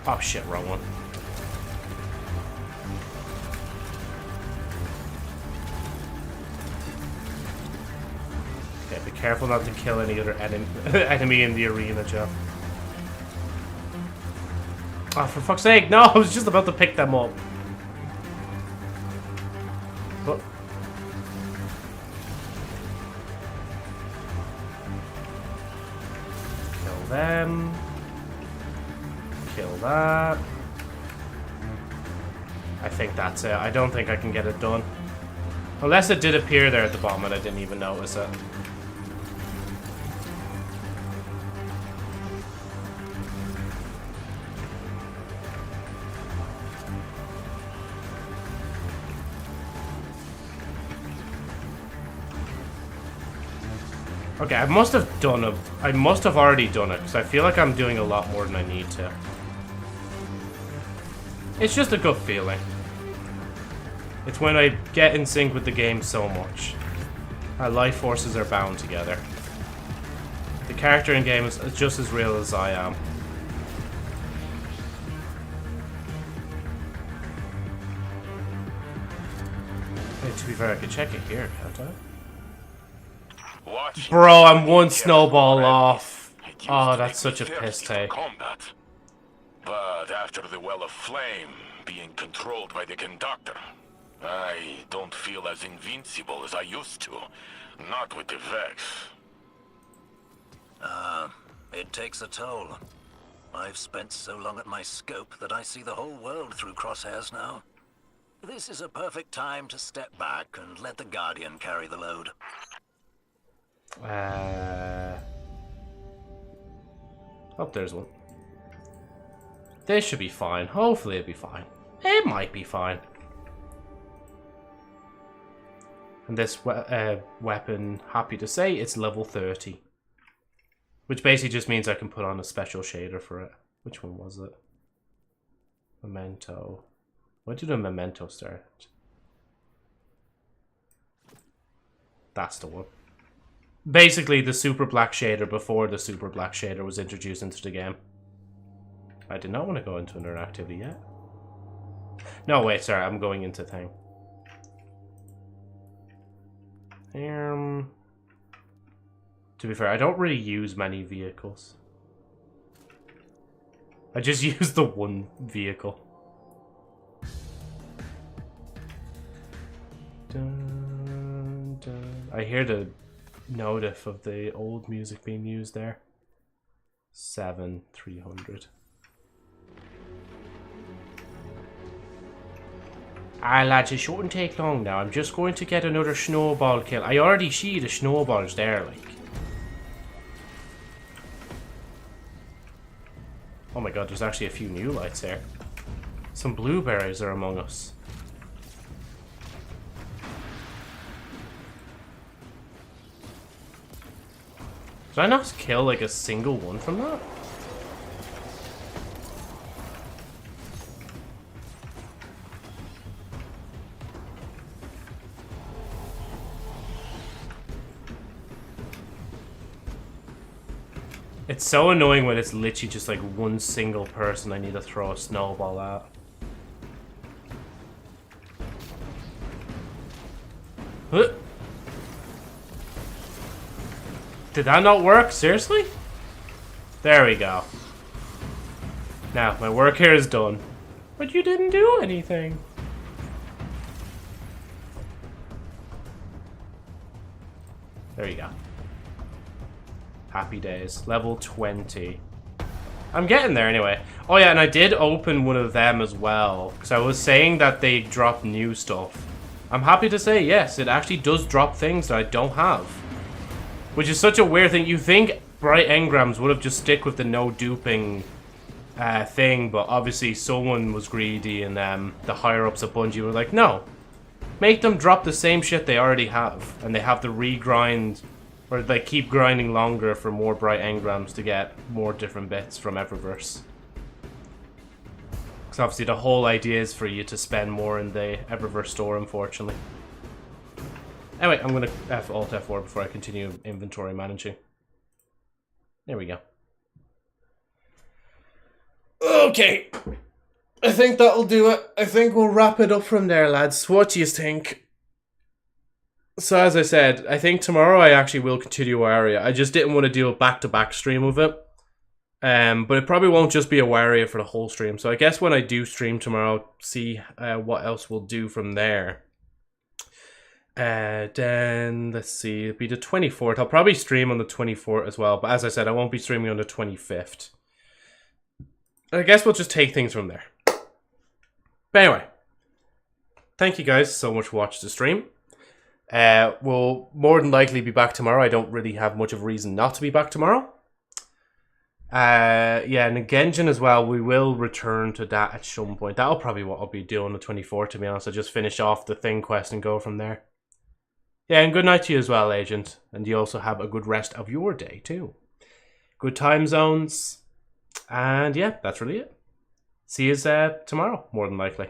Oh shit, wrong one. Okay, be careful not to kill any other enemy in the arena, Joe. Oh, for fuck's sake, no! I was just about to pick them up. Oh. Kill them. Kill that. I think that's it. I don't think I can get it done. Unless it did appear there at the bottom and I didn't even notice it. Okay, I must have already done it, because I feel like I'm doing a lot more than I need to. It's just a good feeling. It's when I get in sync with the game so much. Our life forces are bound together. The character in game is just as real as I am. Hey, to be fair, I could check it here, can't I? Bro, I'm one snowball off. Oh, that's such a piss take. But after the Well of Flame being controlled by the conductor, I don't feel as invincible as I used to. Not with the Vex. It takes a toll. I've spent so long at my scope that I see the whole world through crosshairs now. This is a perfect time to step back and let the Guardian carry the load. Oh, there's one. This should be fine. Hopefully it'll be fine. It might be fine. And this weapon, happy to say, it's level 30. Which basically just means I can put on a special shader for it. Which one was it? Memento. When did a Memento start? That's the one. Basically, the super black shader before the super black shader was introduced into the game. I did not want to go into another activity yet. No, wait, sorry, I'm going into thing. To be fair, I don't really use many vehicles. I just use the one vehicle. Dun, dun. I hear the notif of the old music being used there. 7,300. Lads, it shouldn't take long now. I'm just going to get another snowball kill. I already see the snowballs there, like. Oh my god, there's actually a few new lights there. Some blueberries are among us. Did I not kill like a single one from that? It's so annoying when it's literally just like one single person I need to throw a snowball at. Huh? Did that not work? Seriously? There we go. Now, my work here is done. But you didn't do anything. There you go. Happy days. Level 20. I'm getting there anyway. Oh yeah, and I did open one of them as well. Because I was saying that they drop new stuff. I'm happy to say, yes, it actually does drop things that I don't have. Which is such a weird thing. You think Bright Engrams would have just stick with the no duping thing, but obviously someone was greedy and the higher ups at Bungie were like, no. Make them drop the same shit they already have, and they have to regrind, or they keep grinding longer for more bright engrams to get more different bits from Eververse. Because obviously the whole idea is for you to spend more in the Eververse store, unfortunately. Anyway, I'm going to Alt F4 before I continue inventory managing. There we go. Okay. I think that'll do it. I think we'll wrap it up from there, lads. What do you think? So as I said, I think tomorrow I actually will continue Waria. I just didn't want to do a back-to-back stream of it. But it probably won't just be a Waria for the whole stream. So I guess when I do stream tomorrow, I'll see what else we'll do from there. Then, let's see, it'll be the 24th. I'll probably stream on the 24th as well. But as I said, I won't be streaming on the 25th. I guess we'll just take things from there. But anyway, thank you guys so much for watching the stream. We'll more than likely be back tomorrow. I don't really have much of a reason not to be back tomorrow. Yeah, and Genshin as well, we will return to that at some point. That'll probably what I'll be doing on the 24th, to be honest. I'll just finish off the thing quest and go from there. Yeah, and good night to you as well, Agent. And you also have a good rest of your day, too. Good time zones. And yeah, that's really it. See you tomorrow, more than likely.